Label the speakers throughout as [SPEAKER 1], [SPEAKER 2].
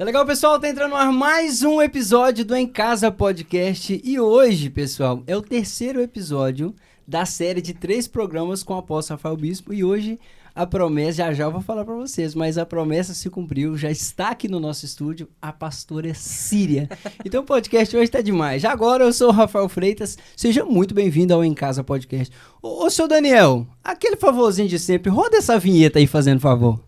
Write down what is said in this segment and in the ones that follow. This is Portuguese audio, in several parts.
[SPEAKER 1] Tá legal, pessoal? Tá entrando no ar mais um episódio do Em Casa Podcast. E hoje, pessoal, é o terceiro episódio da série de 3 programas com o apóstolo Rafael Bispo. E hoje a promessa, já eu vou falar pra vocês, mas a promessa se cumpriu. Já está aqui no nosso estúdio a pastora Síria. Então o podcast hoje tá demais. Já agora eu sou o Rafael Freitas. Seja muito bem-vindo ao Em Casa Podcast. Ô, seu Daniel, aquele favorzinho de sempre, roda essa vinheta aí, fazendo favor.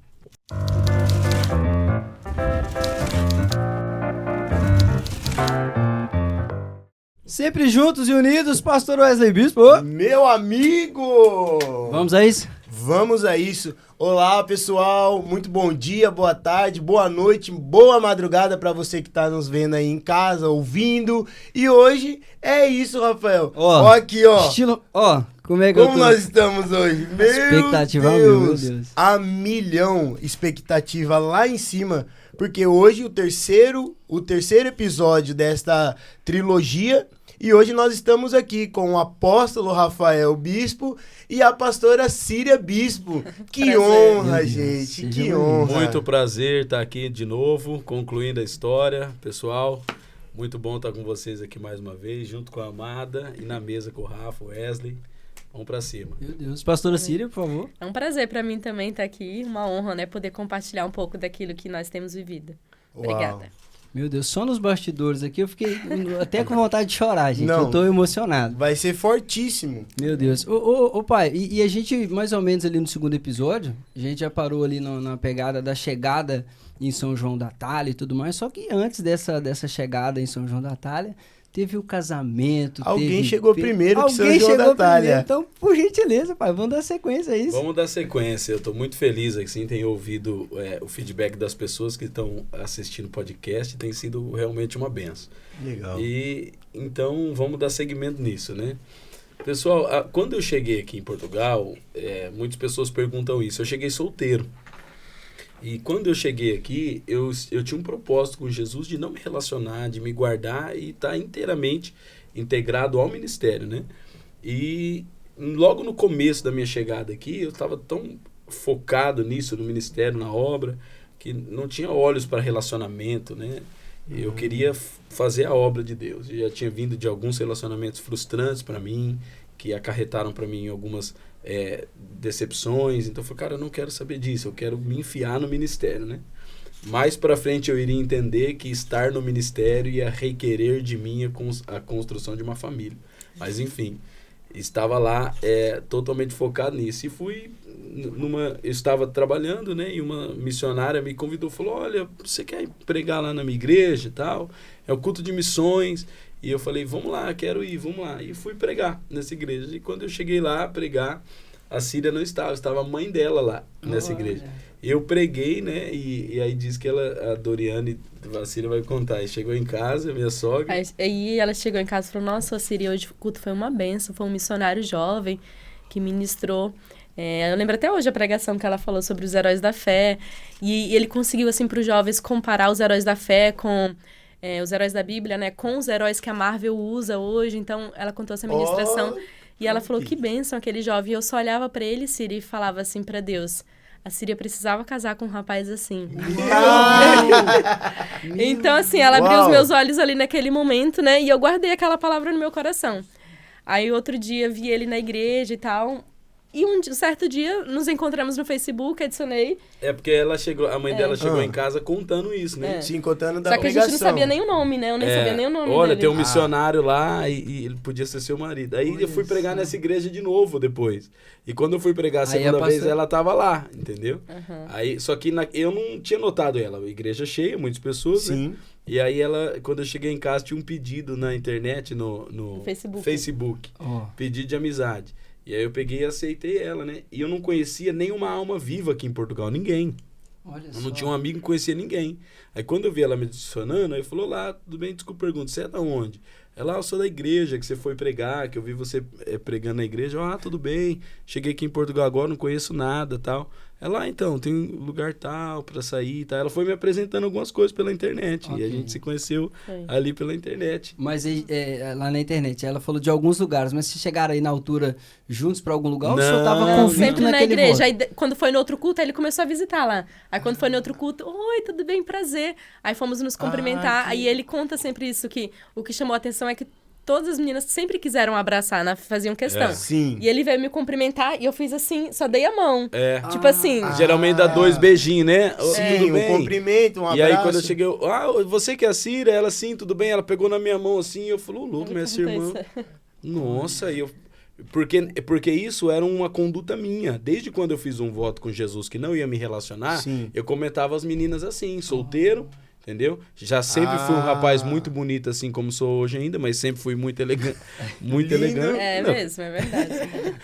[SPEAKER 1] Sempre juntos e unidos, pastor Wesley Bispo.
[SPEAKER 2] Meu amigo!
[SPEAKER 1] Vamos a isso?
[SPEAKER 2] Vamos a isso. Olá, pessoal. Muito bom dia, boa tarde, boa noite, boa madrugada para você que tá nos vendo aí em casa, ouvindo. E hoje é isso, Rafael. Ó aqui, ó.
[SPEAKER 1] Estilo, como é que
[SPEAKER 2] Como nós estamos hoje? Meu
[SPEAKER 1] expectativa,
[SPEAKER 2] Deus,
[SPEAKER 1] meu Deus.
[SPEAKER 2] A milhão, expectativa lá em cima, porque hoje o terceiro episódio desta trilogia. E hoje nós estamos aqui com o apóstolo Rafael Bispo e a pastora Síria Bispo. Que
[SPEAKER 3] prazer.
[SPEAKER 2] Honra, gente, que honra.
[SPEAKER 3] Muito prazer estar aqui de novo, concluindo a história. Pessoal, muito bom estar com vocês aqui mais uma vez, junto com a Amada e na mesa com o Rafa, o Wesley. Vamos pra cima.
[SPEAKER 1] Meu Deus. Pastora Síria, por favor.
[SPEAKER 4] É um prazer para mim também estar aqui, uma honra, né, poder compartilhar um pouco daquilo que nós temos vivido. Obrigada.
[SPEAKER 2] Uau.
[SPEAKER 1] Meu Deus, só nos bastidores aqui eu fiquei até com vontade de chorar, gente.
[SPEAKER 2] Não.
[SPEAKER 1] Eu tô emocionado.
[SPEAKER 2] Vai ser fortíssimo.
[SPEAKER 1] Meu Deus. Ô pai, e a gente, mais ou menos ali no segundo episódio, a gente já parou ali na pegada da chegada em São João da Talha e tudo mais, só que antes dessa chegada em São João da Talha, teve o casamento.
[SPEAKER 2] Alguém chegou primeiro que São João da Talha.
[SPEAKER 1] Então, por gentileza, pai, vamos dar sequência a isso.
[SPEAKER 3] Vamos dar sequência. Eu estou muito feliz, assim, tenho ouvido o feedback das pessoas que estão assistindo o podcast, tem sido realmente uma benção.
[SPEAKER 2] Legal.
[SPEAKER 3] E então vamos dar seguimento nisso, né? Pessoal, quando eu cheguei aqui em Portugal, muitas pessoas perguntam isso. Eu cheguei solteiro. E quando eu cheguei aqui, eu tinha um propósito com Jesus de não me relacionar, de me guardar e estar inteiramente integrado ao ministério, né? E logo no começo da minha chegada aqui, eu estava tão focado nisso, no ministério, na obra, que não tinha olhos para relacionamento, né? Eu queria fazer a obra de Deus. Eu já tinha vindo de alguns relacionamentos frustrantes para mim, que acarretaram para mim algumas decepções. Então eu falei, cara, eu não quero saber disso, eu quero me enfiar no ministério, né? Mais para frente eu iria entender que estar no ministério ia requerer de mim a construção de uma família. Mas enfim, estava lá totalmente focado nisso. E fui eu estava trabalhando, né? E uma missionária me convidou, falou, olha, você quer pregar lá na minha igreja e tal? É o culto de missões. E eu falei, vamos lá, quero ir, vamos lá. E fui pregar nessa igreja. E quando eu cheguei lá a pregar, a Síria não estava a mãe dela lá nessa igreja. Eu preguei, né? E aí diz que a Doriane, a Síria vai contar. E chegou em casa, minha sogra.
[SPEAKER 4] Aí ela chegou em casa e falou, nossa, Síria, hoje o culto foi uma benção, foi um missionário jovem que ministrou. Eu lembro até hoje a pregação que ela falou sobre os heróis da fé. E ele conseguiu, assim, para os jovens comparar os heróis da fé com... os heróis da Bíblia, né, com os heróis que a Marvel usa hoje. Então, ela contou essa ministração e ela falou, que bênção aquele jovem. E eu só olhava pra ele, Síria, e falava assim pra Deus, a Síria precisava casar com um rapaz assim. Então, assim, ela abriu os meus olhos ali naquele momento, né, e eu guardei aquela palavra no meu coração. Aí, outro dia, vi ele na igreja e tal... E um certo dia, nos encontramos no Facebook, adicionei.
[SPEAKER 3] Porque a mãe dela chegou em casa contando isso, né?
[SPEAKER 2] Sim, contando da
[SPEAKER 4] Só que
[SPEAKER 2] pregação.
[SPEAKER 4] a gente não sabia nem o nome, né? Eu nem sabia nem o nome
[SPEAKER 3] olha,
[SPEAKER 4] dele.
[SPEAKER 3] tem um missionário lá e ele podia ser seu marido. Aí eu fui pregar nessa igreja de novo depois. E quando eu fui pregar a segunda vez, ela tava lá, entendeu? Aí, só que eu não tinha notado ela. A igreja cheia, muitas pessoas,
[SPEAKER 2] Sim.
[SPEAKER 3] né? E aí quando eu cheguei em casa, tinha um pedido na internet, no Facebook. Pedido de amizade. E aí eu peguei e aceitei ela, né? E eu não conhecia nenhuma alma viva aqui em Portugal, ninguém. Eu não tinha um amigo que conhecia ninguém. Aí quando eu vi ela me adicionando, aí falou, lá, tudo bem, desculpa, pergunta, você é da onde? Ela, eu sou da igreja, que você foi pregar, que eu vi você pregando na igreja. Tudo bem, cheguei aqui em Portugal agora, não conheço nada, tal. Ela, então, tem um lugar tal pra sair e tal. Ela foi me apresentando algumas coisas pela internet.
[SPEAKER 1] Ok.
[SPEAKER 3] E a gente se conheceu
[SPEAKER 4] Foi.
[SPEAKER 3] ali pela internet.
[SPEAKER 1] Mas lá na internet, ela falou de alguns lugares, mas se chegaram aí na altura juntos pra algum lugar, ou o senhor tava
[SPEAKER 3] Não,
[SPEAKER 1] convicto
[SPEAKER 4] Sempre na
[SPEAKER 1] naquele
[SPEAKER 4] igreja.
[SPEAKER 1] voto?
[SPEAKER 4] Aí, quando foi no outro culto, aí ele começou a visitar lá. Aí quando foi no outro culto, oi, tudo bem, prazer. Aí fomos nos cumprimentar.
[SPEAKER 2] que-
[SPEAKER 4] Aí ele conta sempre isso, que o que chamou a atenção é que todas as meninas sempre quiseram abraçar, né? Faziam questão.
[SPEAKER 3] É.
[SPEAKER 2] Sim.
[SPEAKER 4] E ele veio me cumprimentar e eu fiz assim, só dei a mão.
[SPEAKER 3] É.
[SPEAKER 4] Tipo assim,
[SPEAKER 3] Geralmente dá 2 beijinhos, né? Ô,
[SPEAKER 2] Sim,
[SPEAKER 3] tudo
[SPEAKER 2] um
[SPEAKER 3] bem?
[SPEAKER 2] cumprimento, um abraço.
[SPEAKER 3] E aí, quando eu cheguei, você que é a Cira? Ela, sim, tudo bem? Ela pegou na minha mão assim, e eu falei, ô, louco, minha irmã. Nossa, e eu... Porque isso era uma conduta minha. Desde quando eu fiz um voto com Jesus que não ia me relacionar,
[SPEAKER 2] Sim.
[SPEAKER 3] eu comentava as meninas assim, solteiro, entendeu? Já sempre fui um rapaz muito bonito, assim como sou hoje ainda, mas sempre fui muito elegante. Muito
[SPEAKER 2] Lindo.
[SPEAKER 3] elegante.
[SPEAKER 4] É
[SPEAKER 3] Não.
[SPEAKER 4] mesmo, é verdade.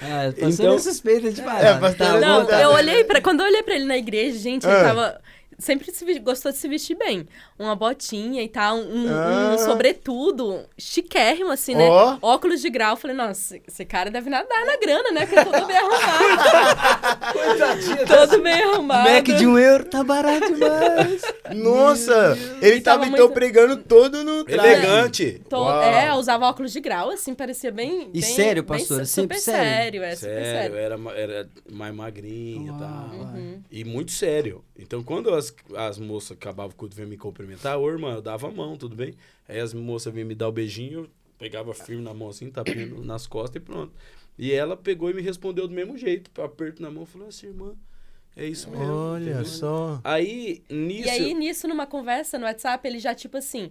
[SPEAKER 1] Ah, pastor
[SPEAKER 3] Então-
[SPEAKER 1] é suspeita de falar.
[SPEAKER 2] pastor
[SPEAKER 4] Não,
[SPEAKER 2] Tá,
[SPEAKER 4] eu olhei pra. Quando eu olhei pra ele na igreja, gente, ele tava. Sempre gostou de se vestir bem. Uma botinha e tal, um sobretudo chiquérrimo, assim, né?
[SPEAKER 2] Ó.
[SPEAKER 4] Óculos de grau. Eu falei, nossa, esse cara deve nadar na grana, né? Porque todo bem arrumado.
[SPEAKER 1] Coitadinha.
[SPEAKER 4] Todo bem arrumado.
[SPEAKER 1] Mac de €1 tá barato demais.
[SPEAKER 2] Nossa, ele tava
[SPEAKER 4] Tava
[SPEAKER 2] então
[SPEAKER 4] muito-
[SPEAKER 2] pregando todo no traje.
[SPEAKER 3] Elegante.
[SPEAKER 2] Uau.
[SPEAKER 4] Usava óculos de grau, assim, parecia bem.
[SPEAKER 1] E
[SPEAKER 4] bem-
[SPEAKER 1] sério,
[SPEAKER 4] bem
[SPEAKER 1] pastora?
[SPEAKER 4] super
[SPEAKER 1] Sempre sério?
[SPEAKER 4] sério, super
[SPEAKER 3] Sério,
[SPEAKER 4] sério.
[SPEAKER 3] era mais magrinho e tal.
[SPEAKER 4] Uhum.
[SPEAKER 3] E muito sério. Então, quando as moças acabavam o culto e vinham me cumprimentar, ô irmã, eu dava a mão, tudo bem? Aí as moças vinham me dar o beijinho, eu pegava firme na mão assim, tapinha nas costas e pronto. E ela pegou e me respondeu do mesmo jeito, aperto na mão, falou assim, irmã, é isso mesmo.
[SPEAKER 2] Olha
[SPEAKER 3] entendeu?
[SPEAKER 2] só.
[SPEAKER 3] Aí, nisso...
[SPEAKER 4] E aí, nisso, numa conversa no WhatsApp, ele já, tipo assim,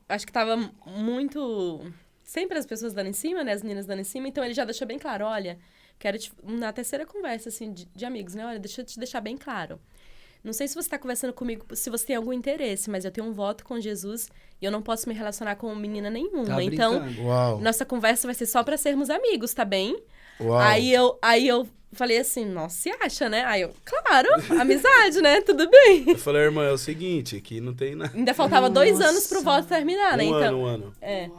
[SPEAKER 4] acho que tava muito... Sempre as pessoas dando em cima, né? As meninas dando em cima. Então, ele já deixou bem claro, olha, quero na terceira conversa, assim, de amigos, né? Olha, deixa eu te deixar bem claro. Não sei se você tá conversando comigo, se você tem algum interesse, mas eu tenho um voto com Jesus e eu não posso me relacionar com menina nenhuma.
[SPEAKER 1] Tá
[SPEAKER 4] Então,
[SPEAKER 1] brincando.
[SPEAKER 2] Uau.
[SPEAKER 4] nossa conversa vai ser só pra sermos amigos, tá bem?
[SPEAKER 2] Uau.
[SPEAKER 4] Aí eu falei assim, nossa, se acha, né? Aí eu, claro, amizade, né? Tudo bem.
[SPEAKER 3] Eu falei, irmã, é o seguinte, aqui não tem nada.
[SPEAKER 4] Ainda faltava 2 anos pro voto terminar, né? Então,
[SPEAKER 3] Um ano.
[SPEAKER 4] é.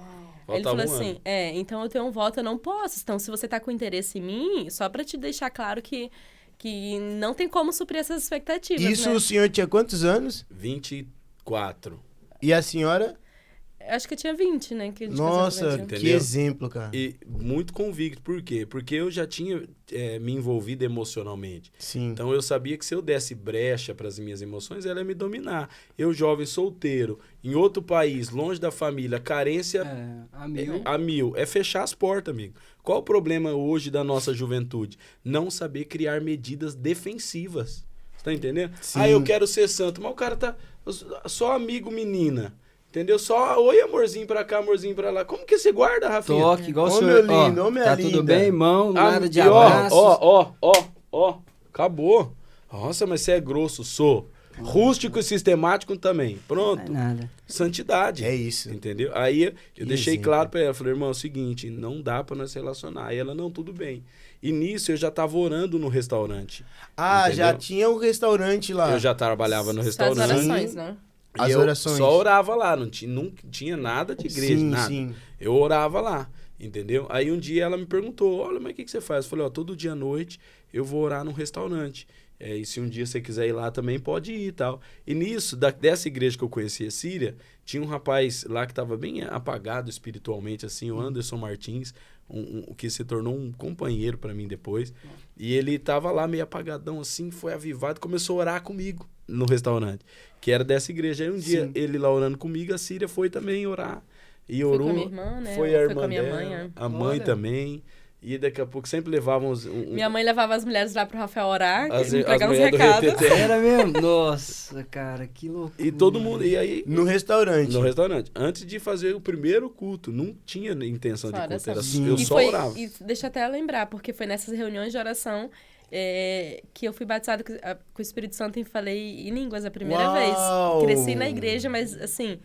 [SPEAKER 3] Faltava
[SPEAKER 4] Ele falou
[SPEAKER 3] um
[SPEAKER 4] assim,
[SPEAKER 3] ano.
[SPEAKER 4] então eu tenho um voto, eu não posso. Então, se você tá com interesse em mim, só pra te deixar claro que não tem como suprir essas expectativas,
[SPEAKER 2] Isso
[SPEAKER 4] né?
[SPEAKER 2] o senhor tinha quantos anos?
[SPEAKER 3] 24.
[SPEAKER 2] E a senhora?
[SPEAKER 4] Acho que eu tinha 20, né? Que a gente
[SPEAKER 2] Nossa,
[SPEAKER 4] fazia o
[SPEAKER 2] que
[SPEAKER 3] Entendeu?
[SPEAKER 2] exemplo, cara.
[SPEAKER 3] E muito convicto. Por quê? Porque eu já tinha me envolvido emocionalmente.
[SPEAKER 2] Sim.
[SPEAKER 3] Então eu sabia que se eu desse brecha para as minhas emoções, ela ia me dominar. Eu, jovem solteiro, em outro país, longe da família, carência
[SPEAKER 1] A mil.
[SPEAKER 3] a mil. É fechar as portas, amigo. Qual o problema hoje da nossa juventude? Não saber criar medidas defensivas. Você tá entendendo?
[SPEAKER 2] Sim.
[SPEAKER 3] Ah, eu quero ser santo. Mas o cara tá só amigo menina. Entendeu? Só oi, amorzinho pra cá, amorzinho pra lá. Como que você guarda, Rafinha?
[SPEAKER 1] Toque, igual
[SPEAKER 2] Ô,
[SPEAKER 1] o senhor.
[SPEAKER 2] meu lindo, ô, minha
[SPEAKER 1] tá
[SPEAKER 2] linda.
[SPEAKER 1] tudo bem, irmão? Nada de
[SPEAKER 3] E ó,
[SPEAKER 1] abraços.
[SPEAKER 3] ó. Acabou. Nossa, mas você é grosso. Sou. Rústico e sistemático também.
[SPEAKER 1] Não é
[SPEAKER 3] Pronto.
[SPEAKER 1] nada.
[SPEAKER 3] Santidade.
[SPEAKER 2] É isso.
[SPEAKER 3] Entendeu? Aí eu
[SPEAKER 2] Que
[SPEAKER 3] deixei
[SPEAKER 2] exemplo.
[SPEAKER 3] claro pra ela. Falei, irmão, é o seguinte, não dá pra nós se relacionar. Aí ela, não, tudo bem. E nisso eu já tava orando no restaurante.
[SPEAKER 2] Ah, já
[SPEAKER 3] Entendeu?
[SPEAKER 2] tinha um restaurante lá.
[SPEAKER 3] Eu já trabalhava no
[SPEAKER 4] Só as
[SPEAKER 3] restaurante.
[SPEAKER 4] orações, né?
[SPEAKER 3] E
[SPEAKER 2] As
[SPEAKER 3] eu
[SPEAKER 2] orações.
[SPEAKER 3] só orava lá, não tinha nada de igreja,
[SPEAKER 2] Sim,
[SPEAKER 3] nada.
[SPEAKER 2] sim.
[SPEAKER 3] Eu orava lá, entendeu? Aí um dia ela me perguntou, olha, mas o que você faz? Eu falei, ó, todo dia à noite eu vou orar num restaurante. E se um dia você quiser ir lá também, pode ir e tal. E nisso, dessa igreja que eu conhecia, Síria, tinha um rapaz lá que estava bem apagado espiritualmente, assim, o Anderson Martins, que se tornou um companheiro para mim depois. E ele tava lá meio apagadão assim, foi avivado, começou a orar comigo no restaurante, que era dessa igreja. Aí um dia,
[SPEAKER 2] Sim.
[SPEAKER 3] ele lá orando comigo, a Síria foi também orar. E
[SPEAKER 4] Foi
[SPEAKER 3] orou.
[SPEAKER 4] com a minha irmã, né?
[SPEAKER 3] Foi a
[SPEAKER 4] Foi
[SPEAKER 3] irmã
[SPEAKER 4] com a minha
[SPEAKER 3] dela,
[SPEAKER 4] mãe, é.
[SPEAKER 3] a mãe
[SPEAKER 1] Olha.
[SPEAKER 3] também. E daqui a pouco sempre levávamos
[SPEAKER 4] Minha mãe levava as mulheres lá pro Rafael orar,
[SPEAKER 3] As-
[SPEAKER 4] pegar
[SPEAKER 3] as
[SPEAKER 4] uns
[SPEAKER 3] mulheres do
[SPEAKER 4] recados.
[SPEAKER 3] reteté.
[SPEAKER 1] Era mesmo? Nossa, cara, que loucura.
[SPEAKER 3] E todo mundo, e aí
[SPEAKER 2] No restaurante.
[SPEAKER 3] no restaurante, antes de fazer o primeiro culto, não tinha intenção de
[SPEAKER 4] Só
[SPEAKER 3] culto,
[SPEAKER 4] oração.
[SPEAKER 3] era,
[SPEAKER 2] Sim.
[SPEAKER 3] eu
[SPEAKER 4] E
[SPEAKER 3] só
[SPEAKER 4] foi,
[SPEAKER 3] orava.
[SPEAKER 4] e deixa eu até lembrar, porque foi nessas reuniões de oração que eu fui batizada com o Espírito Santo e falei em línguas a primeira
[SPEAKER 2] Uau!
[SPEAKER 4] vez. Cresci na igreja, mas assim,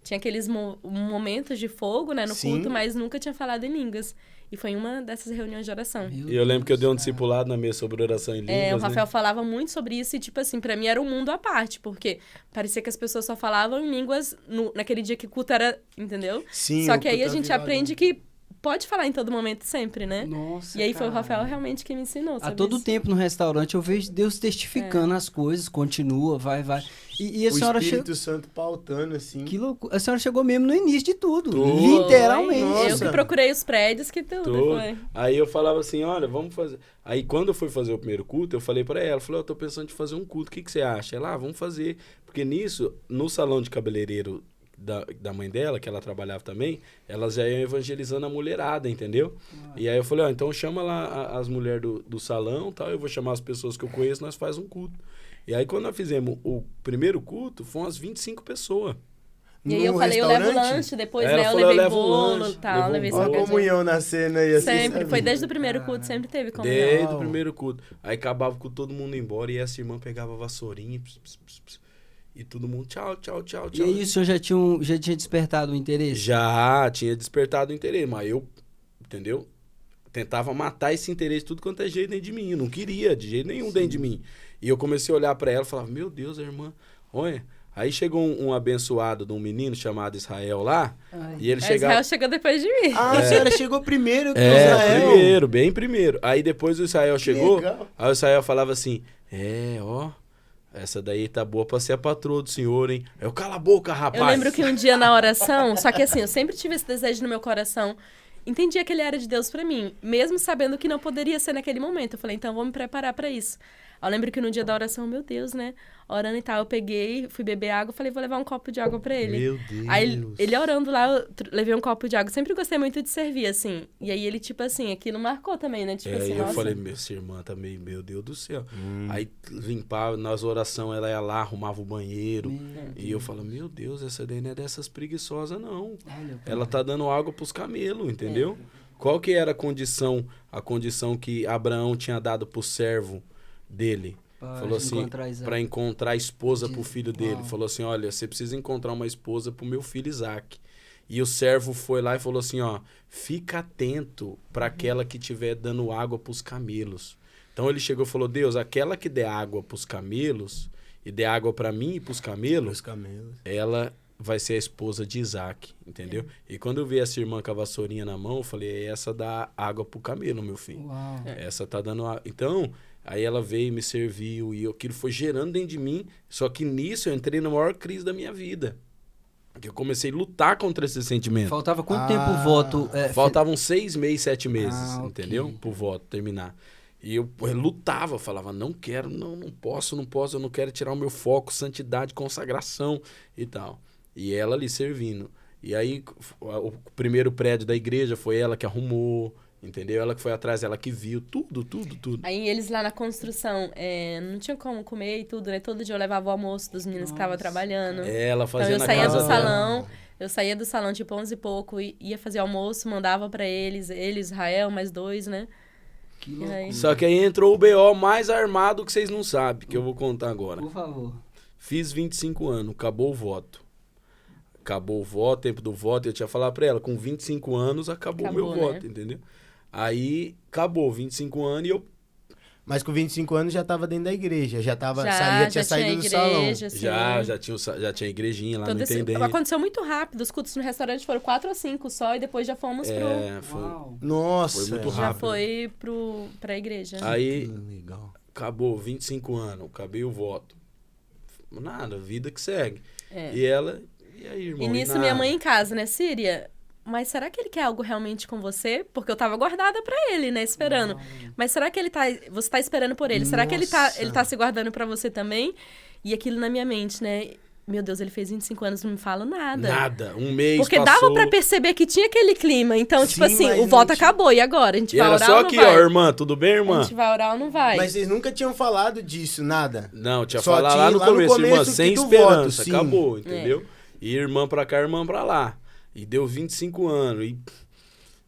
[SPEAKER 4] tinha aqueles momentos de fogo, né, no
[SPEAKER 2] Sim.
[SPEAKER 4] culto, mas nunca tinha falado em línguas. E foi em uma dessas reuniões de oração.
[SPEAKER 1] Meu
[SPEAKER 3] E eu lembro que eu dei um
[SPEAKER 1] Deus, cara.
[SPEAKER 3] discipulado na mesa sobre oração em línguas,
[SPEAKER 4] O Rafael
[SPEAKER 3] né?
[SPEAKER 4] falava muito sobre isso e, tipo assim, pra mim era um mundo à parte, porque parecia que as pessoas só falavam em línguas naquele dia que o culto era, entendeu?
[SPEAKER 2] Sim,
[SPEAKER 4] Só
[SPEAKER 2] o
[SPEAKER 4] que aí a
[SPEAKER 2] culto
[SPEAKER 4] gente
[SPEAKER 2] avivado.
[SPEAKER 4] aprende que pode falar em todo momento sempre, né?
[SPEAKER 1] Nossa,
[SPEAKER 4] E aí foi o
[SPEAKER 1] cara.
[SPEAKER 4] Rafael realmente que me ensinou,
[SPEAKER 1] A
[SPEAKER 4] sabe
[SPEAKER 1] todo
[SPEAKER 4] isso?
[SPEAKER 1] tempo no restaurante eu vejo Deus testificando as coisas, continua, vai. E a
[SPEAKER 2] O
[SPEAKER 1] senhora
[SPEAKER 2] Espírito
[SPEAKER 1] chegou.
[SPEAKER 2] Santo pautando, assim.
[SPEAKER 1] Que loucura. A senhora chegou mesmo no início de tudo.
[SPEAKER 3] Tudo.
[SPEAKER 1] Literalmente.
[SPEAKER 2] Nossa.
[SPEAKER 4] Eu que procurei os prédios que tudo
[SPEAKER 3] Tudo.
[SPEAKER 4] foi.
[SPEAKER 3] Aí eu falava assim, olha, vamos fazer... Aí quando eu fui fazer o primeiro culto, eu falei pra ela, falei, eu tô pensando em fazer um culto, o que você acha? Ela, vamos fazer. Porque nisso, no salão de cabeleireiro da mãe dela, que ela trabalhava também, elas já iam evangelizando a mulherada, entendeu? E aí eu falei, então chama lá as mulheres do salão, tal, eu vou chamar as pessoas que eu conheço, nós faz um culto. E aí quando nós fizemos o primeiro culto, foram umas 25 pessoas.
[SPEAKER 4] E aí eu
[SPEAKER 2] No
[SPEAKER 4] falei, eu levo
[SPEAKER 2] restaurante?
[SPEAKER 4] lanche, depois,
[SPEAKER 3] Ela
[SPEAKER 4] né, eu
[SPEAKER 3] falou, eu
[SPEAKER 4] levei
[SPEAKER 3] levo
[SPEAKER 4] bolo
[SPEAKER 3] lanche,
[SPEAKER 4] e tal,
[SPEAKER 3] levou
[SPEAKER 4] levei
[SPEAKER 3] bolo.
[SPEAKER 2] Olha a
[SPEAKER 4] salgadinho.
[SPEAKER 2] comunhão na cena aí, assim,
[SPEAKER 4] Sempre,
[SPEAKER 2] sabe?
[SPEAKER 4] foi desde o primeiro culto, sempre teve comunhão.
[SPEAKER 3] Desde
[SPEAKER 2] Uau.
[SPEAKER 3] o primeiro culto. Aí acabava com todo mundo embora e essa irmã pegava a vassourinha e todo mundo tchau, tchau, tchau,
[SPEAKER 1] E
[SPEAKER 3] tchau.
[SPEAKER 1] aí o senhor já tinha despertado o interesse?
[SPEAKER 3] Já tinha despertado o interesse, mas eu, entendeu? Tentava matar esse interesse de tudo quanto é jeito dentro de mim. Eu não queria de jeito nenhum dentro de mim. E eu comecei a olhar pra ela e falava, meu Deus, a irmã, olha. Aí chegou um abençoado de um menino chamado Israel lá,
[SPEAKER 1] Ai.
[SPEAKER 3] e ele
[SPEAKER 4] Mas
[SPEAKER 3] chegava...
[SPEAKER 4] Israel chegou depois de mim.
[SPEAKER 2] Ah, a senhora chegou primeiro que o
[SPEAKER 3] É,
[SPEAKER 2] Israel.
[SPEAKER 3] primeiro, bem primeiro. Aí depois o Israel chegou,
[SPEAKER 2] legal.
[SPEAKER 3] aí o Israel falava assim, ó, essa daí tá boa pra ser a patroa do senhor, hein? Eu, cala a boca, rapaz.
[SPEAKER 4] Eu lembro que um dia na oração, só que assim, eu sempre tive esse desejo no meu coração, entendia que ele era de Deus pra mim, mesmo sabendo que não poderia ser naquele momento. Eu falei, então vou me preparar pra isso. Eu lembro que no dia da oração, meu Deus, né? Orando e tal, eu peguei, fui beber água, falei, vou levar um copo de água pra ele.
[SPEAKER 3] Meu Deus.
[SPEAKER 4] Aí ele orando lá, eu levei um copo de água. Sempre gostei muito de servir, assim. E aí ele, tipo assim, aquilo marcou também, né? Tipo
[SPEAKER 3] É,
[SPEAKER 4] assim,
[SPEAKER 3] aí eu
[SPEAKER 4] nossa.
[SPEAKER 3] falei, essa irmã também, meu Deus do céu. Aí limpava, nas orações ela ia lá, arrumava o banheiro. E eu falo, meu Deus, essa daí não é dessas preguiçosas, não.
[SPEAKER 1] Olha,
[SPEAKER 3] Ela tá dando água pros camelos, entendeu? Qual que era a condição que Abraão tinha dado pro servo dele? Falou assim,
[SPEAKER 1] encontrar Isaac.
[SPEAKER 3] para encontrar a esposa pro filho dele.
[SPEAKER 1] Uau.
[SPEAKER 3] Falou assim, olha, você precisa encontrar uma esposa pro meu filho Isaac. E o servo foi lá e falou assim, ó, fica atento para aquela que estiver dando água pros camelos. Então ele chegou e falou, Deus, aquela que der água pros camelos e der água para mim e pros camelos,
[SPEAKER 2] Os camelos.
[SPEAKER 3] ela vai ser a esposa de Isaac, entendeu? E quando eu vi essa irmã com a vassourinha na mão, eu falei, essa dá água pro camelo, meu filho.
[SPEAKER 1] Uau.
[SPEAKER 3] Essa tá dando água. Então, aí ela veio, me serviu, e aquilo foi gerando dentro de mim. Só que nisso eu entrei na maior crise da minha vida. Porque eu comecei a lutar contra esse sentimento.
[SPEAKER 1] Faltava quanto tempo o voto?
[SPEAKER 3] Faltavam 6 meses, 7 meses,
[SPEAKER 1] Ah, ok.
[SPEAKER 3] entendeu? Pro voto terminar. E eu lutava, falava, não quero, não posso, eu não quero tirar o meu foco, santidade, consagração e tal. E ela ali servindo. E aí, o primeiro prédio da igreja foi ela que arrumou, entendeu? Ela que foi atrás, ela que viu, tudo.
[SPEAKER 4] Aí eles lá na construção, não tinham como comer e tudo, né? Todo dia eu levava o almoço dos meninos que estavam trabalhando.
[SPEAKER 3] Ela
[SPEAKER 4] Então
[SPEAKER 3] fazia
[SPEAKER 4] eu
[SPEAKER 3] na
[SPEAKER 4] saía
[SPEAKER 3] casa
[SPEAKER 4] do
[SPEAKER 3] dela.
[SPEAKER 4] salão, tipo 11 e pouco, ia fazer almoço, mandava pra eles, Israel, mais 2, né?
[SPEAKER 1] Que
[SPEAKER 4] E
[SPEAKER 1] loucura.
[SPEAKER 4] aí-
[SPEAKER 3] Só que aí entrou o BO mais armado que vocês não sabem, que eu vou contar agora.
[SPEAKER 1] Por favor.
[SPEAKER 3] Fiz 25 anos, acabou o voto. Acabou o voto, tempo do voto, eu tinha falado pra ela, com 25 anos acabou o meu
[SPEAKER 4] Acabou, né?
[SPEAKER 3] voto, entendeu? Aí, acabou, 25 anos e eu
[SPEAKER 2] Mas com 25 anos já tava dentro da igreja, já
[SPEAKER 4] Já
[SPEAKER 2] tinha saído do salão.
[SPEAKER 4] igreja, assim.
[SPEAKER 3] já tinha igrejinha lá
[SPEAKER 4] Todo
[SPEAKER 3] no
[SPEAKER 4] esse-
[SPEAKER 3] Intendente.
[SPEAKER 4] Aconteceu muito rápido, os cultos no restaurante foram 4 ou 5 só, e depois já fomos
[SPEAKER 1] Uau.
[SPEAKER 2] Nossa.
[SPEAKER 3] Foi muito
[SPEAKER 4] já
[SPEAKER 3] rápido.
[SPEAKER 4] foi pra igreja.
[SPEAKER 3] Aí,
[SPEAKER 2] Legal.
[SPEAKER 3] acabou, 25 anos, acabei o voto. Nada, vida que segue.
[SPEAKER 4] É.
[SPEAKER 3] E ela, e aí, irmão?
[SPEAKER 4] E nisso
[SPEAKER 3] nada?
[SPEAKER 4] minha mãe em casa, né, Síria? Mas será que ele quer algo realmente com você? Porque eu tava guardada pra ele, né, esperando. Mas será que você tá esperando por ele? Será que ele
[SPEAKER 2] Nossa.
[SPEAKER 4] tá se guardando pra você também? E aquilo na minha mente, né? Meu Deus, ele fez 25 anos, não me fala nada.
[SPEAKER 3] Nada, um mês
[SPEAKER 4] Porque
[SPEAKER 3] passou.
[SPEAKER 4] dava pra perceber que tinha aquele clima. Então,
[SPEAKER 2] Sim,
[SPEAKER 4] tipo assim,
[SPEAKER 2] mas
[SPEAKER 4] o
[SPEAKER 2] não
[SPEAKER 4] voto
[SPEAKER 2] tinha-
[SPEAKER 4] acabou. E agora? A gente
[SPEAKER 3] E
[SPEAKER 4] vai
[SPEAKER 3] era
[SPEAKER 4] orar
[SPEAKER 3] só
[SPEAKER 4] ou não
[SPEAKER 3] aqui,
[SPEAKER 4] vai?
[SPEAKER 3] ó, irmã, tudo bem,
[SPEAKER 4] A
[SPEAKER 3] irmã?
[SPEAKER 4] gente vai orar ou não vai?
[SPEAKER 2] Mas vocês nunca tinham falado disso, nada?
[SPEAKER 3] Não, tinha
[SPEAKER 2] Só
[SPEAKER 3] falado
[SPEAKER 2] tinha
[SPEAKER 3] lá no
[SPEAKER 2] lá no
[SPEAKER 3] começo, irmã,
[SPEAKER 2] começo
[SPEAKER 3] sem
[SPEAKER 2] que do
[SPEAKER 3] esperança,
[SPEAKER 2] voto, sim.
[SPEAKER 3] acabou, entendeu? E irmã pra cá, irmã pra lá. E deu 25 anos,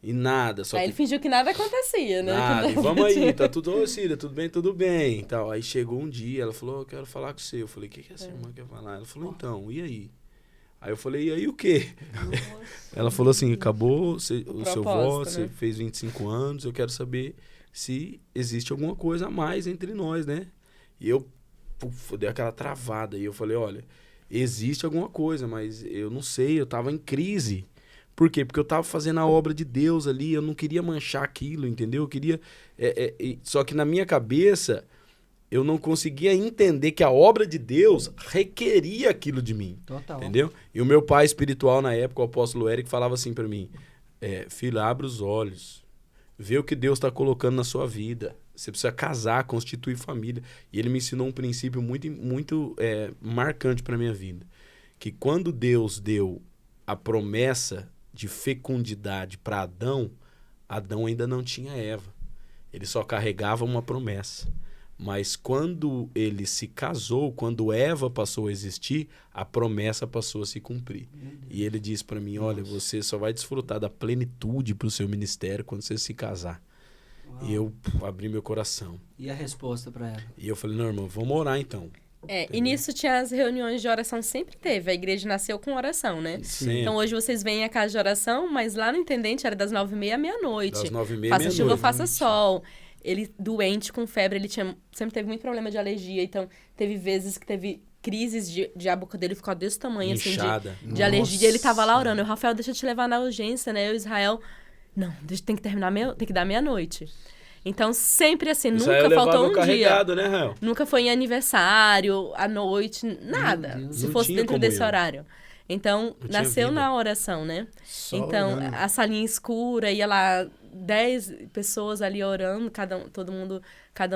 [SPEAKER 3] e nada, só
[SPEAKER 4] Aí
[SPEAKER 3] que
[SPEAKER 4] ele fingiu que nada acontecia, né?
[SPEAKER 3] nada,
[SPEAKER 4] Que
[SPEAKER 3] e
[SPEAKER 4] não
[SPEAKER 3] vamos aí,
[SPEAKER 4] tinha.
[SPEAKER 3] tá tudo, ô Cida, tudo bem, e tal. Aí chegou um dia, ela falou, eu quero falar com você. Eu falei, o que essa irmã quer falar? Ela falou, então, e aí? Aí eu falei, e aí o quê? Ela falou assim, acabou o seu
[SPEAKER 4] Propósito,
[SPEAKER 3] voto,
[SPEAKER 4] né?
[SPEAKER 3] você fez 25 anos, eu quero saber se existe alguma coisa a mais entre nós, né? E eu dei aquela travada, e eu falei, olha, existe alguma coisa, mas eu não sei, eu tava em crise. Por quê? Porque eu tava fazendo a obra de Deus ali, eu não queria manchar aquilo, entendeu? Eu queria... só que na minha cabeça, eu não conseguia entender que a obra de Deus requeria aquilo de mim.
[SPEAKER 1] Total.
[SPEAKER 3] Entendeu? E o meu pai espiritual na época, o apóstolo Eric, falava assim pra mim, filho, abre os olhos, vê o que Deus tá colocando na sua vida. Você precisa casar, constituir família. E ele me ensinou um princípio muito marcante pra minha vida. Que quando Deus deu a promessa de fecundidade para Adão, Adão ainda não tinha Eva. Ele só carregava uma promessa. Mas quando ele se casou, quando Eva passou a existir, a promessa passou a se cumprir. E ele disse para mim, olha, você só vai desfrutar da plenitude para o seu ministério quando você se casar. Uau. E eu abri meu coração.
[SPEAKER 1] E a resposta para ela?
[SPEAKER 3] E eu falei, não, irmão, vamos orar então.
[SPEAKER 4] E nisso tinha as reuniões de oração, sempre teve. A igreja nasceu com oração, né?
[SPEAKER 3] Sempre.
[SPEAKER 4] Então hoje vocês vêm à casa de oração, mas lá no Intendente era das 9h30 à meia-noite.
[SPEAKER 3] Das 9h30 à meia-noite.
[SPEAKER 4] Faça chuva, faça sol. Ele sempre teve muito problema de alergia, então teve vezes que teve crises de a boca dele ficou desse tamanho,
[SPEAKER 3] inchada.
[SPEAKER 4] Assim, de alergia. Ele tava lá orando, Rafael, deixa eu te levar na urgência, né? Eu e Israel, não, tem que dar meia-noite. Então, sempre assim, nunca faltou um
[SPEAKER 3] carregado,
[SPEAKER 4] dia.
[SPEAKER 3] Né, Rael?
[SPEAKER 4] Nunca foi em aniversário, à noite, nada. Se fosse dentro desse horário. Então, nasceu na oração, né? Então, orando. A salinha escura, ia lá 10 pessoas ali orando, cada um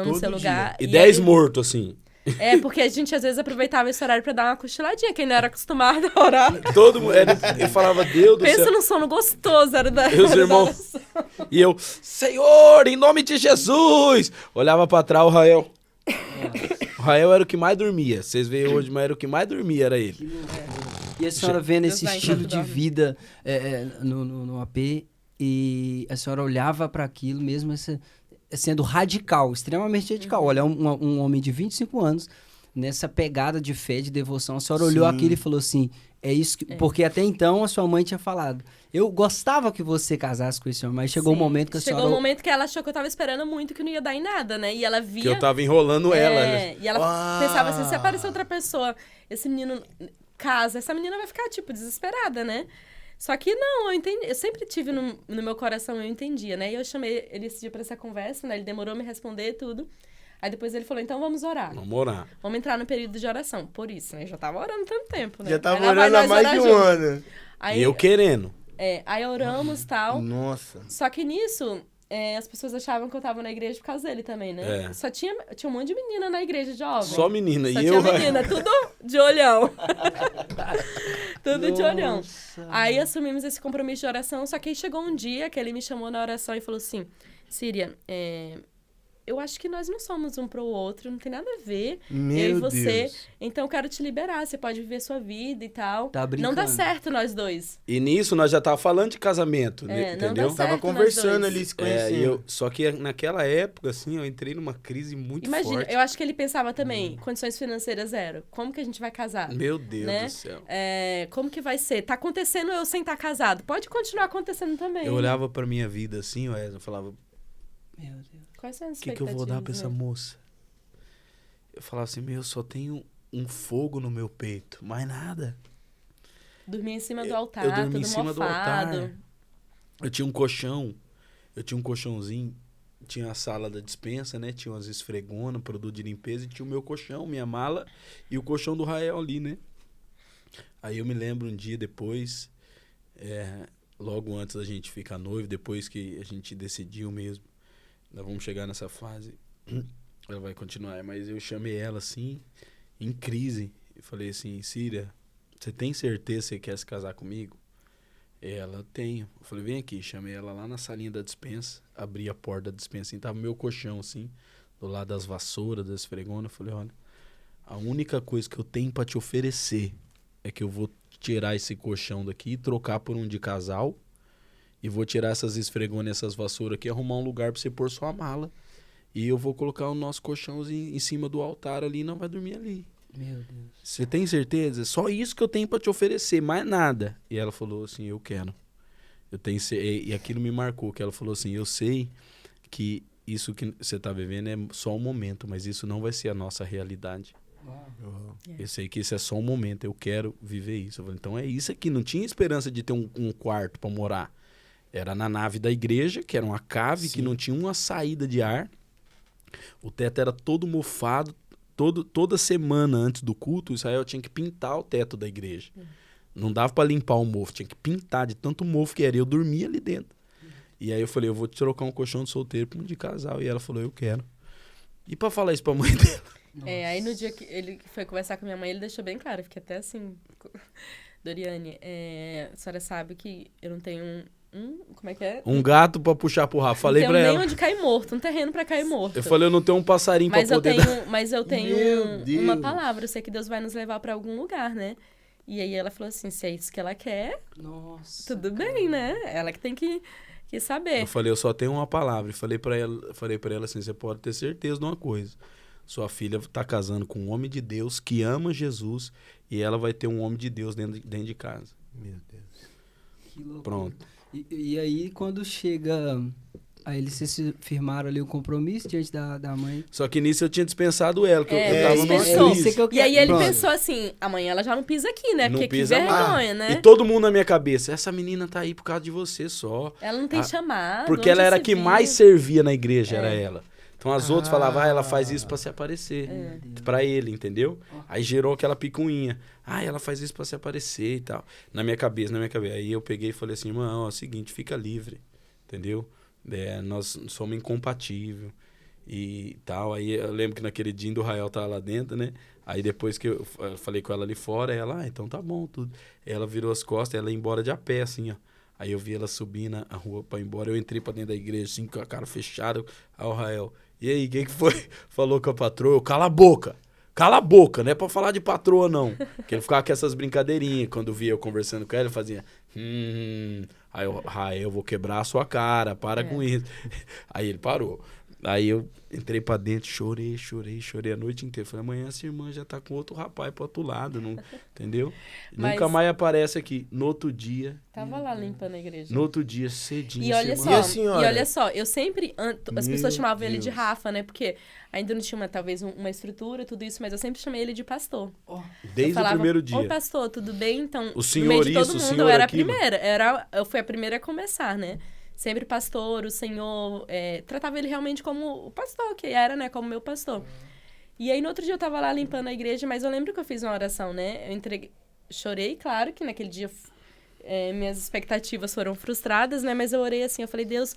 [SPEAKER 4] no seu lugar.
[SPEAKER 3] E 10 mortos, assim.
[SPEAKER 4] Porque a gente às vezes aproveitava esse horário pra dar uma cochiladinha, quem não era acostumado a orar.
[SPEAKER 3] Todo mundo, eu falava, Deus do céu.
[SPEAKER 4] Pensa num sono gostoso, era da
[SPEAKER 3] meus irmãos. E eu, Senhor, em nome de Jesus! Olhava pra trás, o Rael. O Rael era o que mais dormia. Vocês veem hoje, mas era o que mais dormia, era ele.
[SPEAKER 1] E a senhora vendo esse estilo de vida no AP, e a senhora olhava para aquilo mesmo sendo radical, extremamente radical. Olha, um homem de 25 anos, nessa pegada de fé, de devoção, a senhora olhou aquilo e falou assim, é isso que... Porque até então a sua mãe tinha falado, eu gostava que você casasse com esse homem, mas chegou um momento que a senhora...
[SPEAKER 4] Chegou um momento que ela achou que eu tava esperando muito, que não ia dar em nada, né? E ela via...
[SPEAKER 3] Que eu tava enrolando ela, né?
[SPEAKER 4] E ela pensava assim, se aparecer outra pessoa, esse menino casa, essa menina vai ficar, tipo, desesperada, né? Só que não, eu entendi, eu sempre tive no meu coração, eu entendia, né? E eu chamei ele esse dia pra essa conversa, né? Ele demorou a me responder tudo. Aí depois ele falou, então vamos orar.
[SPEAKER 3] Vamos orar.
[SPEAKER 4] Vamos entrar no período de oração. Por isso, né? Eu já tava orando tanto tempo, né?
[SPEAKER 2] Já tava orando há mais de um ano.
[SPEAKER 3] Aí, eu querendo.
[SPEAKER 4] Aí oramos e tal.
[SPEAKER 2] Nossa.
[SPEAKER 4] Só que nisso, as pessoas achavam que eu tava na igreja por causa dele também, né? Só tinha um monte de menina na igreja jovem.
[SPEAKER 3] Só menina.
[SPEAKER 4] Só
[SPEAKER 3] e
[SPEAKER 4] tinha
[SPEAKER 3] eu...
[SPEAKER 4] menina, tudo de olhão. Tudo de olhão. Aí assumimos esse compromisso de oração, só que aí chegou um dia que ele me chamou na oração e falou assim, Síria, eu acho que nós não somos um pro outro, não tem nada a ver, eu e você. Deus. Então eu quero te liberar, você pode viver sua vida e tal.
[SPEAKER 1] Tá brincando.
[SPEAKER 4] Não dá certo nós dois.
[SPEAKER 3] E nisso nós já tava falando de casamento, entendeu?
[SPEAKER 4] Não dá certo,
[SPEAKER 2] tava conversando ali, se conhecendo.
[SPEAKER 3] Só que naquela época, assim, eu entrei numa crise muito forte.
[SPEAKER 4] Imagina, eu acho que ele pensava também, condições financeiras zero. Como que a gente vai casar?
[SPEAKER 3] Meu Deus, né? Do céu.
[SPEAKER 4] Como que vai ser? Tá acontecendo eu sem estar casado. Pode continuar acontecendo também.
[SPEAKER 3] Eu olhava pra minha vida assim, eu falava...
[SPEAKER 1] Meu Deus.
[SPEAKER 4] Quais são as
[SPEAKER 3] expectativas? O que eu vou dar pra essa moça? Eu falava assim, eu só tenho um fogo no meu peito, mais nada.
[SPEAKER 4] Dormia em cima do altar,
[SPEAKER 3] eu dormia
[SPEAKER 4] tudo
[SPEAKER 3] em cima
[SPEAKER 4] mofado.
[SPEAKER 3] do altar. Eu tinha um colchãozinho, tinha a sala da despensa, né? Tinha umas esfregonas, produto de limpeza, e tinha o meu colchão, minha mala e o colchão do Rael ali, né? Aí eu me lembro um dia depois, logo antes da gente ficar noivo, depois que a gente decidiu mesmo, nós vamos chegar nessa fase, ela vai continuar, mas eu chamei ela assim, em crise, e falei assim, Síria, você tem certeza que você quer se casar comigo? Ela, tenho. Eu falei, vem aqui, chamei ela lá na salinha da despensa, abri a porta da despensa, assim, tava meu colchão assim, do lado das vassouras, das esfregonas, eu falei, olha, a única coisa que eu tenho pra te oferecer é que eu vou tirar esse colchão daqui e trocar por um de casal, e vou tirar essas esfregonas e essas vassouras aqui, arrumar um lugar pra você pôr sua mala. E eu vou colocar o nosso colchão em cima do altar ali e não vai dormir ali.
[SPEAKER 1] Meu Deus.
[SPEAKER 3] Você tem certeza? Só isso que eu tenho pra te oferecer, mais nada. E ela falou assim, eu quero. E aquilo me marcou, que ela falou assim, eu sei que isso que você tá vivendo é só um momento, mas isso não vai ser a nossa realidade. Eu sei que isso é só um momento, eu quero viver isso. Eu falei, então é isso aqui, não tinha esperança de ter um quarto para morar. Era na nave da igreja, que era uma cave, que não tinha uma saída de ar. O teto era todo mofado. Toda semana antes do culto, o Israel tinha que pintar o teto da igreja. Não dava para limpar o mofo, tinha que pintar de tanto mofo que era. Eu dormia ali dentro. E aí eu falei, eu vou te trocar um colchão de solteiro para um de casal. E ela falou, eu quero. E para falar isso para a mãe dela?
[SPEAKER 4] Aí no dia que ele foi conversar com minha mãe, ele deixou bem claro. Eu fiquei até assim, Doriane, a senhora sabe que eu não tenho como é que é?
[SPEAKER 3] Um gato pra puxar pro Rafa. Falei pra ela.
[SPEAKER 4] Não tenho nem onde cair morto, um terreno pra cair morto.
[SPEAKER 3] Eu falei, eu não tenho um passarinho pra poder...
[SPEAKER 4] Mas eu tenho
[SPEAKER 2] Meu
[SPEAKER 4] uma
[SPEAKER 2] Deus.
[SPEAKER 4] palavra, eu sei que Deus vai nos levar pra algum lugar, né? E aí ela falou assim, se é isso que ela quer,
[SPEAKER 1] Nossa.
[SPEAKER 4] tudo bem, né? Ela que tem que saber.
[SPEAKER 3] Eu falei, eu só tenho uma palavra. E falei pra ela assim, você pode ter certeza de uma coisa. Sua filha tá casando com um homem de Deus que ama Jesus e ela vai ter um homem de Deus dentro de casa.
[SPEAKER 2] Meu Deus.
[SPEAKER 1] Que loucura.
[SPEAKER 3] Pronto.
[SPEAKER 1] E aí, quando chega... Aí eles se firmaram ali o compromisso diante da mãe.
[SPEAKER 3] Só que nisso eu tinha dispensado ela, que eu tava numa
[SPEAKER 4] dispensou.
[SPEAKER 3] crise.
[SPEAKER 1] Isso que eu
[SPEAKER 4] E aí
[SPEAKER 1] quero.
[SPEAKER 4] ele
[SPEAKER 1] Pronto.
[SPEAKER 4] pensou assim, amanhã ela já não pisa aqui, né?
[SPEAKER 3] Não
[SPEAKER 4] Porque que
[SPEAKER 3] pisa mais.
[SPEAKER 4] vergonha, né?
[SPEAKER 3] E todo mundo na minha cabeça, essa menina tá aí por causa de você só.
[SPEAKER 4] Ela não tem chamado.
[SPEAKER 3] Porque
[SPEAKER 4] onde
[SPEAKER 3] ela era
[SPEAKER 4] se
[SPEAKER 3] a que
[SPEAKER 4] viu?
[SPEAKER 3] mais servia na igreja, era ela. Então as outras falavam, ela faz
[SPEAKER 2] Ah.
[SPEAKER 3] isso pra se aparecer. Pra ele, entendeu? Aí gerou aquela picuinha. Ela faz isso pra se aparecer e tal. Na minha cabeça. Aí eu peguei e falei assim, irmão, é o seguinte, fica livre. Entendeu? Nós somos incompatíveis e tal. Aí eu lembro que naquele dia do Rael tava lá dentro, né? Aí depois que eu falei com ela ali fora, ela, então tá bom, tudo. Ela virou as costas, ela ia embora de a pé, assim, ó. Aí eu vi ela subir na rua pra ir embora. Eu entrei pra dentro da igreja, assim, com a cara fechada. Aí o Rael, e aí, quem que foi? Falou com a patroa, eu, cala a boca. Cala a boca, não é pra falar de patroa, não. Porque ele ficava com essas brincadeirinhas. Quando via eu conversando com ela, ele fazia... Aí eu, Rael, eu vou quebrar a sua cara, para com isso. Aí ele parou. Aí eu entrei pra dentro, chorei a noite inteira. Falei, amanhã essa irmã já tá com outro rapaz pro outro lado, não, entendeu?
[SPEAKER 4] Mas-
[SPEAKER 3] Nunca mais aparece aqui. No outro dia,
[SPEAKER 4] Tava lá limpando a igreja.
[SPEAKER 3] no outro dia, cedinho.
[SPEAKER 4] E olha
[SPEAKER 3] essa
[SPEAKER 4] só,
[SPEAKER 3] irmã-
[SPEAKER 2] E a senhora?
[SPEAKER 4] e olha só, eu sempre... As
[SPEAKER 2] Meu
[SPEAKER 4] pessoas chamavam ele de
[SPEAKER 2] Deus.
[SPEAKER 4] Rafa, né? Porque ainda não tinha, talvez, uma estrutura, tudo isso, mas eu sempre chamei ele de pastor.
[SPEAKER 3] Desde
[SPEAKER 4] Eu falava,
[SPEAKER 3] o primeiro dia.
[SPEAKER 4] Ô, pastor, tudo bem? Então,
[SPEAKER 3] O senhor
[SPEAKER 4] no meio de todo
[SPEAKER 3] isso, o
[SPEAKER 4] mundo,
[SPEAKER 3] senhor
[SPEAKER 4] eu era
[SPEAKER 3] aquilo.
[SPEAKER 4] a primeira. Eu fui a primeira a começar, né? Sempre pastor, o senhor... tratava ele realmente como o pastor, que era, né? Como meu pastor. E aí, no outro dia, eu tava lá limpando a igreja, mas eu lembro que eu fiz uma oração, né? Eu chorei, claro, que naquele dia... minhas expectativas foram frustradas, né? Mas eu orei assim, eu falei, Deus,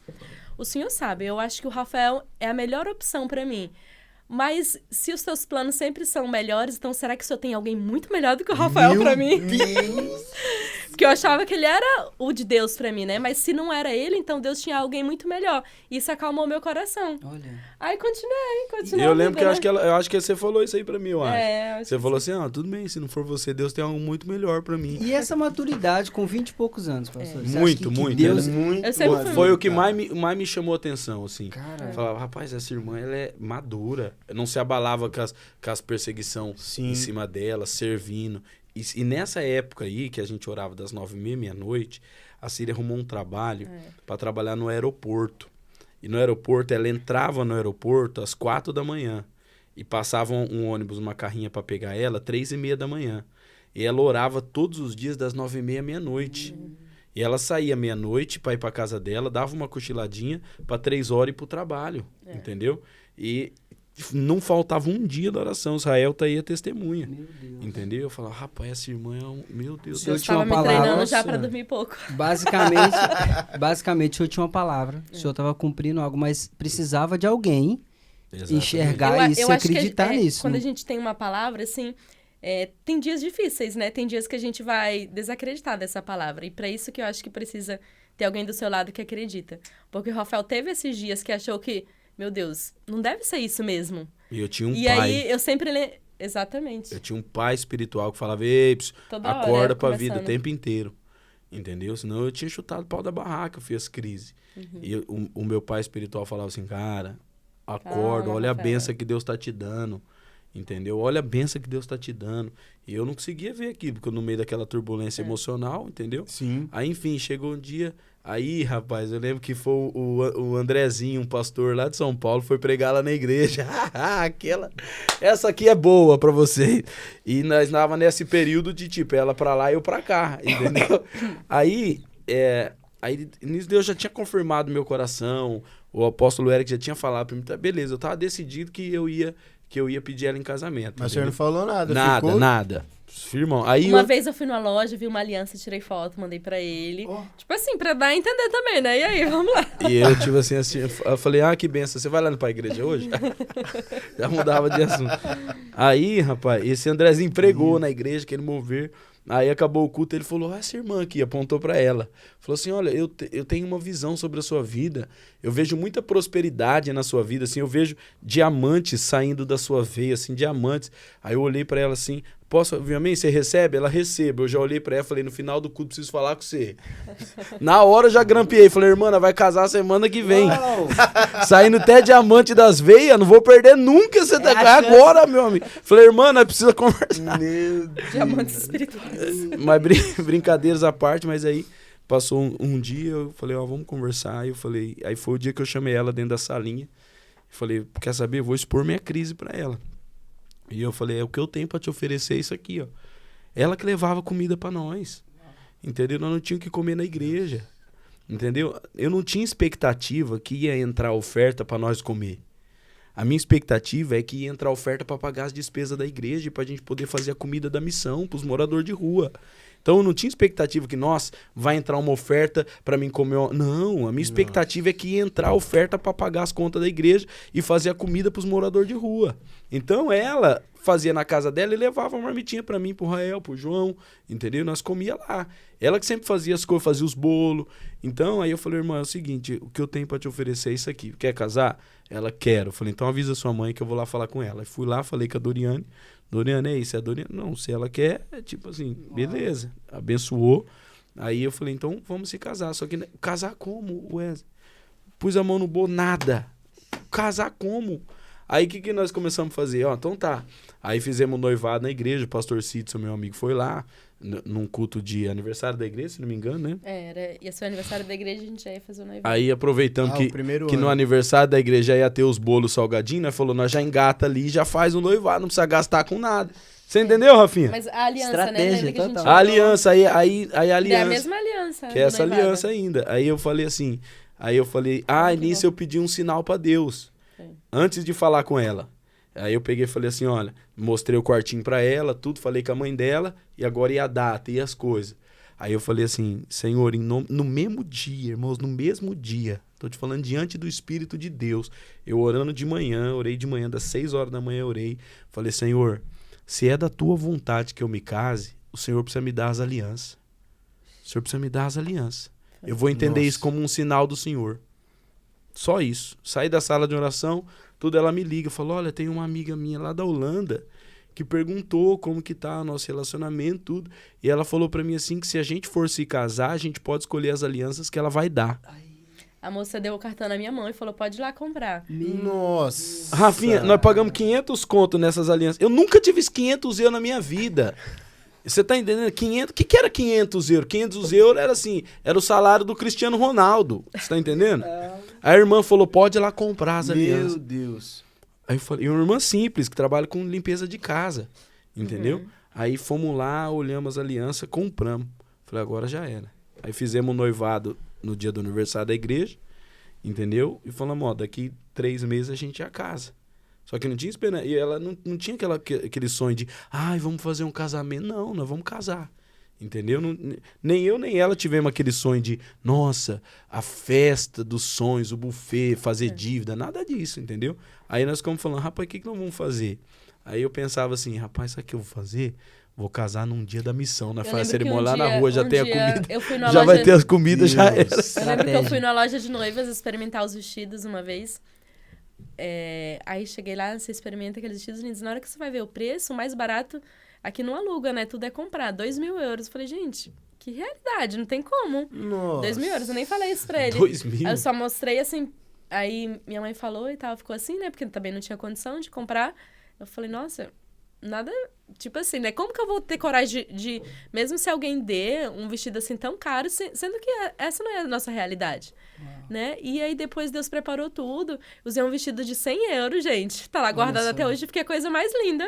[SPEAKER 4] o Senhor sabe, eu acho que o Rafael é a melhor opção pra mim. Mas se os teus planos sempre são melhores, então será que o Senhor tem alguém muito melhor do que o Rafael pra mim?
[SPEAKER 2] Deus.
[SPEAKER 4] Porque eu achava que ele era o de Deus pra mim, né? Mas se não era ele, então Deus tinha alguém muito melhor. Isso acalmou meu coração.
[SPEAKER 1] Olha.
[SPEAKER 4] Aí continuei.
[SPEAKER 3] E eu
[SPEAKER 4] a
[SPEAKER 3] lembro
[SPEAKER 4] vida,
[SPEAKER 3] que eu
[SPEAKER 4] né?
[SPEAKER 3] acho que você falou isso aí pra mim, eu acho.
[SPEAKER 4] acho
[SPEAKER 3] Você
[SPEAKER 4] que
[SPEAKER 3] falou assim, tudo bem, se não for você, Deus tem algo muito melhor pra mim.
[SPEAKER 1] E essa maturidade com 20 e poucos anos, pastor? Você acha
[SPEAKER 3] Muito,
[SPEAKER 1] que
[SPEAKER 3] muito,
[SPEAKER 1] Deus...
[SPEAKER 2] Muito
[SPEAKER 4] Eu sempre
[SPEAKER 2] maduro,
[SPEAKER 3] Foi o que
[SPEAKER 2] cara.
[SPEAKER 3] mais me chamou a atenção, assim.
[SPEAKER 1] Cara,
[SPEAKER 3] Eu falava, rapaz, essa irmã, ela é madura. Não se abalava com as perseguição
[SPEAKER 2] Sim.
[SPEAKER 3] em cima dela, servindo. E nessa época aí, que a gente orava das 9h30, meia-noite, a Síria arrumou um trabalho para trabalhar no aeroporto. E no aeroporto, ela entrava no aeroporto às 4 da manhã. E passava um ônibus, uma carrinha para pegar ela, 3h30 da manhã. E ela orava todos os dias das 9h30 à meia-noite. E ela saía meia-noite para ir para casa dela, dava uma cochiladinha para 3 horas ir pro trabalho, entendeu? E não faltava um dia da oração. Israel tá aí a testemunha,
[SPEAKER 1] meu Deus.
[SPEAKER 3] entendeu? Eu falava, rapaz, essa irmã é um... Meu Deus do
[SPEAKER 1] Eu
[SPEAKER 4] Eu
[SPEAKER 3] céu.
[SPEAKER 1] tinha uma
[SPEAKER 4] tava me
[SPEAKER 1] palavra,
[SPEAKER 4] treinando já
[SPEAKER 1] nossa.
[SPEAKER 4] pra dormir pouco.
[SPEAKER 1] Basicamente, o senhor tinha uma palavra. O senhor estava cumprindo algo, mas precisava de alguém
[SPEAKER 3] Exatamente.
[SPEAKER 1] enxergar isso e
[SPEAKER 4] acho que
[SPEAKER 1] acreditar nisso.
[SPEAKER 4] quando
[SPEAKER 1] né?
[SPEAKER 4] a gente tem uma palavra, assim, tem dias difíceis, né? Tem dias que a gente vai desacreditar dessa palavra. E pra isso que eu acho que precisa ter alguém do seu lado que acredita. Porque o Rafael teve esses dias que achou que, meu Deus, não deve ser isso mesmo.
[SPEAKER 3] E eu tinha um
[SPEAKER 4] E
[SPEAKER 3] pai.
[SPEAKER 4] aí, eu sempre... Exatamente.
[SPEAKER 3] Eu tinha um pai espiritual que falava, ei,
[SPEAKER 4] Toda hora,
[SPEAKER 3] acorda pra vida o
[SPEAKER 4] conversando.
[SPEAKER 3] tempo inteiro. Entendeu? Senão eu tinha chutado o pau da barraca, eu fiz crise. E o meu pai espiritual falava assim, cara, acorda,
[SPEAKER 4] Calma,
[SPEAKER 3] olha a
[SPEAKER 4] Rafael.
[SPEAKER 3] benção que Deus tá te dando. entendeu? Olha a benção que Deus tá te dando. E eu não conseguia ver aquilo, porque no meio daquela turbulência emocional, entendeu?
[SPEAKER 2] Sim.
[SPEAKER 3] Aí, enfim, chegou um dia... Aí, rapaz, eu lembro que foi o Andrezinho, um pastor lá de São Paulo, foi pregar lá na igreja. Essa aqui é boa pra vocês. E nós estávamos nesse período de, tipo, ela pra lá e eu pra cá, entendeu? Aí nisso Deus já tinha confirmado meu coração, o apóstolo Eric já tinha falado pra mim, tá, beleza, eu tava decidido que eu ia pedir ela em casamento.
[SPEAKER 2] Mas o senhor
[SPEAKER 3] entendeu?
[SPEAKER 2] não falou nada,
[SPEAKER 3] Nada. Firmão. Aí
[SPEAKER 4] Uma vez eu fui numa loja, vi uma aliança, tirei foto, mandei pra ele. Tipo assim, pra dar a entender também, né? E aí, vamos lá.
[SPEAKER 3] E eu, tipo assim, eu falei, que benção, você vai lá pra igreja hoje? Já mudava de assunto. Aí, rapaz, esse Andrezinho pregou na igreja, querendo mover. Aí acabou o culto, ele falou, essa irmã aqui, apontou pra ela. Falou assim, olha, eu tenho uma visão sobre a sua vida, eu vejo muita prosperidade na sua vida, assim, eu vejo diamantes saindo da sua veia, assim, diamantes. Aí eu olhei pra ela assim, posso, amém, você recebe? Ela recebe. Eu já olhei pra ela e falei, no final do culto preciso falar com você. Na hora eu já grampeei, falei, irmã, vai casar semana que vem. Saindo até diamante das veias, não vou perder nunca esse agora, meu amigo. Falei, irmã, nós precisamos conversar.
[SPEAKER 2] Meu Deus.
[SPEAKER 4] Diamantes espirituais.
[SPEAKER 3] Mas brincadeiras à parte, mas aí passou um dia, eu falei, vamos conversar. Aí eu falei, aí foi o dia que eu chamei ela dentro da salinha. Falei, quer saber? Eu vou expor minha crise pra ela. E eu falei, o que eu tenho pra te oferecer é isso aqui, ó. Ela que levava comida pra nós. Entendeu? Nós não tínhamos que comer na igreja. Entendeu? Eu não tinha expectativa que ia entrar oferta pra nós comer. A minha expectativa é que ia entrar oferta pra pagar as despesas da igreja e pra gente poder fazer a comida da missão pros moradores de rua. Então eu não tinha expectativa que, nossa, vai entrar uma oferta pra mim comer. Não, a minha expectativa é que ia entrar oferta pra pagar as contas da igreja e fazer a comida pros moradores de rua. Então ela fazia na casa dela e levava uma marmitinha pra mim, pro Rael, pro João, entendeu? Nós comia lá. Ela que sempre fazia as coisas, fazia os bolos. Então aí eu falei, irmã, é o seguinte, o que eu tenho pra te oferecer é isso aqui. Quer casar? Ela, quero. Eu falei, então avisa sua mãe que eu vou lá falar com ela. E fui lá, falei com a Doriane. Doriane, é isso? É a Doriane? Não, se ela quer, é tipo assim, beleza. Abençoou. Aí eu falei, então vamos se casar. Só que casar como, Wesley? Pus a mão no bolo, nada. Casar como? Aí o que nós começamos a fazer? Então tá. Aí fizemos noivado na igreja, o pastor Cídio, meu amigo, foi lá, num culto de aniversário da igreja, se não me engano, né?
[SPEAKER 4] Ia ser o aniversário da igreja, a gente já ia fazer o noivado.
[SPEAKER 3] Aí aproveitamos que no
[SPEAKER 2] ano.
[SPEAKER 3] aniversário da igreja ia ter os bolos salgadinhos, nós falou, nós já engata ali e já faz o noivado, não precisa gastar com nada. Você entendeu, Rafinha?
[SPEAKER 4] Mas a aliança,
[SPEAKER 1] Estratégia,
[SPEAKER 4] né? Que a gente
[SPEAKER 3] A aliança, aí a aliança.
[SPEAKER 4] É a mesma aliança.
[SPEAKER 3] Que é essa aliança ainda. Aí eu falei assim, nisso eu pedi um sinal pra Deus. Antes de falar com ela. Aí eu peguei e falei assim, olha, mostrei o quartinho pra ela, tudo, falei com a mãe dela, e agora ia a data, e as coisas. Aí eu falei assim, Senhor, no mesmo dia, irmãos, no mesmo dia, tô te falando diante do Espírito de Deus, eu orando de manhã, orei de manhã, das 6 horas da manhã, orei, falei, Senhor, se é da tua vontade que eu me case, o Senhor precisa me dar as alianças. O Senhor precisa me dar as alianças. Eu vou entender isso como um sinal do Senhor. Só isso. Saí da sala de oração, tudo, ela me liga, falou, olha, tem uma amiga minha lá da Holanda que perguntou como que tá o nosso relacionamento, tudo. E ela falou pra mim assim, que se a gente for se casar, a gente pode escolher as alianças que ela vai dar.
[SPEAKER 4] A moça deu o cartão na minha mão e falou, pode ir lá comprar.
[SPEAKER 2] Nossa.
[SPEAKER 3] Rafinha, nós pagamos 500 conto nessas alianças. Eu nunca tive 500 euros na minha vida. Você tá entendendo? 500, o que era 500 euros? 500 euros era assim, era o salário do Cristiano Ronaldo. Você tá entendendo? A irmã falou, pode ir lá comprar as alianças.
[SPEAKER 2] Meu Deus.
[SPEAKER 3] Aí eu falei, e uma irmã simples, que trabalha com limpeza de casa. Entendeu? Aí fomos lá, olhamos as alianças, compramos. Falei, agora já era. Aí fizemos um noivado no dia do aniversário da igreja. Entendeu? E falamos, daqui 3 meses a gente já casa. Só que não tinha esperança. E ela não tinha aquele sonho de, vamos fazer um casamento. Não, nós vamos casar. Entendeu? Nem eu, nem ela tivemos aquele sonho de, nossa, a festa dos sonhos, o buffet, fazer dívida. Nada disso, entendeu? Aí nós ficamos falando, rapaz, o que nós vamos fazer? Aí eu pensava assim, rapaz, sabe o que eu vou fazer? Vou casar num dia da missão. Nós fazemos a cerimônia lá na rua, já tem a comida. Já vai ter as comidas, já era.
[SPEAKER 4] Eu lembro que eu fui na loja de noivas experimentar os vestidos uma vez. Aí cheguei lá, você experimenta aqueles vestidos lindos. Na hora que você vai ver o preço, o mais barato, aqui não aluga, né? Tudo é comprar. 2.000 euros. Eu falei, gente, que realidade, não tem como.
[SPEAKER 2] Nossa.
[SPEAKER 4] 2.000 euros, eu nem falei isso pra ele.
[SPEAKER 3] 2.000?
[SPEAKER 4] Aí eu só mostrei assim. Aí minha mãe falou e tal, ficou assim, né? Porque também não tinha condição de comprar. Eu falei, nossa, nada, tipo assim, né? Como que eu vou ter coragem de mesmo se alguém dê um vestido assim tão caro, sendo que essa não é a nossa realidade, né? E aí depois Deus preparou tudo, usei um vestido de 100 euros, gente. Tá lá guardado até hoje, porque é a coisa mais linda.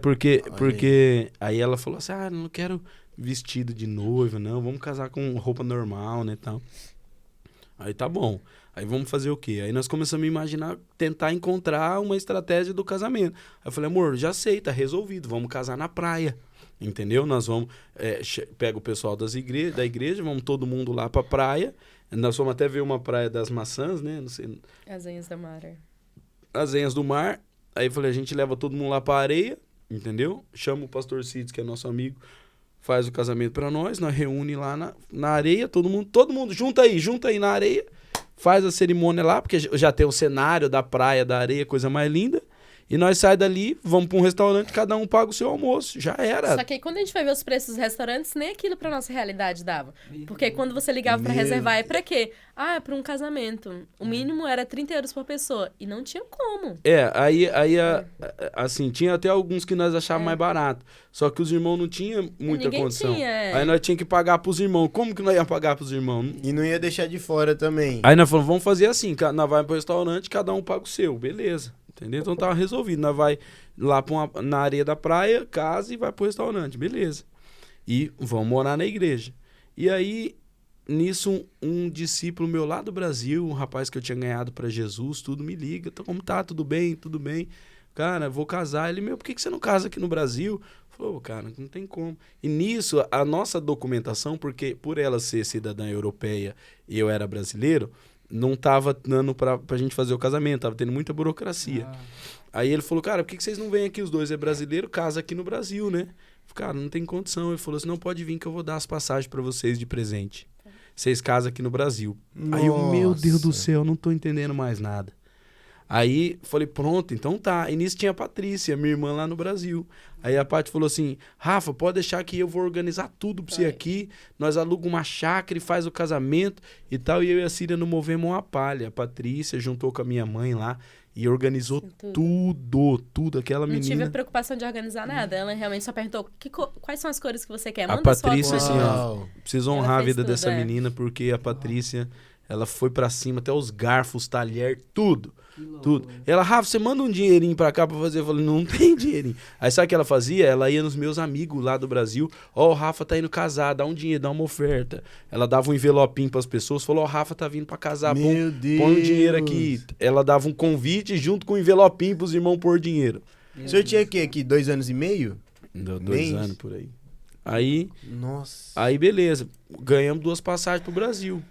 [SPEAKER 3] Porque aí ela falou assim, não quero vestido de noiva, não, vamos casar com roupa normal, né, tal. Aí tá bom. Aí vamos fazer o quê? Aí nós começamos a imaginar, tentar encontrar uma estratégia do casamento. Aí eu falei, amor, já sei, tá resolvido, vamos casar na praia. Entendeu? Nós vamos, pega o pessoal da igreja, vamos todo mundo lá pra praia. Nós vamos até ver uma praia das maçãs, né? Não sei.
[SPEAKER 4] As Enhas do Mar.
[SPEAKER 3] As Enhas do Mar. Aí eu falei, a gente leva todo mundo lá pra areia, entendeu? Chama o pastor Cides, que é nosso amigo, faz o casamento pra nós reúne lá na areia, todo mundo junta aí na areia. Faz a cerimônia lá, porque já tem o cenário da praia, da areia, coisa mais linda. E nós saímos dali, vamos para um restaurante, cada um paga o seu almoço. Já era.
[SPEAKER 4] Só que aí quando a gente vai ver os preços dos restaurantes, nem aquilo pra nossa realidade dava. Porque quando você ligava pra reservar, é pra quê? É pra um casamento. O mínimo era 30 euros por pessoa. E não tinha como.
[SPEAKER 3] Assim, tinha até alguns que nós achávamos mais barato. Só que os irmãos não tinham muita
[SPEAKER 4] Ninguém
[SPEAKER 3] condição.
[SPEAKER 4] tinha,
[SPEAKER 3] Aí nós tínhamos que pagar pros irmãos. Como que nós íamos pagar pros irmãos?
[SPEAKER 2] E não ia deixar de fora também.
[SPEAKER 3] Aí nós falamos, vamos fazer assim, nós vamos pro restaurante, cada um paga o seu. Beleza. Entendeu? Então tava resolvido. Nós vai lá na areia da praia, casa e vai pro restaurante. Beleza. E vamos morar na igreja. E aí, nisso, um discípulo meu lá do Brasil, um rapaz que eu tinha ganhado pra Jesus, tudo me liga. Então, como tá? Tudo bem? Tudo bem? Cara, vou casar. Ele, por que você não casa aqui no Brasil? Falou, cara, não tem como. E nisso, a nossa documentação, porque por ela ser cidadã europeia e eu era brasileiro, não tava dando pra gente fazer o casamento, tava tendo muita burocracia. Aí ele falou, cara, por que vocês não vêm aqui? Os dois é brasileiro, casa aqui no Brasil, né? Cara, não tem condição. Ele falou assim, não, pode vir que eu vou dar as passagens pra vocês de presente. Vocês casam aqui no Brasil. Aí eu, meu Deus do céu, não tô entendendo mais nada. Aí falei, pronto, então tá. E nisso tinha a Patrícia, minha irmã lá no Brasil. Aí a Paty falou assim, Rafa, pode deixar que eu vou organizar tudo pra você aqui. Nós alugamos uma chácara e faz o casamento e tal. E eu e a Síria não movemos uma palha. A Patrícia juntou com a minha mãe lá e organizou tudo. Aquela menina...
[SPEAKER 4] Não tive a preocupação de organizar nada. Ela realmente só perguntou, quais são as cores que você quer?
[SPEAKER 3] Manda a Patrícia, assim, ó, preciso honrar a vida dessa menina, porque a Patrícia, ela foi pra cima, até os garfos, talher, tudo. Ela, Rafa, você manda um dinheirinho pra cá pra fazer. Eu falei, não tem dinheirinho. Aí sabe o que ela fazia? Ela ia nos meus amigos lá do Brasil. O Rafa tá indo casar, dá um dinheiro, dá uma oferta. Ela dava um envelopinho pras pessoas, falou, o Rafa tá vindo pra casar, põe um dinheiro aqui. Ela dava um convite junto com um envelopinho pros irmãos pôr dinheiro.
[SPEAKER 2] O senhor tinha aqui 2 anos e meio?
[SPEAKER 3] 2 anos por aí. Aí,
[SPEAKER 2] nossa.
[SPEAKER 3] Aí beleza, ganhamos 2 passagens pro Brasil.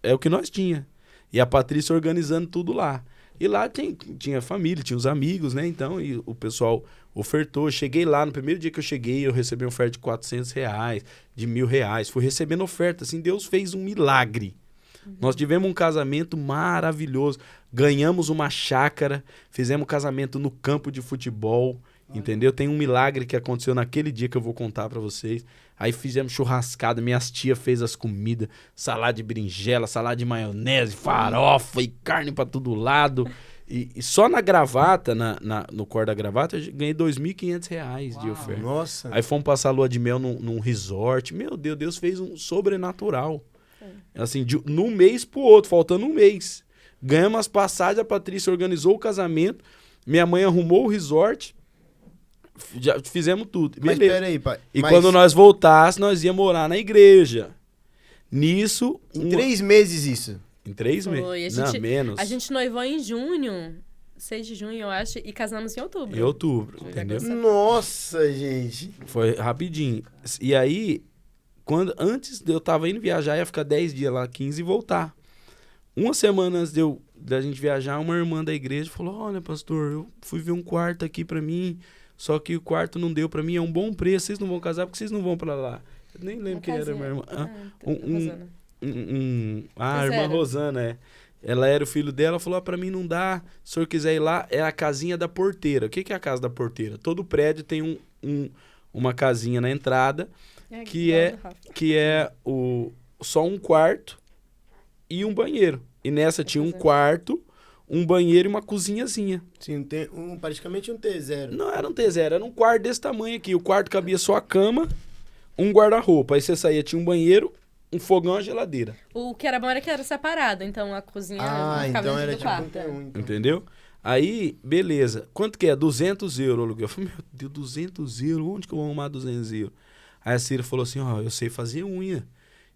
[SPEAKER 3] É o que nós tinha. E a Patrícia organizando tudo lá. E lá tinha família, tinha os amigos, né? Então, e o pessoal ofertou. Cheguei lá, no primeiro dia que eu cheguei, eu recebi uma oferta de R$400, de R$1.000. Fui recebendo oferta, assim, Deus fez um milagre. Nós tivemos um casamento maravilhoso. Ganhamos uma chácara, fizemos um casamento no campo de futebol, entendeu? Tem um milagre que aconteceu naquele dia que eu vou contar pra vocês. Aí fizemos churrascada, minhas tias fez as comidas, salada de berinjela, salada de maionese, farofa e carne pra todo lado. E só na gravata, no cor da gravata, eu ganhei R$2.500 de oferta.
[SPEAKER 2] Nossa.
[SPEAKER 3] Aí fomos passar a lua de mel num resort. Meu Deus, Deus fez um sobrenatural. Assim, de um mês pro outro, faltando um mês. Ganhamos as passagens, a Patrícia organizou o casamento, minha mãe arrumou o resort, já fizemos tudo.
[SPEAKER 2] Mas peraí, pai.
[SPEAKER 3] Quando nós voltássemos, nós íamos morar na igreja. Nisso...
[SPEAKER 2] Em 3 meses isso?
[SPEAKER 3] Em 3 meses? Não, menos.
[SPEAKER 4] A gente noivou em junho, 6 de junho, eu acho, e casamos em outubro.
[SPEAKER 3] Em outubro, entendeu?
[SPEAKER 2] Nossa, gente.
[SPEAKER 3] Foi rapidinho. E aí, antes eu tava indo viajar, ia ficar 10 dias lá, 15 e voltar. 1 semana antes da gente viajar, uma irmã da igreja falou, olha, pastor, eu fui ver um quarto aqui pra mim, só que o quarto não deu pra mim, é um bom preço, vocês não vão casar porque vocês não vão pra lá. Eu nem lembro quem era minha irmã. A irmã Rosana, Ela era o filho dela, falou, pra mim não dá, se o senhor quiser ir lá, é a casinha da porteira. O que é a casa da porteira? Todo prédio tem uma casinha na entrada, que é só um quarto e um banheiro. E nessa tinha um quarto, um banheiro e uma cozinhazinha.
[SPEAKER 2] Sim, tem praticamente um T0.
[SPEAKER 3] Não era um T0, era um quarto desse tamanho aqui. O quarto cabia só a cama, um guarda-roupa. Aí você saía, tinha um banheiro, um fogão e uma geladeira.
[SPEAKER 4] O que era bom era que era separado, então a cozinha
[SPEAKER 2] Ah,
[SPEAKER 4] ficava
[SPEAKER 2] então
[SPEAKER 4] dentro
[SPEAKER 2] era
[SPEAKER 4] do
[SPEAKER 2] tipo um
[SPEAKER 4] quarto.
[SPEAKER 2] T1. Então.
[SPEAKER 3] Entendeu? Aí, beleza. Quanto que é? 200 euros o aluguel. Eu falei, meu Deus, 200 euros? Onde que eu vou arrumar 200 euros? Aí a Cira falou assim, ó, eu sei fazer unha.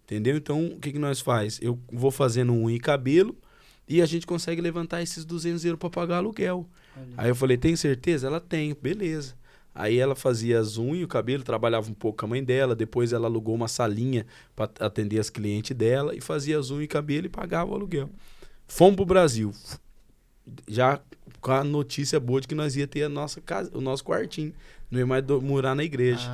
[SPEAKER 3] Entendeu? Então, o que que nós faz? Eu vou fazendo unha e cabelo e a gente consegue levantar esses 200 euros para pagar aluguel.
[SPEAKER 1] Olha.
[SPEAKER 3] Aí eu falei, tem certeza? Ela tem, beleza. Aí ela fazia as unhas, o cabelo, trabalhava um pouco com a mãe dela, depois ela alugou uma salinha para atender as clientes dela e fazia as unhas e cabelo e pagava o aluguel. Fomos pro Brasil. Já com a notícia boa de que nós ia ter a nossa casa, o nosso quartinho. Não ia mais morar na igreja.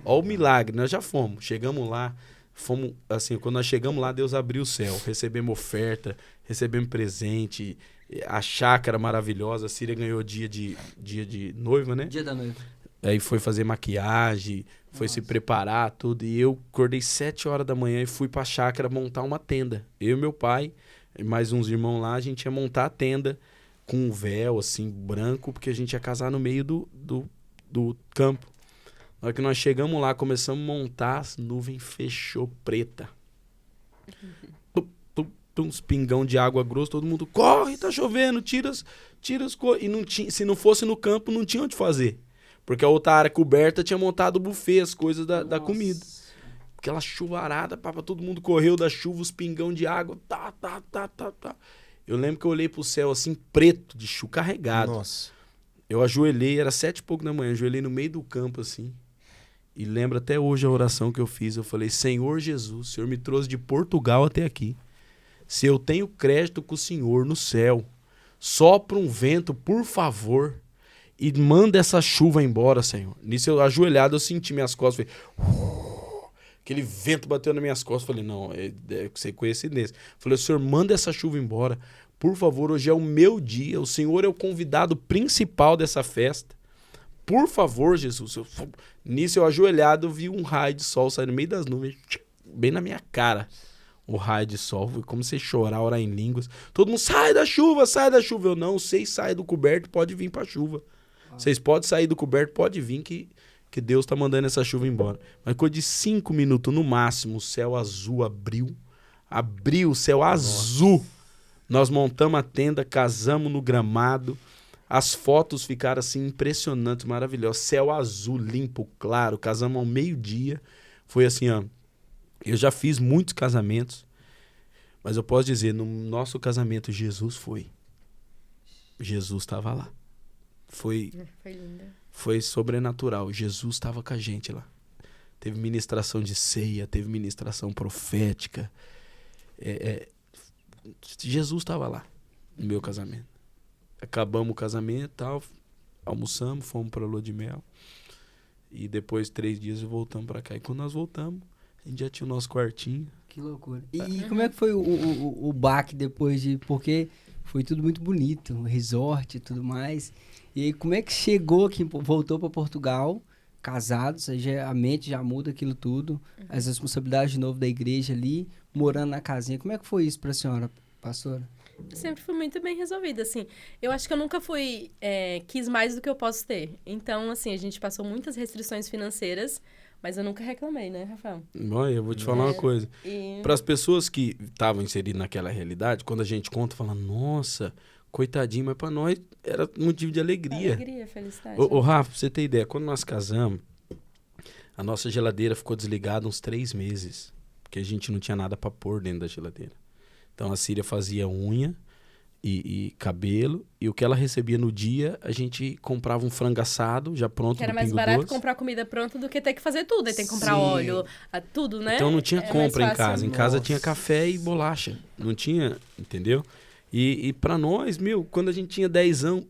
[SPEAKER 3] Ó o milagre, nós já fomos. Chegamos lá, fomos, assim, quando nós chegamos lá, Deus abriu o céu. Recebemos oferta, recebemos presente, a chácara maravilhosa. A Síria ganhou dia de noiva, né?
[SPEAKER 1] Dia da noiva.
[SPEAKER 3] Aí foi fazer maquiagem, foi se preparar, tudo. E eu acordei 7 horas da manhã e fui pra chácara montar uma tenda. Eu e meu pai, e mais uns irmãos lá, a gente ia montar a tenda com um véu, assim, branco, porque a gente ia casar no meio do campo. Na hora que nós chegamos lá, começamos a montar, as nuvens fechou preta. Uns pingão de água grossa, todo mundo, corre, tá chovendo, tira as coisas. E não tinha, se não fosse no campo, não tinha onde fazer. Porque a outra área coberta tinha montado o buffet, as coisas da comida. Aquela chuvarada, todo mundo correu da chuva, os pingão de água, tá. Eu lembro que eu olhei pro céu assim, preto, de chuva, carregado.
[SPEAKER 2] Nossa.
[SPEAKER 3] Eu ajoelhei, era 7h pouco da manhã, ajoelhei no meio do campo assim. E lembro até hoje a oração que eu fiz. Eu falei, Senhor Jesus, o Senhor me trouxe de Portugal até aqui. Se eu tenho crédito com o Senhor no céu, sopra um vento, por favor, e manda essa chuva embora, Senhor. Nisso eu ajoelhado, eu senti minhas costas, falei... Aquele vento bateu nas minhas costas. Falei, não, é ser coincidência. Falei, Senhor, manda essa chuva embora. Por favor, hoje é o meu dia. O Senhor é o convidado principal dessa festa. Por favor, Jesus. Nisso eu ajoelhado, vi um raio de sol sair no meio das nuvens, bem na minha cara. O raio de sol, foi como se chorar, orar em línguas. Todo mundo, sai da chuva, sai da chuva. Eu não, vocês saem do coberto, pode vir pra chuva. Vocês podem sair do coberto, pode vir que Deus tá mandando essa chuva embora. Mas coisa de 5 minutos no máximo, o céu azul abriu. Abriu o céu azul. Nós montamos a tenda, casamos no gramado. As fotos ficaram assim impressionantes, maravilhosas. Céu azul, limpo, claro. Casamos ao meio-dia. Foi assim, ó. Eu já fiz muitos casamentos, mas eu posso dizer, no nosso casamento, Jesus foi. Jesus estava lá. Foi
[SPEAKER 4] linda.
[SPEAKER 3] Foi sobrenatural. Jesus estava com a gente lá. Teve ministração de ceia, teve ministração profética. Jesus estava lá no meu casamento. Acabamos o casamento e tal, almoçamos, fomos para a lua de mel. E depois 3 dias voltamos para cá. E quando nós voltamos, a gente já tinha o nosso quartinho.
[SPEAKER 1] Que loucura. E como é que foi o baque depois de... Porque foi tudo muito bonito, o resort e tudo mais. E aí, como é que chegou aqui, voltou para Portugal, casados, a mente já muda aquilo tudo, as responsabilidades de novo da igreja ali, morando na casinha. Como é que foi isso para a senhora, pastora?
[SPEAKER 4] Eu sempre fui muito bem resolvida, assim. Eu acho que eu nunca quis mais do que eu posso ter. Então, assim, a gente passou muitas restrições financeiras, mas eu nunca reclamei, né, Rafael?
[SPEAKER 3] Olha, eu vou te falar uma coisa. Para as pessoas que estavam inseridas naquela realidade, quando a gente conta, fala, nossa, coitadinho, mas para nós era motivo de alegria.
[SPEAKER 4] Alegria, felicidade.
[SPEAKER 3] Ô, Rafa, pra você ter ideia, quando nós casamos, a nossa geladeira ficou desligada uns 3 meses, porque a gente não tinha nada para pôr dentro da geladeira. Então a Síria fazia unha e cabelo, e o que ela recebia no dia, a gente comprava um frango assado já pronto.
[SPEAKER 4] Que era mais barato comprar comida pronta do que ter que fazer tudo. Aí tem que comprar óleo, tudo, né?
[SPEAKER 3] Então não tinha compra em casa. Em casa
[SPEAKER 1] Nossa.
[SPEAKER 3] tinha café e bolacha. Não tinha, entendeu? E pra nós, quando a gente tinha 10 anos,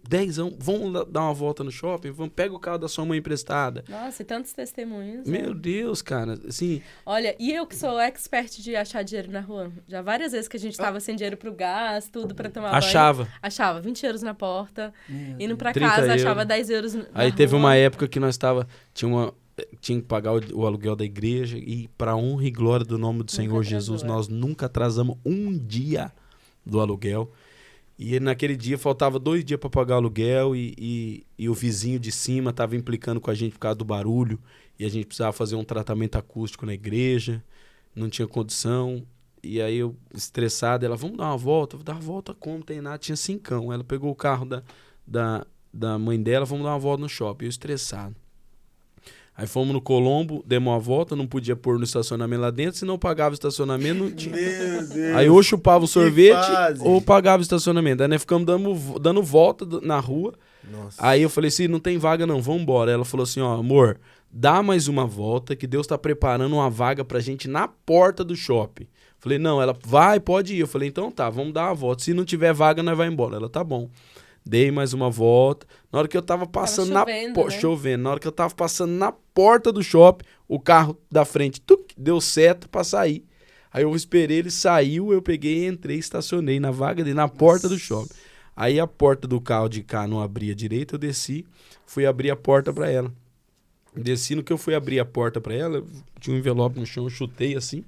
[SPEAKER 3] vamos dar uma volta no shopping, pega o carro da sua mãe emprestada.
[SPEAKER 4] Nossa, e tantos testemunhos.
[SPEAKER 3] Meu Deus, cara, assim...
[SPEAKER 4] Olha, e eu que sou expert de achar dinheiro na rua. Já várias vezes que a gente tava sem dinheiro pro gás, tudo pra tomar banho. Achava 20 euros na porta. Indo pra casa, achava 10 euros na
[SPEAKER 3] Aí
[SPEAKER 4] rua.
[SPEAKER 3] teve uma época que nós tinha que pagar o aluguel da igreja e pra honra e glória do nome do Senhor Jesus, nós nunca atrasamos um dia do aluguel. E naquele dia faltava 2 dias para pagar o aluguel e o vizinho de cima estava implicando com a gente por causa do barulho e a gente precisava fazer um tratamento acústico na igreja, não tinha condição. E aí eu, estressado, ela, vamos dar uma volta? Vou dar uma volta como? Não tem nada, tinha 5. Ela pegou o carro da mãe dela, vamos dar uma volta no shopping, eu estressado. Aí fomos no Colombo, demos uma volta, não podia pôr no estacionamento lá dentro, se não pagava o estacionamento, não tinha.
[SPEAKER 2] Meu Deus.
[SPEAKER 3] Aí ou chupava o sorvete
[SPEAKER 2] fase.
[SPEAKER 3] ou pagava o estacionamento. Aí nós ficamos dando volta na rua.
[SPEAKER 2] Nossa.
[SPEAKER 3] Aí eu falei assim, não tem vaga não, vamos embora. Ela falou assim, ó, amor, dá mais uma volta que Deus tá preparando uma vaga pra gente na porta do shopping. Falei, não, ela, vai, pode ir. Eu falei, então tá, vamos dar uma volta. Se não tiver vaga, nós vamos embora. Ela, tá bom. Dei mais uma volta. Na hora que eu tava passando
[SPEAKER 4] chovendo, né?
[SPEAKER 3] chovendo. Na hora que eu tava passando na porta do shopping, o carro da frente deu seta pra sair. Aí eu esperei, ele saiu, eu peguei, entrei, estacionei na vaga dele, na porta do shopping. Aí a porta do carro de cá não abria direito, eu desci, fui abrir a porta pra ela. Desci, no que eu fui abrir a porta pra ela, tinha um envelope no chão, eu chutei assim.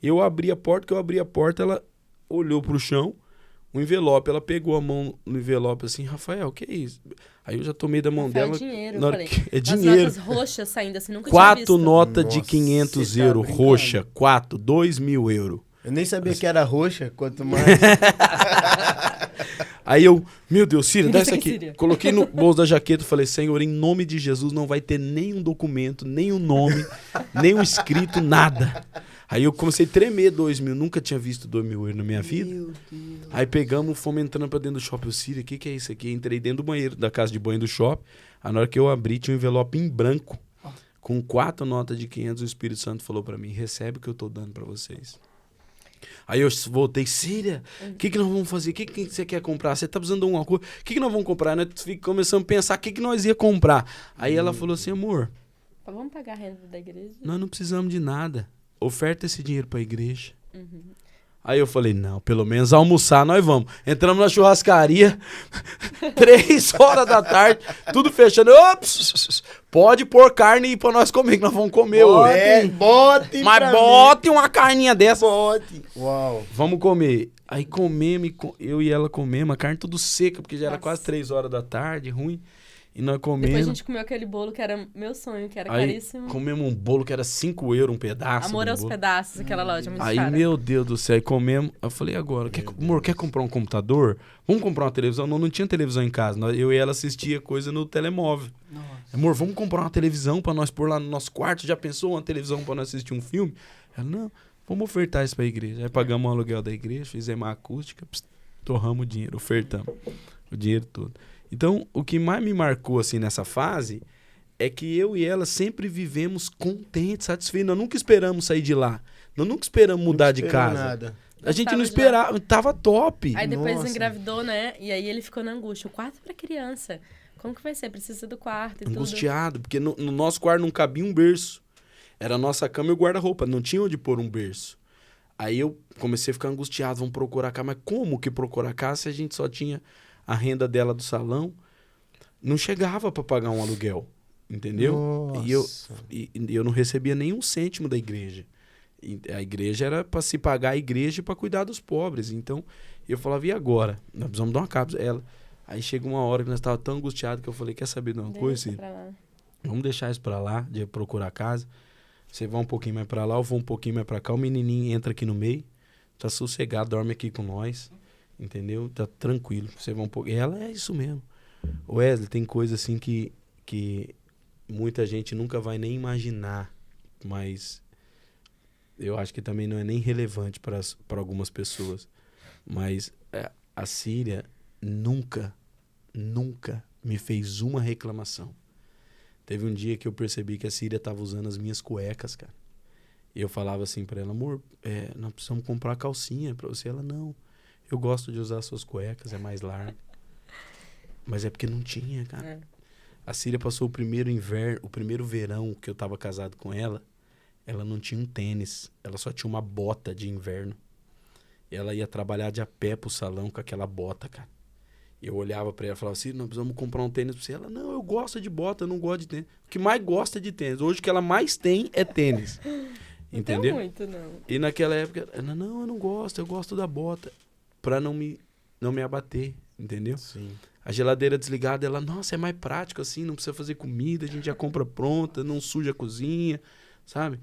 [SPEAKER 3] Eu abri a porta, ela olhou pro chão, o envelope, ela pegou a mão no envelope assim, Rafael, o que é isso? Aí eu já tomei da mão
[SPEAKER 4] Rafael,
[SPEAKER 3] dela.
[SPEAKER 4] dinheiro,
[SPEAKER 3] na hora
[SPEAKER 4] falei.
[SPEAKER 3] que- é
[SPEAKER 4] As
[SPEAKER 3] dinheiro.
[SPEAKER 4] notas roxas saindo assim, nunca tinha
[SPEAKER 3] 4
[SPEAKER 4] visto.
[SPEAKER 3] notas de
[SPEAKER 2] Nossa,
[SPEAKER 3] 500
[SPEAKER 2] você tá
[SPEAKER 3] euros,
[SPEAKER 2] brincando?
[SPEAKER 3] roxa, 4, 2.000 euros.
[SPEAKER 2] Eu nem sabia que era roxa, quanto mais.
[SPEAKER 3] Aí eu, meu Deus, Cira, dá
[SPEAKER 4] Isso
[SPEAKER 3] isso
[SPEAKER 4] aqui,
[SPEAKER 3] aqui.
[SPEAKER 4] Cira.
[SPEAKER 3] Coloquei no bolso da jaqueta e falei, Senhor, em nome de Jesus, não vai ter nenhum documento, nenhum nome, nenhum escrito, nada. Aí eu comecei a tremer 2.000, nunca tinha visto 2.000 euros na minha vida.
[SPEAKER 1] Meu Deus.
[SPEAKER 3] Aí pegamos, fomos entrando pra dentro do shopping. Eu, Cira, o que é isso aqui? Entrei dentro do banheiro, da casa de banho do shopping. Aí na hora que eu abri, tinha um envelope em branco, com 4 notas de 500. O Espírito Santo falou pra mim, recebe o que eu tô dando pra vocês. Aí eu voltei, Círia, o que nós vamos fazer? O que você quer comprar? Você tá precisando de alguma coisa? O que nós vamos comprar? Nós começamos a pensar o que nós ia comprar. Aí ela falou assim, amor,
[SPEAKER 4] Vamos pagar a renda da igreja?
[SPEAKER 3] nós não precisamos de nada. Oferta esse dinheiro pra igreja.
[SPEAKER 4] Uhum.
[SPEAKER 3] Aí eu falei, não, pelo menos almoçar nós vamos. Entramos na churrascaria, 3 horas da tarde, tudo fechando. Ops, pode pôr carne pra nós comer, que nós vamos comer hoje.
[SPEAKER 2] Bote
[SPEAKER 3] Mas
[SPEAKER 2] pra
[SPEAKER 3] bote uma carninha
[SPEAKER 2] mim.
[SPEAKER 3] dessa.
[SPEAKER 2] Bote. Uau.
[SPEAKER 3] Vamos comer. Aí comemos, eu e ela comemos, a carne tudo seca, porque já era
[SPEAKER 4] Nossa.
[SPEAKER 3] quase 3 horas da tarde, ruim. E nós
[SPEAKER 4] Depois
[SPEAKER 3] comemos.
[SPEAKER 4] a gente comeu aquele bolo que era meu sonho, que era
[SPEAKER 3] Aí
[SPEAKER 4] caríssimo.
[SPEAKER 3] comemos um bolo que era 5 euros um pedaço.
[SPEAKER 4] Amor
[SPEAKER 3] do
[SPEAKER 4] aos
[SPEAKER 3] bolo.
[SPEAKER 4] pedaços, aquela loja muito
[SPEAKER 3] Aí,
[SPEAKER 4] cara.
[SPEAKER 3] meu Deus do céu, aí comemos. Eu falei, agora, amor, quer comprar um computador? Vamos comprar uma televisão? Não tinha televisão em casa. Eu e ela assistia coisa no telemóvel.
[SPEAKER 1] Nossa.
[SPEAKER 3] Amor, vamos comprar uma televisão pra nós pôr lá no nosso quarto? Já pensou uma televisão pra nós assistir um filme? Ela, não, vamos ofertar isso pra igreja. Aí pagamos o aluguel da igreja, fizemos a acústica, torramos o dinheiro, ofertamos o dinheiro todo. Então, o que mais me marcou assim nessa fase é que eu e ela sempre vivemos contentes, satisfeitos. Nós nunca esperamos sair de lá. Nós nunca esperamos mudar de
[SPEAKER 2] Esperou
[SPEAKER 3] casa.
[SPEAKER 2] nada.
[SPEAKER 3] A gente
[SPEAKER 4] Tava
[SPEAKER 3] não
[SPEAKER 4] já.
[SPEAKER 3] esperava, tava top.
[SPEAKER 4] Aí depois
[SPEAKER 2] Nossa.
[SPEAKER 4] engravidou, né? E aí ele ficou na angústia. O quarto pra criança. Como que vai ser? Precisa do quarto e
[SPEAKER 3] Angustiado, porque no nosso quarto não cabia um berço. Era a nossa cama e o guarda-roupa, não tinha onde pôr um berço. Aí eu comecei a ficar angustiado, vamos procurar casa. Mas como que procurar casa se a gente só tinha a renda dela do salão? Não chegava para pagar um aluguel, entendeu?
[SPEAKER 2] Nossa.
[SPEAKER 3] E eu não recebia nenhum cêntimo da igreja. E a igreja era para se pagar a igreja e para cuidar dos pobres. Então eu falava, e agora? Nós precisamos dar uma capa. Ela. Aí chega uma hora que nós estávamos tão angustiados que eu falei, quer saber de uma coisa?
[SPEAKER 4] Deixa pra lá.
[SPEAKER 3] Vamos deixar isso pra lá, de procurar casa. Você vai um pouquinho mais pra lá, eu vou um pouquinho mais pra cá. O menininho entra aqui no meio, tá sossegado, dorme aqui com nós, entendeu? Tá tranquilo. Você vai um pouquinho. Ela é isso mesmo. Wesley, tem coisa assim que muita gente nunca vai nem imaginar, mas eu acho que também não é nem relevante para algumas pessoas. Mas a Círia nunca me fez uma reclamação. Teve um dia que eu percebi que a Círia tava usando as minhas cuecas, cara. E eu falava assim pra ela, amor, nós precisamos comprar calcinha pra você. Ela, não, eu gosto de usar suas cuecas, é mais largo. Mas é porque não tinha, cara.
[SPEAKER 4] É.
[SPEAKER 3] A Círia passou o primeiro inverno, o primeiro verão que eu tava casado com ela, ela não tinha um tênis, ela só tinha uma bota de inverno. Ela ia trabalhar de a pé pro salão com aquela bota, cara. Eu olhava pra ela e falava assim, nós precisamos comprar um tênis pra você. Ela, não, eu gosto de bota, eu não gosto de tênis. O que mais gosta de tênis. Hoje o que ela mais tem é tênis. Entendeu?
[SPEAKER 4] Não tem muito, não.
[SPEAKER 3] E naquela época, ela, não, eu não gosto, eu gosto da bota. Pra não me não me abater, entendeu?
[SPEAKER 2] Sim.
[SPEAKER 3] A geladeira desligada, ela, nossa, é mais prático assim, não precisa fazer comida, a gente já compra pronta, não suja a cozinha, sabe?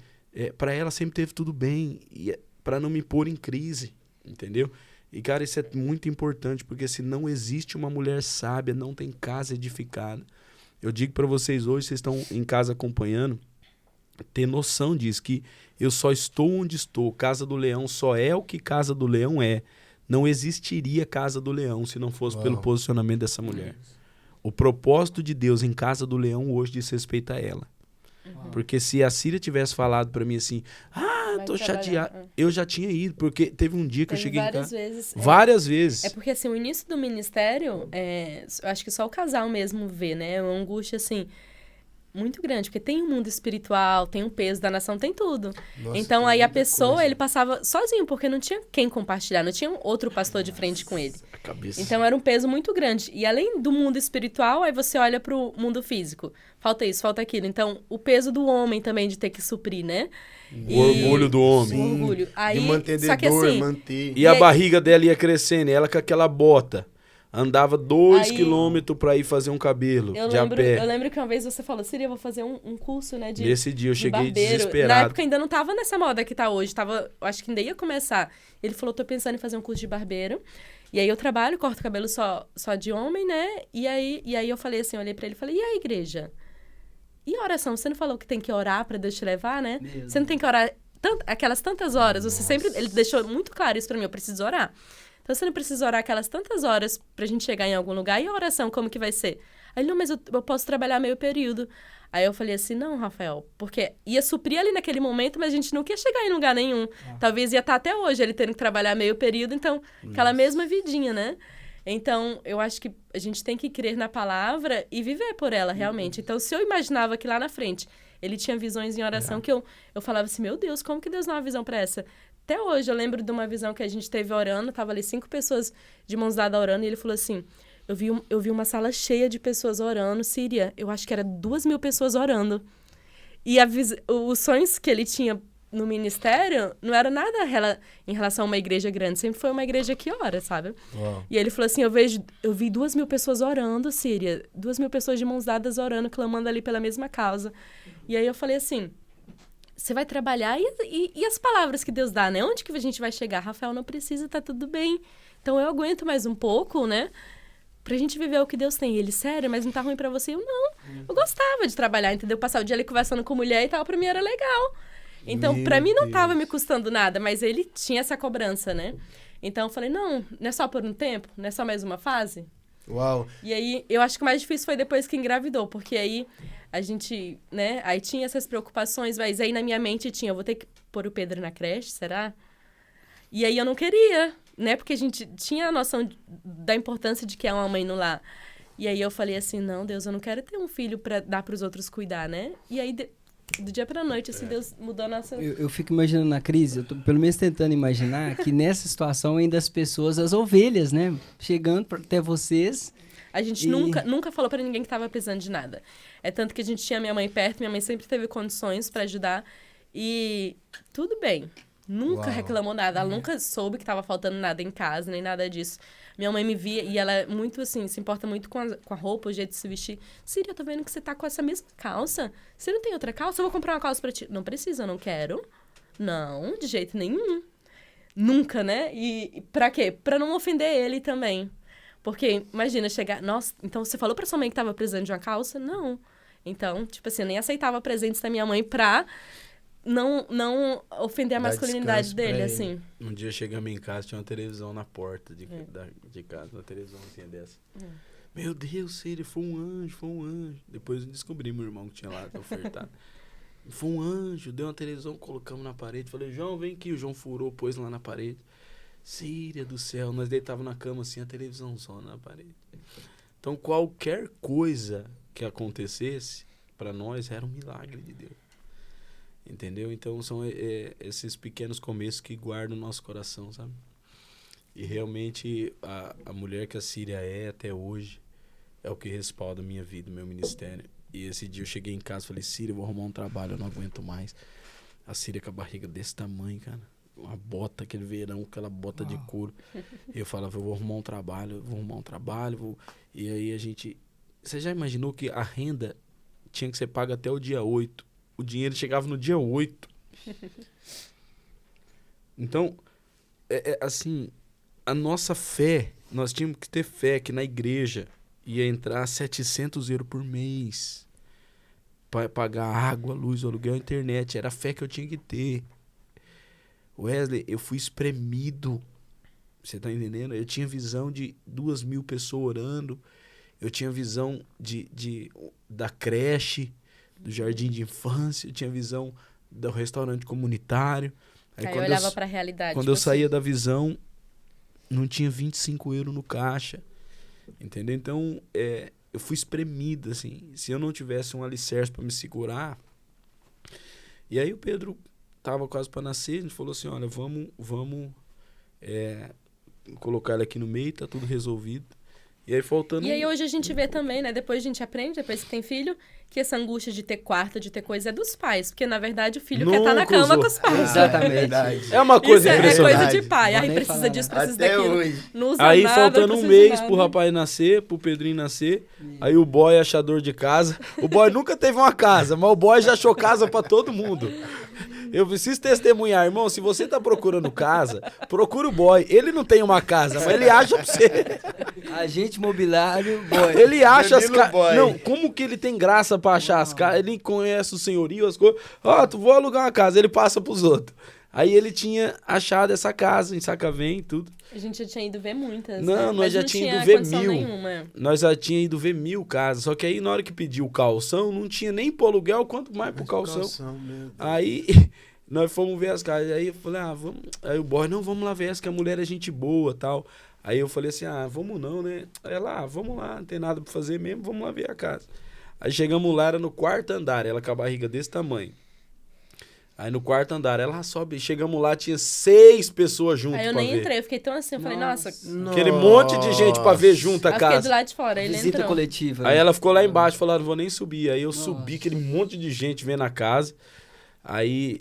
[SPEAKER 3] Para ela sempre teve tudo bem, e para não me pôr em crise, entendeu? E, cara, isso é muito importante, porque se não existe uma mulher sábia, não tem casa edificada. Eu digo para vocês hoje, vocês estão em casa acompanhando, ter noção disso, que eu só estou onde estou. Casa do Leão só é o que Casa do Leão é. Não existiria Casa do Leão se não fosse pelo posicionamento dessa mulher. O propósito de Deus em Casa do Leão hoje diz respeito a ela. Porque se a Síria tivesse falado para mim assim, tô chateado, eu já tinha ido, porque teve um dia que eu cheguei em casa. Várias vezes.
[SPEAKER 4] É porque assim, o início do ministério, eu acho que só o casal mesmo vê, né? É uma angústia assim muito grande, porque tem um mundo espiritual, tem um peso da nação, tem tudo.
[SPEAKER 2] Nossa,
[SPEAKER 4] então
[SPEAKER 2] tem
[SPEAKER 4] aí a
[SPEAKER 2] muita
[SPEAKER 4] pessoa,
[SPEAKER 2] coisa.
[SPEAKER 4] ele passava sozinho, porque não tinha quem compartilhar, não tinha outro pastor de frente com ele.
[SPEAKER 3] A cabeça.
[SPEAKER 4] Então era um peso muito grande. E além do mundo espiritual, aí você olha pro mundo físico. Falta isso, falta aquilo. Então, o peso do homem também de ter que suprir, né?
[SPEAKER 3] O orgulho do homem.
[SPEAKER 4] O orgulho. Aí,
[SPEAKER 2] de manter
[SPEAKER 4] só que assim,
[SPEAKER 2] manter.
[SPEAKER 3] E a
[SPEAKER 4] aí-
[SPEAKER 3] barriga dela ia crescendo, e ela com aquela bota. Andava 2
[SPEAKER 4] Aí-
[SPEAKER 3] quilômetros pra ir fazer um cabelo
[SPEAKER 4] eu
[SPEAKER 3] de a pé.
[SPEAKER 4] lembro que uma vez você falou, Síria, eu vou fazer um curso, né, de
[SPEAKER 3] Nesse dia eu
[SPEAKER 4] de
[SPEAKER 3] cheguei
[SPEAKER 4] barbeiro. Na
[SPEAKER 3] desesperado.
[SPEAKER 4] época ainda não tava nessa moda que tá hoje, eu acho que ainda ia começar. Ele falou, tô pensando em fazer um curso de barbeiro. E aí eu trabalho, corto cabelo só de homem, né? E aí eu falei assim, olhei pra ele e falei, e a igreja? E a oração? Você não falou que tem que orar pra Deus te levar, né? Você não tem que orar aquelas tantas horas. Você sempre... Ele deixou muito claro isso pra mim, eu preciso orar. Então, você não precisa orar aquelas tantas horas pra gente chegar em algum lugar. E a oração, como que vai ser? Aí ele, não, mas eu posso trabalhar meio período. Aí eu falei assim, não, Rafael, porque ia suprir ali naquele momento, mas a gente não quer chegar em lugar nenhum. Talvez ia estar até hoje ele tendo que trabalhar meio período, então, aquela mesma vidinha, né? Então, eu acho que a gente tem que crer na palavra e viver por ela, realmente. Então, se eu imaginava que lá na frente ele tinha visões em oração que eu falava assim, meu Deus, como que Deus dá uma visão pra essa? Até hoje eu lembro de uma visão que a gente teve orando, tava ali 5 pessoas de mãos dadas orando, e ele falou assim, eu vi uma sala cheia de pessoas orando, Síria, eu acho que era 2.000 pessoas orando. E os sonhos que ele tinha no ministério não era nada em relação a uma igreja grande, sempre foi uma igreja que ora, sabe?
[SPEAKER 2] Uau.
[SPEAKER 4] E ele falou assim, eu vi 2.000 pessoas orando, Síria, 2.000 pessoas de mãos dadas orando, clamando ali pela mesma causa. E aí eu falei assim, você vai trabalhar e as palavras que Deus dá, né? Onde que a gente vai chegar? Rafael, não precisa, tá tudo bem. Então eu aguento mais um pouco, né? Pra gente viver o que Deus tem. Ele, sério, mas não tá ruim pra você? Eu, não. Eu gostava de trabalhar, entendeu? Passar o dia ali conversando com mulher e tal, pra mim era legal. Então,
[SPEAKER 2] Meu
[SPEAKER 4] pra mim não tava
[SPEAKER 2] Deus.
[SPEAKER 4] me custando nada, mas ele tinha essa cobrança, né? Então eu falei, não é só por um tempo? Não é só mais uma fase?
[SPEAKER 2] Uau.
[SPEAKER 4] E aí, eu acho que o mais difícil foi depois que engravidou, porque aí a gente, né, aí tinha essas preocupações, mas aí na minha mente tinha, eu vou ter que pôr o Pedro na creche, será? E aí eu não queria, né, porque a gente tinha a noção da importância de que é uma mãe no lar. E aí eu falei assim, não, Deus, eu não quero ter um filho pra dar pros outros cuidar, né? E aí, do dia pra noite, assim, Deus mudou a nossa...
[SPEAKER 1] Eu fico imaginando na crise, eu tô pelo menos tentando imaginar que nessa situação ainda as pessoas, as ovelhas, né, chegando até vocês.
[SPEAKER 4] A gente nunca falou pra ninguém que tava precisando de nada. É tanto que a gente tinha minha mãe perto, minha mãe sempre teve condições pra ajudar. E tudo bem. Nunca
[SPEAKER 2] Uau.
[SPEAKER 4] reclamou nada. Ela nunca soube que tava faltando nada em casa, nem nada disso. Minha mãe me via e ela é muito assim, se importa muito com a roupa, o jeito de se vestir. Síria, eu tô vendo que você tá com essa mesma calça. Você não tem outra calça? Eu vou comprar uma calça pra ti. Não precisa, eu não quero. Não, de jeito nenhum. Nunca, né? E pra quê? Pra não ofender ele também. Porque, imagina, chegar... Nossa, então você falou pra sua mãe que tava precisando de uma calça? Não. Então, tipo assim, eu nem aceitava presentes da minha mãe pra não ofender a
[SPEAKER 2] Dar
[SPEAKER 4] masculinidade
[SPEAKER 2] descanso pra
[SPEAKER 4] dele,
[SPEAKER 2] ele.
[SPEAKER 4] assim.
[SPEAKER 3] Um dia chegamos em casa, tinha uma televisão na porta de casa, uma televisãozinha dessa. Meu Deus, Síria, foi um anjo. Depois descobrimos o irmão que tinha lá ofertado. Foi um anjo, deu uma televisão, colocamos na parede. Falei, João, vem aqui. O João furou, pôs lá na parede. Síria do céu, nós deitávamos na cama assim, a televisão só na parede. Então, qualquer coisa que acontecesse, para nós, era um milagre de Deus. Entendeu? Então, são esses pequenos começos que guardam o nosso coração, sabe? E realmente, a mulher que a Síria é até hoje, é o que respalda a minha vida, o meu ministério. E esse dia eu cheguei em casa e falei, Síria, eu vou arrumar um trabalho, eu não aguento mais. A Síria com a barriga desse tamanho, cara. uma bota, aquele verão, aquela bota de couro. Eu falava, eu vou arrumar um trabalho, E aí a gente... Você já imaginou que a renda tinha que ser paga até o dia 8? O dinheiro chegava no dia 8. Então, assim, a nossa fé, nós tínhamos que ter fé que na igreja ia entrar 700 euros por mês para pagar água, luz, aluguel, internet. Era a fé que eu tinha que ter. Wesley, eu fui espremido. Você tá entendendo? Eu tinha visão de 2.000 pessoas orando. Eu tinha visão da creche, do jardim de infância. Eu tinha visão do restaurante comunitário.
[SPEAKER 4] Aí eu olhava pra realidade.
[SPEAKER 3] Quando eu saía da visão, não tinha 25 euros no caixa. Entendeu? Então, eu fui espremido, assim. Se eu não tivesse um alicerce para me segurar... E aí o Pedro tava quase para nascer, a gente falou assim, olha, vamos colocar ele aqui no meio, tá tudo resolvido. E aí faltando...
[SPEAKER 4] E aí hoje a gente vê também, né? Depois a gente aprende, depois que tem filho, que essa angústia de ter quarto, de ter coisa é dos pais. Porque, na verdade, o filho quer estar na cama com os pais.
[SPEAKER 1] Exatamente.
[SPEAKER 3] É uma coisa
[SPEAKER 4] Isso
[SPEAKER 3] impressionante.
[SPEAKER 4] é coisa de pai. Aí
[SPEAKER 1] Nem
[SPEAKER 4] precisa
[SPEAKER 1] falar
[SPEAKER 4] disso,
[SPEAKER 1] nada.
[SPEAKER 4] precisa
[SPEAKER 2] Até
[SPEAKER 4] daquilo.
[SPEAKER 2] hoje.
[SPEAKER 4] Não usa
[SPEAKER 3] Aí
[SPEAKER 4] nada,
[SPEAKER 3] faltando
[SPEAKER 4] não
[SPEAKER 3] um
[SPEAKER 4] precisa de
[SPEAKER 3] mês
[SPEAKER 4] nada.
[SPEAKER 3] pro rapaz nascer, pro Pedrinho nascer. Aí o boy achador de casa. O boy nunca teve uma casa, mas o boy já achou casa pra todo mundo. Eu preciso testemunhar, irmão, se você tá procurando casa, procura o boy. Ele não tem uma casa, mas ele acha pra você.
[SPEAKER 1] Agente imobiliário, boy.
[SPEAKER 3] Ele acha as
[SPEAKER 2] Danilo
[SPEAKER 3] casas.
[SPEAKER 2] Boy.
[SPEAKER 3] Não, como que ele tem graça pra achar as casas? Ele conhece o senhorio, as coisas. Tu vou alugar uma casa, ele passa pros outros. Aí ele tinha achado essa casa em Sacavém e tudo.
[SPEAKER 4] A gente já tinha ido ver muitas.
[SPEAKER 3] Não,
[SPEAKER 4] né?
[SPEAKER 3] nós
[SPEAKER 4] Mas
[SPEAKER 3] já
[SPEAKER 4] não
[SPEAKER 3] tinha
[SPEAKER 4] tinha
[SPEAKER 3] ido ver
[SPEAKER 4] condição
[SPEAKER 3] 1.000.
[SPEAKER 4] nenhuma.
[SPEAKER 3] Nós já tinha ido ver 1.000 casas. Só que aí na hora que pediu o calção, não tinha nem pro aluguel, quanto mais pro calção. Aí nós fomos ver as casas. Aí eu falei, vamos. Aí o boy, não, vamos lá ver essa, que a mulher é gente boa e tal. Aí eu falei assim, vamos não, né? Aí ela, vamos lá, não tem nada pra fazer mesmo, vamos lá ver a casa. Aí chegamos lá, era no 4º andar, ela com a barriga desse tamanho. Aí no 4º andar, ela sobe, chegamos lá, tinha 6 pessoas juntas
[SPEAKER 4] Aí eu
[SPEAKER 3] pra
[SPEAKER 4] nem
[SPEAKER 3] ver.
[SPEAKER 4] entrei, eu fiquei tão assim, eu falei, nossa.
[SPEAKER 3] Aquele monte de gente pra ver junto a
[SPEAKER 4] Aí eu fiquei do
[SPEAKER 3] casa.
[SPEAKER 4] lado de fora, ele
[SPEAKER 1] Visita
[SPEAKER 4] entrou.
[SPEAKER 1] coletiva.
[SPEAKER 3] Aí ela ficou lá embaixo, falou, não vou nem subir. Aí eu subi, aquele monte de gente vendo a casa. Aí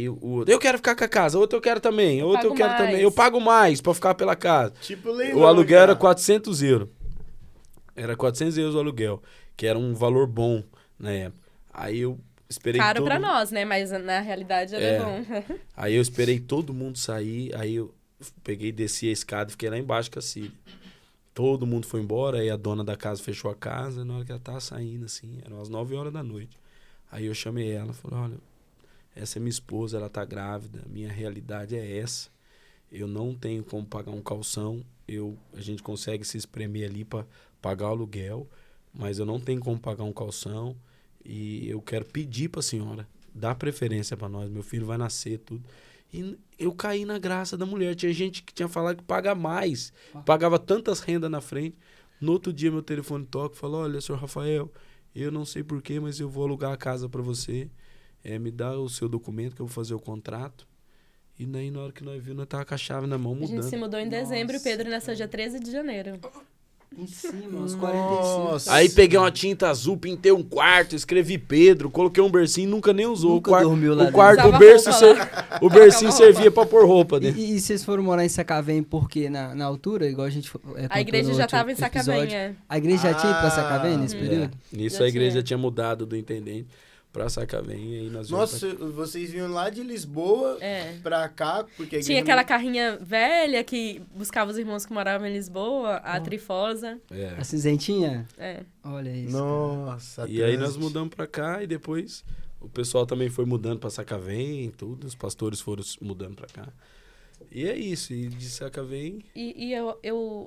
[SPEAKER 3] o outro, eu quero ficar com a casa, outro eu quero também, outro eu
[SPEAKER 4] pago
[SPEAKER 3] quero
[SPEAKER 4] mais.
[SPEAKER 3] também. Eu pago mais pra ficar pela casa.
[SPEAKER 2] Tipo leilão,
[SPEAKER 3] O aluguel era
[SPEAKER 2] já.
[SPEAKER 3] 400 euros. Era 400 euros o aluguel, que era um valor bom na época. Aí eu esperei
[SPEAKER 4] Caro
[SPEAKER 3] todo
[SPEAKER 4] pra nós, né? Mas na realidade era bom.
[SPEAKER 3] Aí eu esperei todo mundo sair, aí eu peguei, desci a escada e fiquei lá embaixo com a Cília. Todo mundo foi embora, aí a dona da casa fechou a casa, na hora que ela tava saindo, assim, eram as 9 horas da noite. Aí eu chamei ela, falei, olha, essa é minha esposa, ela tá grávida, minha realidade é essa. Eu não tenho como pagar um calção, a gente consegue se espremer ali para pagar o aluguel, mas eu não tenho como pagar um calção e eu quero pedir para a senhora dar preferência para nós, meu filho vai nascer, tudo. E eu caí na graça da mulher, tinha gente que tinha falado que paga mais, pagava tantas rendas na frente. No outro dia meu telefone toca e falou, olha, senhor Rafael, eu não sei porquê, mas eu vou alugar a casa para você. Me dá o seu documento que eu vou fazer o contrato. E daí, na hora que nós vimos, nós tava com a chave na mão,
[SPEAKER 4] A
[SPEAKER 3] mudando.
[SPEAKER 4] gente se mudou em dezembro e o Pedro nasceu dia 13 de janeiro.
[SPEAKER 1] Em cima, uns 45.
[SPEAKER 2] Nossa.
[SPEAKER 3] Aí peguei uma tinta azul, pintei um quarto, escrevi Pedro, coloquei um bercinho, nunca nem usou.
[SPEAKER 1] Nunca dormiu lá
[SPEAKER 3] o
[SPEAKER 1] dentro.
[SPEAKER 3] quarto,
[SPEAKER 4] Usava
[SPEAKER 3] o berço,
[SPEAKER 4] roupa lá.
[SPEAKER 3] o bercinho servia pra pôr roupa dentro.
[SPEAKER 1] E vocês foram morar em Sacavém porque na altura, igual a gente
[SPEAKER 4] A igreja já tava em Sacavém,
[SPEAKER 1] A igreja já tinha ido pra Sacavém nesse período?
[SPEAKER 3] Nisso
[SPEAKER 4] Já
[SPEAKER 3] a igreja
[SPEAKER 4] tinha.
[SPEAKER 3] tinha mudado do intendente pra Sacavém. E aí nós viemos
[SPEAKER 2] Nossa, vocês vinham lá de Lisboa pra cá, porque a
[SPEAKER 4] Tinha
[SPEAKER 2] igreja
[SPEAKER 4] aquela carrinha velha que buscava os irmãos que moravam em Lisboa, a Trifosa.
[SPEAKER 1] A cinzentinha?
[SPEAKER 4] É.
[SPEAKER 1] Olha isso.
[SPEAKER 2] Nossa,
[SPEAKER 3] E aí nós
[SPEAKER 2] trânsito.
[SPEAKER 3] mudamos pra cá e depois o pessoal também foi mudando pra Sacavém e tudo. Os pastores foram mudando pra cá. E é isso. E de Sacavém...
[SPEAKER 4] E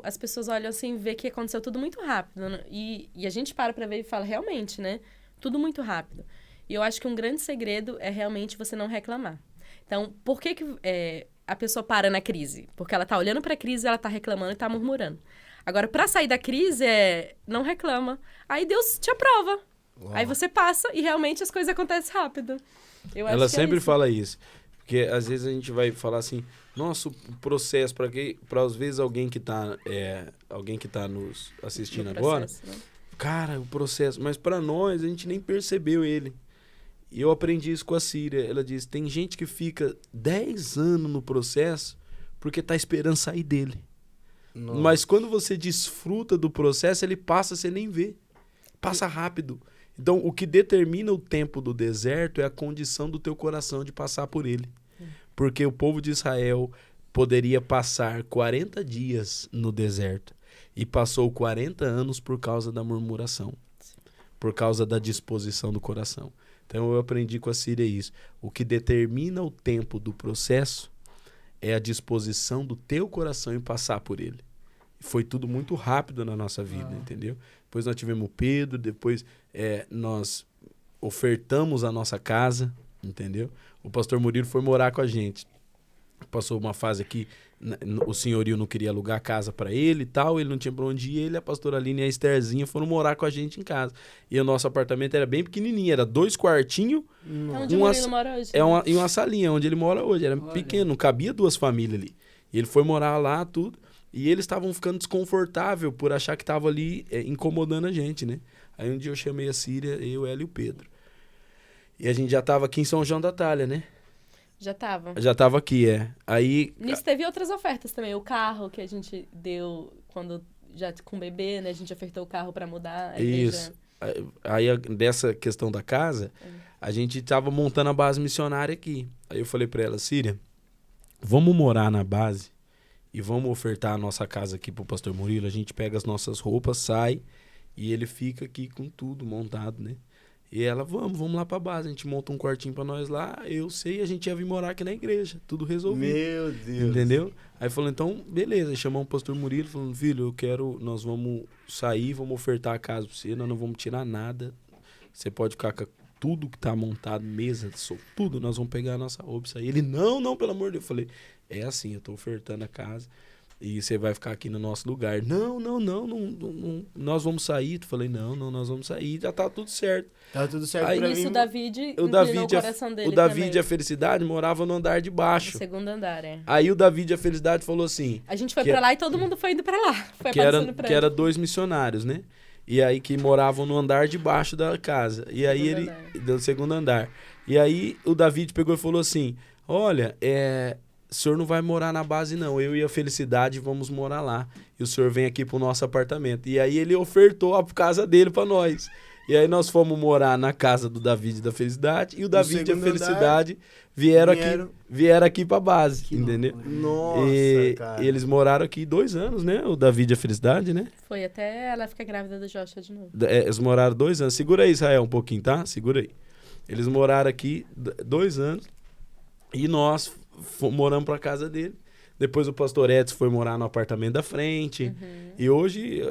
[SPEAKER 4] as pessoas olham assim e vê que aconteceu tudo muito rápido. Né? E a gente para pra ver e fala, realmente, né? Tudo muito rápido. E eu acho que um grande segredo é realmente você não reclamar. Então, por que a pessoa para na crise? Porque ela tá olhando pra crise, ela tá reclamando e tá murmurando. Agora, pra sair da crise, não reclama. Aí Deus te aprova.
[SPEAKER 2] Uau.
[SPEAKER 4] Aí você passa e realmente as coisas acontecem rápido. Eu acho
[SPEAKER 3] Ela
[SPEAKER 4] que
[SPEAKER 3] sempre
[SPEAKER 4] é isso.
[SPEAKER 3] fala isso. Porque às vezes a gente vai falar assim, nossa, o processo, para às vezes alguém que tá nos assistindo
[SPEAKER 4] No
[SPEAKER 3] agora,
[SPEAKER 4] processo, né?
[SPEAKER 3] cara, o processo, mas para nós a gente nem percebeu ele. eu aprendi isso com a Síria. Ela disse, tem gente que fica 10 anos no processo porque tá esperando sair dele.
[SPEAKER 2] Nossa.
[SPEAKER 3] Mas quando você desfruta do processo, ele passa, você nem vê. Passa rápido. Então, o que determina o tempo do deserto é a condição do teu coração de passar por ele. Porque o povo de Israel poderia passar 40 dias no deserto e passou 40 anos por causa da murmuração, por causa da disposição do coração. Então, eu aprendi com a Síria isso. O que determina o tempo do processo é a disposição do teu coração em passar por ele. Foi tudo muito rápido na nossa vida, entendeu? Depois nós tivemos o Pedro, depois nós ofertamos a nossa casa, entendeu? O pastor Murilo foi morar com a gente. Passou uma fase aqui, o senhorio não queria alugar casa para ele e tal, ele não tinha para onde ir, ele, a pastora Aline e a Estherzinha foram morar com a gente em casa. E o nosso apartamento era bem pequenininho, era 2 quartinhos,
[SPEAKER 4] É onde o Murilo mora hoje.
[SPEAKER 3] e uma salinha, onde ele mora hoje. Era pequeno, não cabia 2 famílias ali. E ele foi morar lá, tudo. E eles estavam ficando desconfortáveis por achar que estava ali incomodando a gente, né? Aí um dia eu chamei a Síria, eu, ela e o Pedro. E a gente já estava aqui em São João da Talha, né?
[SPEAKER 4] Já tava.
[SPEAKER 3] Já estava aqui, Aí...
[SPEAKER 4] Nisso teve outras ofertas também. O carro que a gente deu quando já com o bebê, né? A gente ofertou o carro para mudar a igreja.
[SPEAKER 3] Isso. Aí, dessa questão da casa, a gente estava montando a base missionária aqui. Aí eu falei para ela, Síria, vamos morar na base e vamos ofertar a nossa casa aqui pro pastor Murilo. A gente pega as nossas roupas, sai e ele fica aqui com tudo montado, né? E ela, vamos lá pra base. A gente monta um quartinho pra nós lá. Eu sei, a gente ia vir morar aqui na igreja. Tudo resolvido.
[SPEAKER 2] Meu Deus.
[SPEAKER 3] Entendeu? Aí falou, então, beleza. Chamamos o pastor Murilo, falando, filho, nós vamos sair, vamos ofertar a casa pra você, nós não vamos tirar nada. Você pode ficar com tudo que tá montado, mesa, tudo, nós vamos pegar a nossa roupa e sair. Ele, não, pelo amor de Deus. Eu falei, é assim, eu tô ofertando a casa e você vai ficar aqui no nosso lugar. Não, nós vamos sair. Eu falei, não, nós vamos sair, já tá tudo certo.
[SPEAKER 2] Tá tudo certo
[SPEAKER 3] Aí,
[SPEAKER 2] pra
[SPEAKER 4] Nisso
[SPEAKER 2] mim.
[SPEAKER 4] o David
[SPEAKER 3] O
[SPEAKER 4] inclinou o coração dele
[SPEAKER 3] David e a Felicidade moravam no andar de
[SPEAKER 4] no
[SPEAKER 3] baixo.
[SPEAKER 4] segundo andar,
[SPEAKER 3] Aí o David e a Felicidade falou assim,
[SPEAKER 4] A gente foi
[SPEAKER 3] Que
[SPEAKER 4] pra lá e todo mundo foi indo pra lá. Foi
[SPEAKER 3] que
[SPEAKER 4] aparecendo pra
[SPEAKER 3] era 2 missionários, né? E aí que moravam no andar de baixo da casa. E aí
[SPEAKER 4] Segundo
[SPEAKER 3] ele...
[SPEAKER 4] andar.
[SPEAKER 3] Do segundo andar. E aí o David pegou e falou assim, olha, o senhor não vai morar na base não, eu e a Felicidade vamos morar lá. E o senhor vem aqui pro nosso apartamento. E aí ele ofertou a casa dele pra nós. E aí nós fomos morar na casa do David e da Felicidade. E o David e a
[SPEAKER 2] segundo
[SPEAKER 3] Felicidade vieram aqui pra base, entendeu?
[SPEAKER 2] Nossa,
[SPEAKER 3] E
[SPEAKER 2] cara.
[SPEAKER 3] eles moraram aqui 2 anos, né? O David e a Felicidade, né?
[SPEAKER 4] Foi até ela ficar grávida do Joshua de novo.
[SPEAKER 3] Eles moraram 2 anos. Segura aí, Israel, um pouquinho, tá? Segura aí. Eles moraram aqui 2 anos e nós moramos pra casa dele. Depois o pastor Edson foi morar no apartamento da frente. E hoje,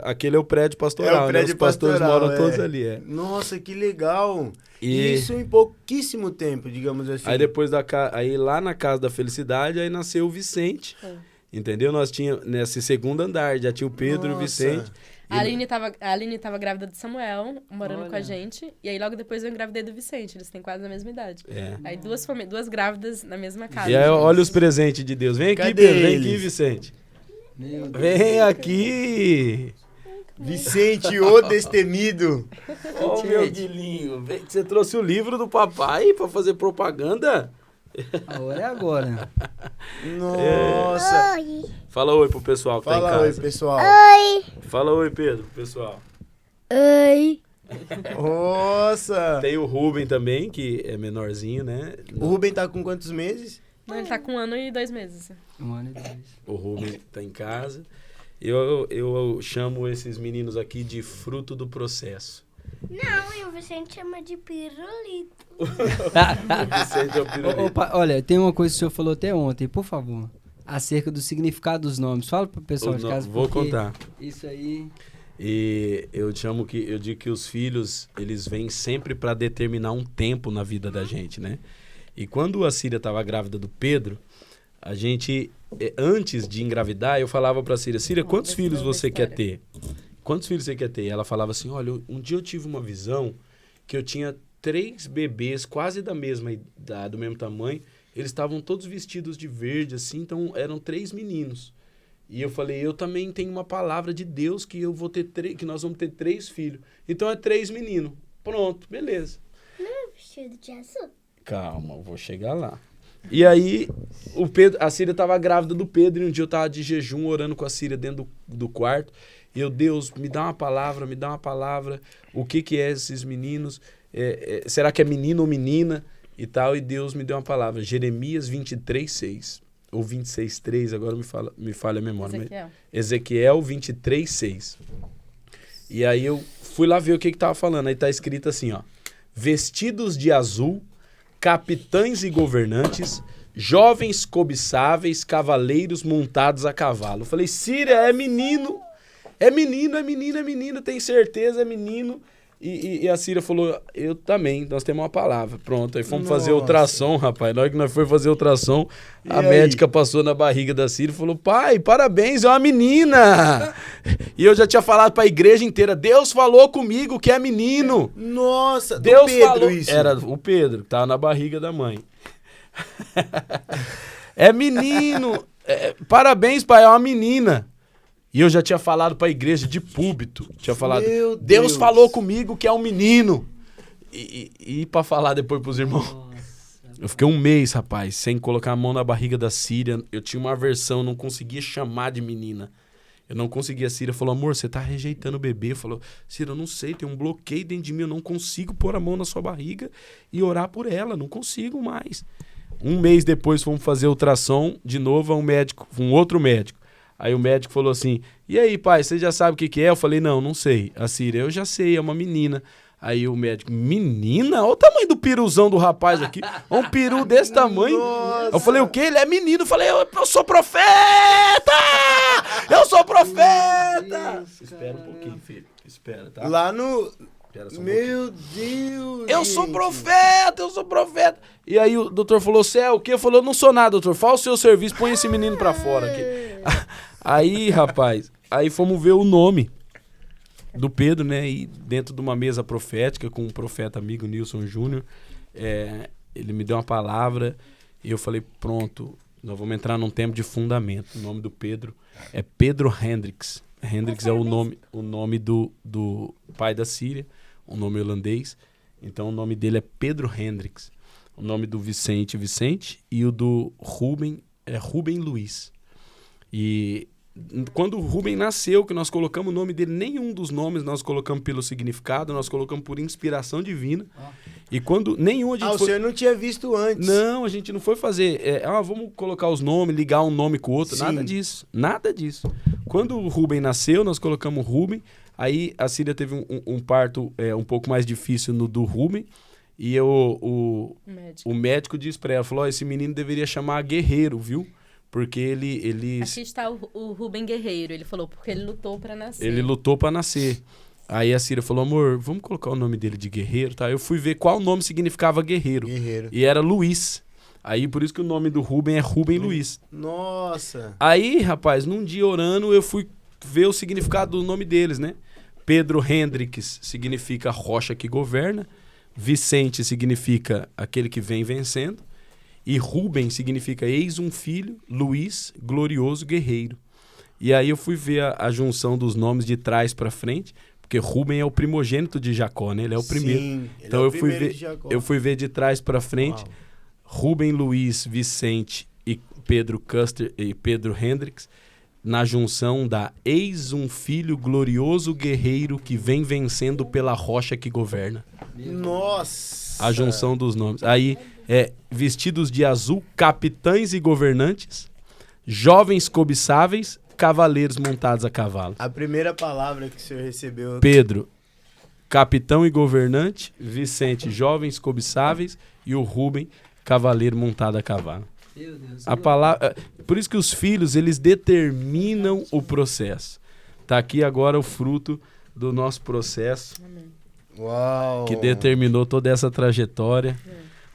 [SPEAKER 3] aquele é o prédio pastoral, né? Os pastores moram todos ali,
[SPEAKER 2] Nossa, que legal.
[SPEAKER 3] E
[SPEAKER 2] Isso em pouquíssimo tempo, digamos assim.
[SPEAKER 3] aí depois aí lá na casa da Felicidade, aí nasceu o Vicente. Entendeu? Nós tínhamos, nesse segundo andar, já tinha o Pedro e o
[SPEAKER 2] Nossa.
[SPEAKER 3] Vicente.
[SPEAKER 4] A Aline tava grávida do Samuel, morando
[SPEAKER 1] Olha.
[SPEAKER 4] com a gente. E aí logo depois eu engravidei do Vicente. Eles têm quase a mesma idade.
[SPEAKER 3] É.
[SPEAKER 4] Aí duas grávidas na mesma casa.
[SPEAKER 3] E aí, olha os presentes de Deus. Vem aqui,
[SPEAKER 2] Cadê
[SPEAKER 3] Pedro. Vem aqui,
[SPEAKER 2] eles?
[SPEAKER 3] Vicente.
[SPEAKER 1] Meu Deus.
[SPEAKER 3] Vem aqui.
[SPEAKER 2] Vicente, o destemido.
[SPEAKER 3] Ô, meu guilinho. Vem que você trouxe o livro do papai pra fazer propaganda?
[SPEAKER 1] A hora é agora.
[SPEAKER 2] Nossa.
[SPEAKER 3] Fala oi pro pessoal que tá em
[SPEAKER 2] Fala oi,
[SPEAKER 3] casa.
[SPEAKER 2] pessoal.
[SPEAKER 3] Fala oi, Pedro, pro pessoal.
[SPEAKER 2] Nossa.
[SPEAKER 3] Tem o Ruben também, que é menorzinho, né?
[SPEAKER 2] O Rubem tá com quantos meses?
[SPEAKER 4] Não, ele tá com 1 ano e 2 meses.
[SPEAKER 1] 1 ano e 2.
[SPEAKER 3] O Ruben tá em casa. Eu chamo esses meninos aqui de fruto do processo.
[SPEAKER 5] Não, e o Vicente chama de pirulito.
[SPEAKER 3] O Vicente é o pirulito.
[SPEAKER 1] Opa, olha, tem uma coisa que o senhor falou até ontem, por favor. Acerca do significado dos nomes. Fala pro pessoal de casa.
[SPEAKER 3] Vou
[SPEAKER 1] porque
[SPEAKER 3] contar.
[SPEAKER 1] Isso aí.
[SPEAKER 3] E eu digo que os filhos, eles vêm sempre para determinar um tempo na vida da gente, né? E quando a Síria estava grávida do Pedro, a gente, antes de engravidar, eu falava para a Síria, quantos filhos você quer ter? Quantos filhos você quer ter? E ela falava assim, olha, um dia eu tive uma visão que eu tinha 3 bebês quase da mesma idade, do mesmo tamanho, eles estavam todos vestidos de verde, assim, então eram 3 meninos. E eu falei, eu também tenho uma palavra de Deus que eu vou ter que nós vamos ter 3 filhos. Então é 3 meninos. Pronto, beleza.
[SPEAKER 5] vestido de azul.
[SPEAKER 3] Calma, eu vou chegar lá. E aí, a Síria tava grávida do Pedro, e um dia eu tava de jejum, orando com a Síria dentro do quarto. E eu, Deus, me dá uma palavra, o que é esses meninos? Será que é menino ou menina? E tal, e Deus me deu uma palavra, Jeremias 23:6, ou 26:3, agora me falha a memória. Ezequiel 23:6. E aí eu fui lá ver o que tava falando, aí tá escrito assim, ó, vestidos de azul, capitães e governantes, jovens cobiçáveis, cavaleiros montados a cavalo. Eu falei, Síria, é menino, tem certeza, é menino. E a Síria falou, eu também, nós temos uma palavra. Pronto, aí fomos fazer ultrassom, rapaz. Na hora que nós fomos fazer ultrassom, a médica passou na barriga da Síria e falou, pai, parabéns, é uma menina. E eu já tinha falado pra igreja inteira, Deus falou comigo que é menino.
[SPEAKER 2] Nossa,
[SPEAKER 3] Deus
[SPEAKER 2] Pedro
[SPEAKER 3] falou.
[SPEAKER 2] isso.
[SPEAKER 3] Era o Pedro, que tava na barriga da mãe. É menino. Parabéns, pai, é uma menina. E eu já tinha falado pra igreja de púlpito. Tinha falado,
[SPEAKER 2] Meu
[SPEAKER 3] Deus
[SPEAKER 2] Deus.
[SPEAKER 3] falou comigo que é um menino. E pra falar depois pros irmãos. Eu fiquei um mês, rapaz, sem colocar a mão na barriga da Síria. Eu tinha uma aversão, não conseguia chamar de menina. Eu não conseguia. A Síria falou, amor, você tá rejeitando o bebê. Falou, Síria, eu não sei, tem um bloqueio dentro de mim. Eu não consigo pôr a mão na sua barriga e orar por ela. Não consigo mais. Um mês depois fomos fazer ultrassom de novo a um outro médico. Aí o médico falou assim, e aí, pai, você já sabe o que é? Eu falei, não sei. A Síria, eu já sei, é uma menina. Aí o médico, menina? Olha o tamanho do piruzão do rapaz aqui. Um peru desse tamanho.
[SPEAKER 2] Nossa.
[SPEAKER 3] Eu falei, o quê? Ele é menino. Eu falei, eu sou profeta! Eu sou profeta! Espera um pouquinho, filho. Espera, tá?
[SPEAKER 2] Lá no...
[SPEAKER 3] Espera só um
[SPEAKER 2] Meu Deus,
[SPEAKER 3] eu sou
[SPEAKER 2] gente.
[SPEAKER 3] profeta. E aí o doutor falou, você é o quê? Eu falei, eu não sou nada, doutor. Fala o seu serviço, põe esse menino pra fora aqui. Aí, rapaz, fomos ver o nome do Pedro, né? E dentro de uma mesa profética com um profeta amigo, Nilson Júnior, ele me deu uma palavra e eu falei, pronto, nós vamos entrar num tempo de fundamento. O nome do Pedro é Pedro Hendricks. Hendricks é o nome do pai da Síria, um nome holandês. Então o nome dele é Pedro Hendricks. O nome do Vicente e o do Rubem é Rubem Luiz. E quando o Rubem nasceu, que nós colocamos o nome dele, nenhum dos nomes nós colocamos pelo significado, nós colocamos por inspiração divina. E quando nenhum a gente
[SPEAKER 2] o senhor não tinha visto antes.
[SPEAKER 3] Não, a gente não foi fazer, vamos colocar os nomes, ligar um nome com o outro,
[SPEAKER 2] Sim.
[SPEAKER 3] nada disso. Quando o Rubem nasceu, nós colocamos o Rubem, aí a Síria teve um parto um pouco mais difícil no do Rubem, e o médico disse pra ela, falou, esse menino deveria chamar Guerreiro, viu? Porque ele...
[SPEAKER 4] Aqui está o Rubem Guerreiro, ele falou, porque ele lutou pra nascer.
[SPEAKER 3] Ele lutou pra nascer. Aí a Síria falou, amor, vamos colocar o nome dele de Guerreiro, tá? Eu fui ver qual nome significava Guerreiro. E era Luiz. Aí por isso que o nome do Rubem é Rubem Luiz.
[SPEAKER 2] Nossa.
[SPEAKER 3] Aí, rapaz, num dia orando, eu fui ver o significado do nome deles, né? Pedro Hendricks significa rocha que governa. Vicente significa aquele que vem vencendo. E Rubem significa eis um filho, Luiz, glorioso guerreiro. E aí eu fui ver a junção dos nomes de trás para frente, porque Rubem é o primogênito de Jacó, né? Ele é o primeiro.
[SPEAKER 2] Sim,
[SPEAKER 3] então eu fui ver de trás para frente.
[SPEAKER 2] Uau.
[SPEAKER 3] Rubem, Luiz, Vicente e Pedro Custer e Pedro Hendricks na junção da eis um filho glorioso guerreiro que vem vencendo pela rocha que governa.
[SPEAKER 2] Nossa.
[SPEAKER 3] A junção dos nomes. Aí vestidos de azul, capitães e governantes, jovens cobiçáveis, cavaleiros montados a cavalo.
[SPEAKER 2] A primeira palavra que o senhor recebeu...
[SPEAKER 3] Pedro, capitão e governante, Vicente, jovens cobiçáveis e o Rubem, cavaleiro montado a cavalo.
[SPEAKER 1] Meu Deus.
[SPEAKER 3] A palavra, por isso que os filhos, eles determinam o processo. Tá aqui agora o fruto do nosso processo.
[SPEAKER 2] Uau.
[SPEAKER 3] Que determinou toda essa trajetória,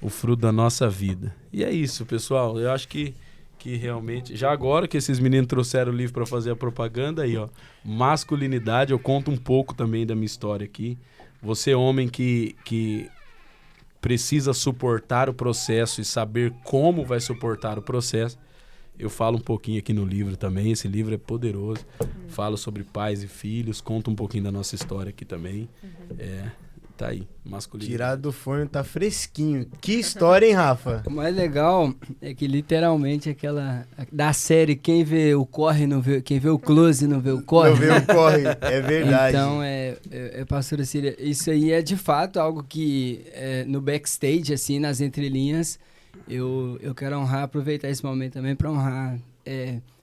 [SPEAKER 3] o fruto da nossa vida. E é isso, pessoal. Eu acho que realmente... Já agora que esses meninos trouxeram o livro para fazer a propaganda, aí, ó. Masculinidade, eu conto um pouco também da minha história aqui. Você, homem que precisa suportar o processo e saber como vai suportar o processo, eu falo um pouquinho aqui no livro também. Esse livro é poderoso. Falo sobre pais e filhos, conto um pouquinho da nossa história aqui também. tá aí, masculinidade.
[SPEAKER 2] Tirado do forno, tá fresquinho. Que história, hein, Rafa?
[SPEAKER 1] O mais legal é que literalmente aquela da série quem vê o corre não vê, quem vê o close não vê o corre.
[SPEAKER 2] Não veio o corre, é verdade.
[SPEAKER 1] Então, pastora Cília, isso aí é de fato algo que no backstage, assim, nas entrelinhas, eu quero honrar, aproveitar esse momento também para honrar,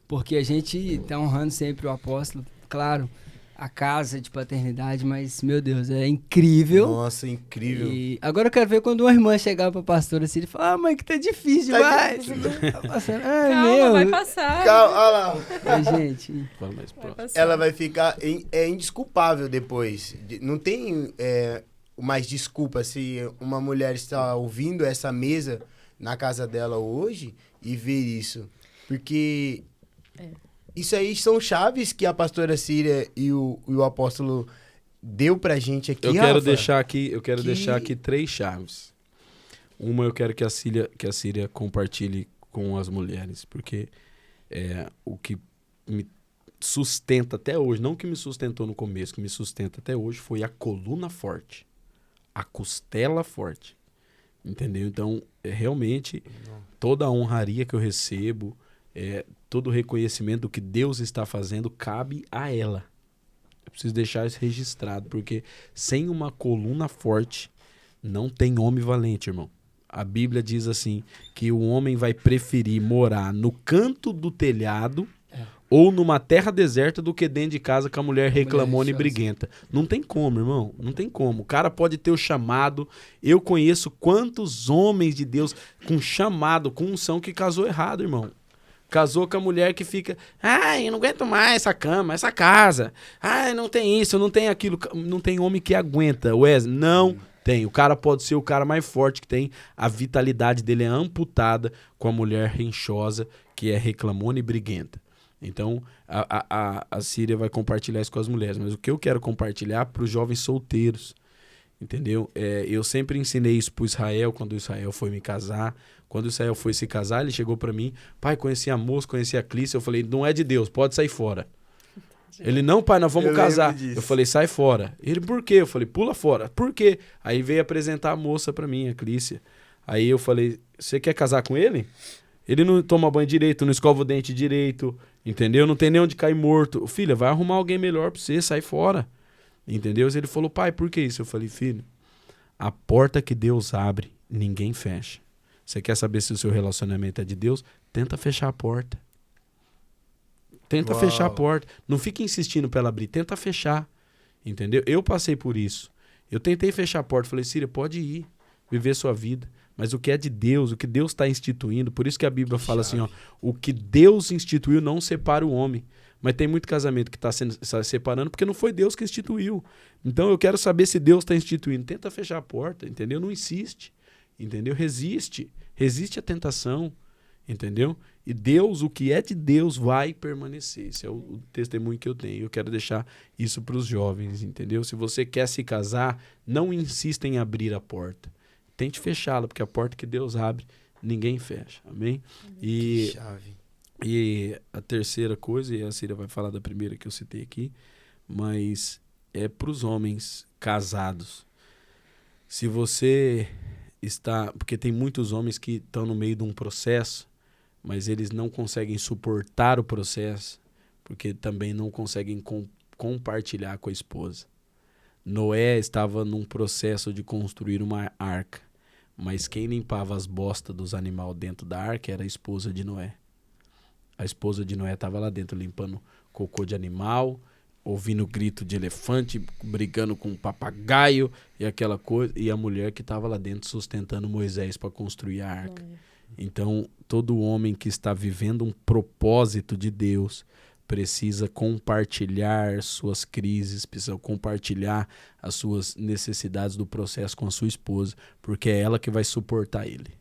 [SPEAKER 1] porque a gente tá honrando sempre o apóstolo, claro, a casa de paternidade, mas, meu Deus, é incrível.
[SPEAKER 2] Nossa, incrível.
[SPEAKER 1] E agora eu quero ver quando uma irmã chegar pra pastora Cília e falar, mãe, que tá difícil demais. Tá passando. Ai,
[SPEAKER 4] Calma, vai passar.
[SPEAKER 2] Calma, olha lá.
[SPEAKER 1] Ai, gente.
[SPEAKER 3] Fala mais próximo.
[SPEAKER 2] Ela vai ficar indesculpável depois. Não tem mais desculpa se uma mulher está ouvindo essa mesa na casa dela hoje e ver isso. Porque isso aí são chaves que a pastora Cília e o apóstolo deu pra gente aqui,
[SPEAKER 3] Eu quero
[SPEAKER 2] Rafa.
[SPEAKER 3] deixar aqui 3 chaves. Uma, eu quero que a Cília compartilhe com as mulheres, porque o que me sustenta até hoje, não que me sustentou no começo, que me sustenta até hoje foi a coluna forte, a costela forte, entendeu? Então, realmente, toda a honraria que eu recebo, todo o reconhecimento do que Deus está fazendo cabe a ela. Eu preciso deixar isso registrado, porque sem uma coluna forte, não tem homem valente, irmão. A Bíblia diz assim, que o homem vai preferir morar no canto do telhado ou numa terra deserta do que dentro de casa com a mulher reclamona e briguenta. Não tem como, irmão. Não tem como. O cara pode ter o chamado. Eu conheço quantos homens de Deus com chamado, com unção, que casou errado, irmão. Casou com a mulher que fica, ai, eu não aguento mais essa cama, essa casa. Ai, não tem isso, não tem aquilo. Não tem homem que aguenta, Wesley. Não tem. O cara pode ser o cara mais forte que tem. A vitalidade dele é amputada com a mulher rinchosa, que é reclamona e briguenta. Então, a Cília vai compartilhar isso com as mulheres. Mas o que eu quero compartilhar para os jovens solteiros, entendeu? Eu sempre ensinei isso para o Israel, quando o Israel foi me casar. Quando o Israel foi se casar, ele chegou para mim, pai, conheci a moça, conheci a Clícia. Eu falei, não é de Deus, pode sair fora. Ele, não, pai, nós vamos casar. Eu falei, sai fora. Ele, por quê? Eu falei, pula fora. Por quê? Aí veio apresentar a moça para mim, a Clícia. Aí eu falei, você quer casar com ele? Ele não toma banho direito, não escova o dente direito, entendeu? Não tem nem onde cair morto. Filha, vai arrumar alguém melhor pra você, sai fora. Entendeu? Ele falou, pai, por que isso? Eu falei, filho, a porta que Deus abre, ninguém fecha. Você quer saber se o seu relacionamento é de Deus? Tenta fechar a porta. Tenta fechar a porta. Não fique insistindo pra ela abrir, tenta fechar. Entendeu? Eu passei por isso. Eu tentei fechar a porta, falei, Cília, pode ir, viver sua vida. Mas o que é de Deus, o que Deus está instituindo, por isso que a Bíblia fala assim, ó, o que Deus instituiu não separa o homem. Mas tem muito casamento que está se separando porque não foi Deus que instituiu. Então eu quero saber se Deus está instituindo. Tenta fechar a porta, entendeu? Não insiste, entendeu? Resiste à tentação, entendeu? E Deus, o que é de Deus vai permanecer. Esse é o testemunho que eu tenho. Eu quero deixar isso para os jovens, entendeu? Se você quer se casar, não insista em abrir a porta. Tente fechá-la, porque a porta que Deus abre, ninguém fecha. Amém?
[SPEAKER 2] Que chave.
[SPEAKER 3] E a terceira coisa, e a Cília vai falar da primeira que eu citei aqui, mas é para os homens casados. Se você está... Porque tem muitos homens que estão no meio de um processo, mas eles não conseguem suportar o processo, porque também não conseguem compartilhar com a esposa. Noé estava num processo de construir uma arca, mas quem limpava as bostas dos animais dentro da arca era a esposa de Noé. A esposa de Noé estava lá dentro limpando cocô de animal, ouvindo grito de elefante, brigando com um papagaio e aquela coisa, e a mulher que estava lá dentro sustentando Moisés para construir a arca. Então, todo homem que está vivendo um propósito de Deus precisa compartilhar suas crises, precisa compartilhar as suas necessidades do processo com a sua esposa, porque é ela que vai suportar ele.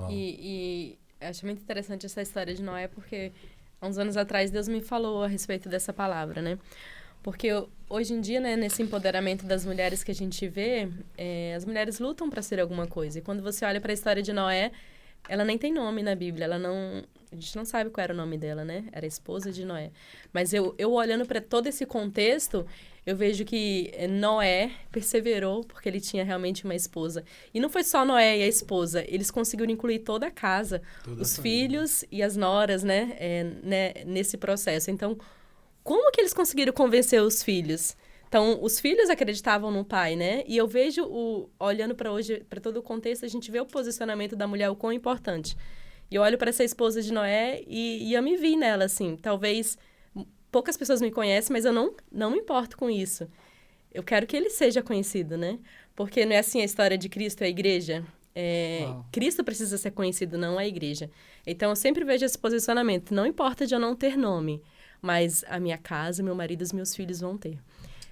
[SPEAKER 4] E acho muito interessante essa história de Noé, porque há uns anos atrás Deus me falou a respeito dessa palavra, né? Porque hoje em dia, né, nesse empoderamento das mulheres que a gente vê, as mulheres lutam para ser alguma coisa. E quando você olha para a história de Noé, ela nem tem nome na Bíblia, ela não A gente não sabe qual era o nome dela, né? Era a esposa de Noé. Mas eu olhando para todo esse contexto, eu vejo que Noé perseverou porque ele tinha realmente uma esposa. E não foi só Noé e a esposa, eles conseguiram incluir toda a casa, os filhos e as noras, né? Nesse processo. Então, como que eles conseguiram convencer os filhos? Então, os filhos acreditavam no pai, né? E eu vejo, olhando para hoje, para todo o contexto, a gente vê o posicionamento da mulher, o quão importante. E eu olho para essa esposa de Noé e eu me vi nela, assim. Talvez poucas pessoas me conhecem, mas eu não me importo com isso. Eu quero que ele seja conhecido, né? Porque não é assim a história de Cristo e a igreja. Cristo precisa ser conhecido, não a igreja. Então, eu sempre vejo esse posicionamento. Não importa de eu não ter nome, mas a minha casa, meu marido e os meus filhos vão ter.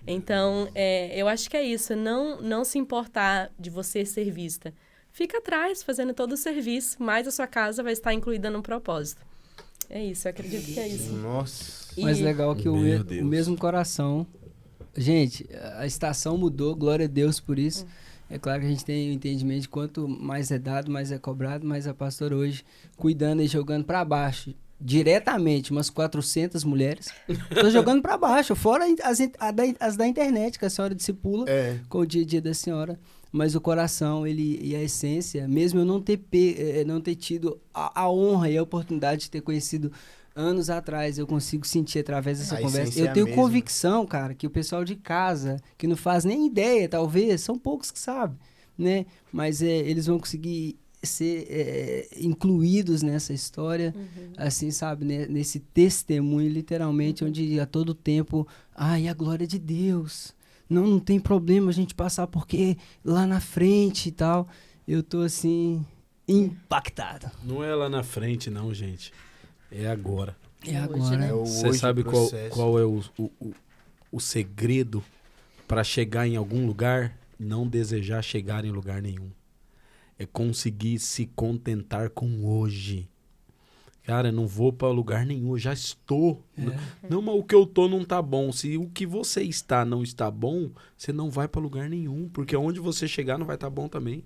[SPEAKER 4] Então, eu acho que é isso. Não se importar de você ser vista. Fica atrás, fazendo todo o serviço, mas a sua casa vai estar incluída no propósito. É isso, eu acredito que é isso.
[SPEAKER 2] Nossa.
[SPEAKER 1] Mas legal que o
[SPEAKER 3] Meu Deus.
[SPEAKER 1] mesmo coração... Gente, a estação mudou, glória a Deus por isso. É claro que a gente tem o entendimento de quanto mais é dado, mais é cobrado, mas a pastora hoje cuidando e jogando para baixo, diretamente, umas 400 mulheres. Tô jogando para baixo, fora as da internet, que a senhora discipula com o dia a dia da senhora. Mas o coração e a essência, mesmo eu não ter tido a honra e a oportunidade de ter conhecido anos atrás, eu consigo sentir através dessa conversa. Eu tenho convicção, cara, que o pessoal de casa, que não faz nem ideia, talvez, são poucos que sabem, né? Mas eles vão conseguir ser incluídos nessa história, assim, sabe? Nesse testemunho, literalmente, onde a todo tempo, a glória de Deus. Não tem problema a gente passar porque lá na frente e tal. Eu tô, assim, impactado.
[SPEAKER 3] Não é lá na frente, não, gente. É agora.
[SPEAKER 1] É agora.
[SPEAKER 4] Né?
[SPEAKER 3] Você sabe qual é o segredo para chegar em algum lugar? Não desejar chegar em lugar nenhum. É conseguir se contentar com hoje. Cara, eu não vou para lugar nenhum, eu já estou. Não, mas o que eu tô não tá bom. Se o que você está não está bom, você não vai para lugar nenhum, porque onde você chegar não vai estar bom também.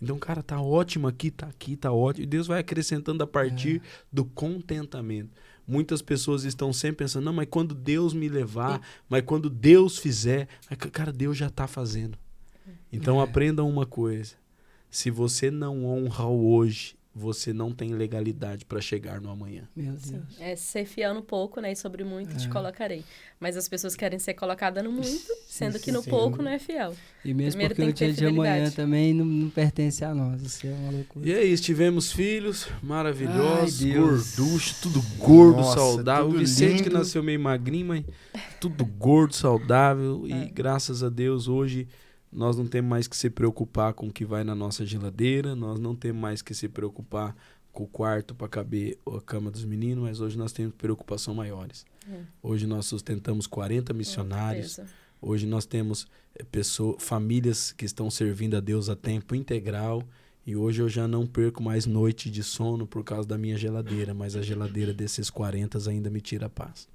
[SPEAKER 3] Então, cara, tá ótimo aqui, tá ótimo. E Deus vai acrescentando a partir do contentamento. Muitas pessoas estão sempre pensando, não, mas quando Deus me levar, mas quando Deus fizer, cara, Deus já tá fazendo. Então, aprendam uma coisa. Se você não honra o hoje, você não tem legalidade para chegar no amanhã.
[SPEAKER 1] Meu Deus.
[SPEAKER 4] Ser fiel no pouco, né? E sobre muito te colocarei. Mas as pessoas querem ser colocadas no muito, sendo que no pouco não é fiel.
[SPEAKER 1] E mesmo
[SPEAKER 4] Primeiro
[SPEAKER 1] porque
[SPEAKER 4] tem
[SPEAKER 1] o
[SPEAKER 4] que ter
[SPEAKER 1] dia de amanhã
[SPEAKER 4] fidelidade.
[SPEAKER 1] também não pertence a nós. Isso é uma loucura.
[SPEAKER 3] E é isso, tivemos filhos maravilhosos,
[SPEAKER 1] Ai, Deus.
[SPEAKER 3] gorduchos, tudo gordo,
[SPEAKER 2] Nossa,
[SPEAKER 3] saudável.
[SPEAKER 2] tudo
[SPEAKER 3] O Vicente que
[SPEAKER 2] lindo.
[SPEAKER 3] nasceu meio magrinho, mas tudo gordo, saudável. E graças a Deus hoje nós não temos mais que se preocupar com o que vai na nossa geladeira, nós não temos mais que se preocupar com o quarto para caber a cama dos meninos, mas hoje nós temos preocupação maiores. Hoje nós sustentamos 40 missionários. Hoje nós temos famílias que estão servindo a Deus a tempo integral. E hoje eu já não perco mais noite de sono por causa da minha geladeira, mas a geladeira desses 40 ainda me tira a paz.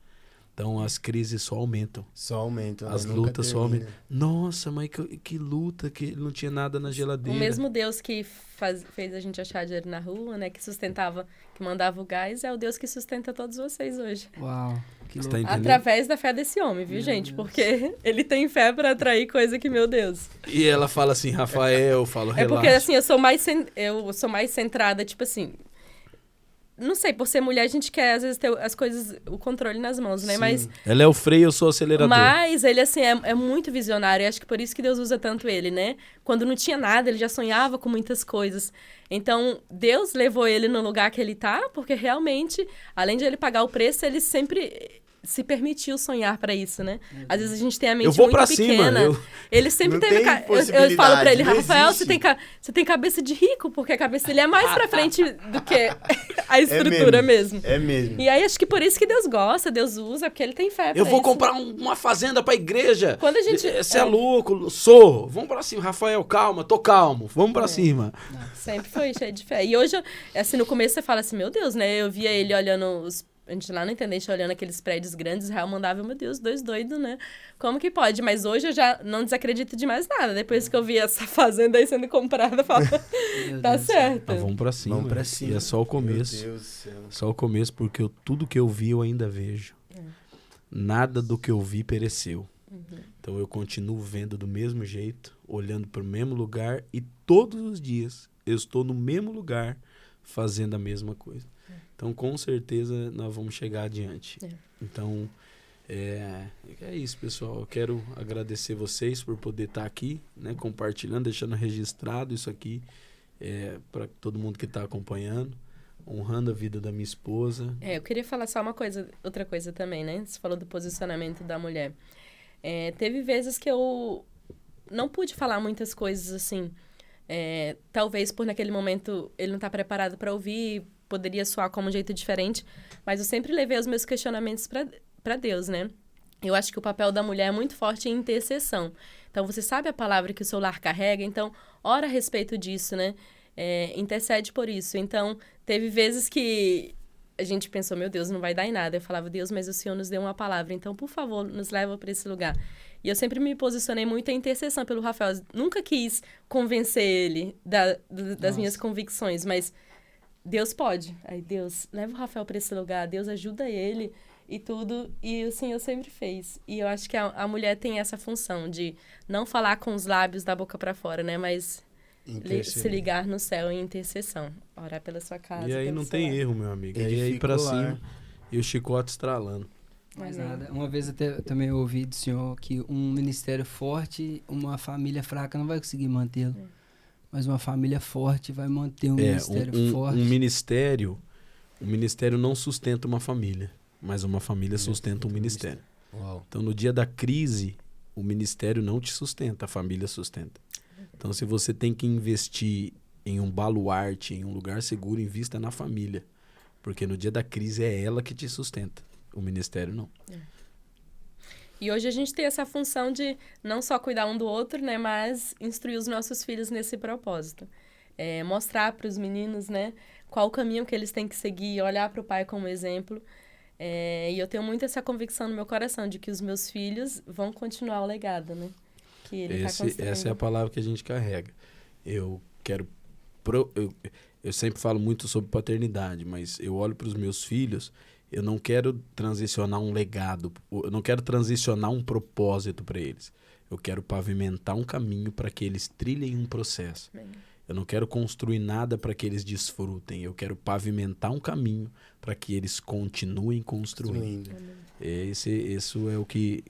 [SPEAKER 3] Então as crises só aumentam.
[SPEAKER 2] Só aumenta.
[SPEAKER 3] As lutas só aumentam. Nossa, mas que luta, que não tinha nada na geladeira.
[SPEAKER 4] O mesmo Deus que fez a gente achar dinheiro na rua, né? Que sustentava, que mandava o gás, é o Deus que sustenta todos vocês hoje.
[SPEAKER 1] Uau, que
[SPEAKER 3] Você
[SPEAKER 1] louco.
[SPEAKER 3] tá entendendo?
[SPEAKER 4] Através da fé desse homem, viu, gente? Porque ele tem fé pra atrair coisa que, meu Deus.
[SPEAKER 3] E ela fala assim, Rafael, eu falo, relaxa.
[SPEAKER 4] É porque, assim, eu sou mais centrada, tipo assim... Não sei, por ser mulher, a gente quer, às vezes, ter as coisas, o controle nas mãos, né?
[SPEAKER 2] Sim.
[SPEAKER 4] Mas
[SPEAKER 3] Ela é o freio, eu sou o acelerador.
[SPEAKER 4] Mas ele, assim, é muito visionário. E acho que por isso que Deus usa tanto ele, né? Quando não tinha nada, ele já sonhava com muitas coisas. Então, Deus levou ele no lugar que ele tá, porque realmente, além de ele pagar o preço, ele sempre se permitiu sonhar pra isso, né? Às vezes a gente tem a mente
[SPEAKER 3] Eu vou
[SPEAKER 4] muito
[SPEAKER 3] pra
[SPEAKER 4] pequena.
[SPEAKER 3] cima.
[SPEAKER 4] Ele sempre
[SPEAKER 2] Não
[SPEAKER 4] teve...
[SPEAKER 2] tem
[SPEAKER 4] Eu falo pra ele,
[SPEAKER 2] possibilidade, não
[SPEAKER 4] Rafael,
[SPEAKER 2] existe.
[SPEAKER 4] você tem cabeça de rico, porque a cabeça dele é mais pra frente do que a estrutura mesmo.
[SPEAKER 2] É mesmo.
[SPEAKER 4] E aí, acho que por isso que Deus gosta, Deus usa, porque ele tem fé pra
[SPEAKER 3] Eu vou
[SPEAKER 4] isso.
[SPEAKER 3] comprar uma fazenda pra igreja.
[SPEAKER 4] Quando a gente...
[SPEAKER 3] Você é louco, sou. Vamos pra cima, Rafael, calma, tô calmo. Vamos pra cima.
[SPEAKER 4] Sempre foi cheio de fé. E hoje, assim, no começo você fala assim, meu Deus, né? Eu via ele olhando A gente lá na internet olhando aqueles prédios grandes, Israel mandava, meu Deus, 2 doidos, né? Como que pode? Mas hoje eu já não desacredito de mais nada. Depois que eu vi essa fazenda aí sendo comprada, eu falo, tá certo.
[SPEAKER 3] Vamos pra cima.
[SPEAKER 2] Vamos pra cima.
[SPEAKER 3] E é só o começo.
[SPEAKER 2] Meu Deus do céu.
[SPEAKER 3] Só o começo, porque tudo que eu vi eu ainda vejo. Nada do que eu vi pereceu. Então eu continuo vendo do mesmo jeito, olhando para o mesmo lugar e todos os dias eu estou no mesmo lugar fazendo a mesma coisa. Então com certeza nós vamos chegar adiante. Então é isso, pessoal. Eu quero agradecer vocês por poder estar aqui, né, compartilhando, deixando registrado isso aqui para todo mundo que está acompanhando. Honrando a vida da minha esposa.
[SPEAKER 4] Eu queria falar só outra coisa também, né? Você falou do posicionamento da mulher. Teve vezes que eu não pude falar muitas coisas assim. Talvez por naquele momento ele não está preparado para ouvir, poderia soar como um jeito diferente, mas eu sempre levei os meus questionamentos para Deus, né? Eu acho que o papel da mulher é muito forte em intercessão. Então, você sabe a palavra que o seu lar carrega, então, ora a respeito disso, né? Intercede por isso. Então, teve vezes que a gente pensou, meu Deus, não vai dar em nada. Eu falava, Deus, mas o Senhor nos deu uma palavra, então, por favor, nos leva para esse lugar. E eu sempre me posicionei muito em intercessão pelo Rafael. Nunca quis convencer ele das minhas convicções, mas Deus pode. Aí, Deus, leva o Rafael para esse lugar, Deus ajuda ele e tudo. E o Senhor sempre fez. E eu acho que a mulher tem essa função de não falar com os lábios da boca para fora, né, mas se ligar no céu em intercessão, orar pela sua casa.
[SPEAKER 3] E aí não tem erro, meu amigo. Aí é ir pra cima e o chicote estralando.
[SPEAKER 1] Mais nada. Uma vez eu também ouvi do senhor que um ministério forte, uma família fraca não vai conseguir mantê-lo. Mas uma família forte vai manter um ministério forte.
[SPEAKER 3] Um ministério não sustenta uma família, mas uma família sustenta um ministério.
[SPEAKER 2] Uau.
[SPEAKER 3] Então, no dia da crise, o ministério não te sustenta, a família sustenta. Então, se você tem que investir em um baluarte, em um lugar seguro, invista na família. Porque no dia da crise é ela que te sustenta. O ministério não.
[SPEAKER 4] E hoje a gente tem essa função de não só cuidar um do outro, né, mas instruir os nossos filhos nesse propósito. Mostrar para os meninos, né, qual o caminho que eles têm que seguir, olhar para o pai como exemplo. E eu tenho muito essa convicção no meu coração de que os meus filhos vão continuar o legado, né? Que ele
[SPEAKER 3] essa é a palavra que a gente carrega. Eu sempre falo muito sobre paternidade, mas eu olho para os meus filhos, eu não quero transicionar um legado, eu não quero transicionar um propósito para eles. Eu quero pavimentar um caminho para que eles trilhem um processo. Bem. Eu não quero construir nada para que eles desfrutem. Eu quero pavimentar um caminho para que eles continuem construindo. Isso é o que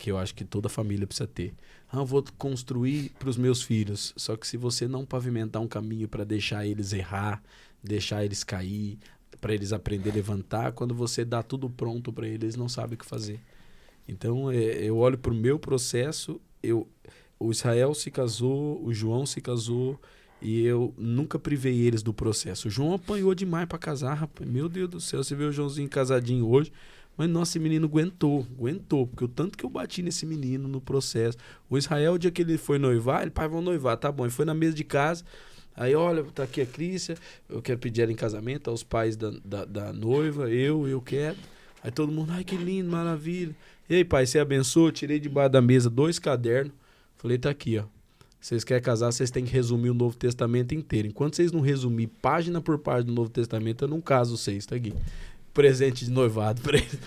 [SPEAKER 3] eu acho que toda família precisa ter. Eu vou construir para os meus filhos. Só que se você não pavimentar um caminho para deixar eles errar, deixar eles cair, para eles aprender a levantar, quando você dá tudo pronto para eles, eles não sabem o que fazer. Então, eu olho para o meu processo, o Israel se casou, o João se casou, e eu nunca privei eles do processo. O João apanhou demais para casar, rapaz. Meu Deus do céu, você vê o Joãozinho casadinho hoje, mas nossa, esse menino aguentou, porque o tanto que eu bati nesse menino no processo. O Israel, o dia que ele foi noivar, ele, pai, vamos noivar, tá bom. Ele foi na mesa de casa, aí olha, tá aqui a Crícia, eu quero pedir ela em casamento, aos pais da noiva, eu quero. Aí todo mundo, ai que lindo, maravilha. Ei pai, você abençoou, tirei debaixo da mesa 2 cadernos, falei, tá aqui, ó. Vocês querem casar, vocês têm que resumir o Novo Testamento inteiro. Enquanto vocês não resumir página por página do Novo Testamento, eu não caso vocês, tá aqui. Presente de noivado pra ele.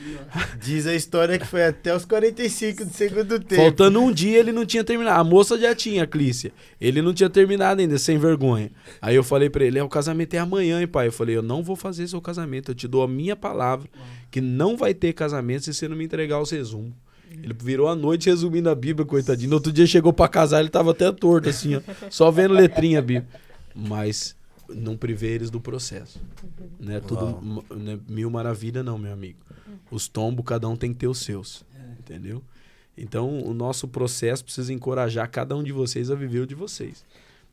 [SPEAKER 2] Diz a história que foi até os 45 do segundo tempo.
[SPEAKER 3] Faltando um dia, ele não tinha terminado. A moça já tinha, a Clícia. Ele não tinha terminado ainda, sem vergonha. Aí eu falei pra ele, o casamento é amanhã, hein, pai? Eu falei, eu não vou fazer seu casamento. Eu te dou a minha palavra que não vai ter casamento se você não me entregar os resumos. Ele virou a noite resumindo a Bíblia, coitadinho. No outro dia chegou pra casar, ele tava até torto, assim, ó. Só vendo letrinha a Bíblia. Mas não privei eles do processo. Não é tudo mil maravilha, não, meu amigo. Os tombos, cada um tem que ter os seus. Entendeu? Então, o nosso processo precisa encorajar cada um de vocês a viver o de vocês.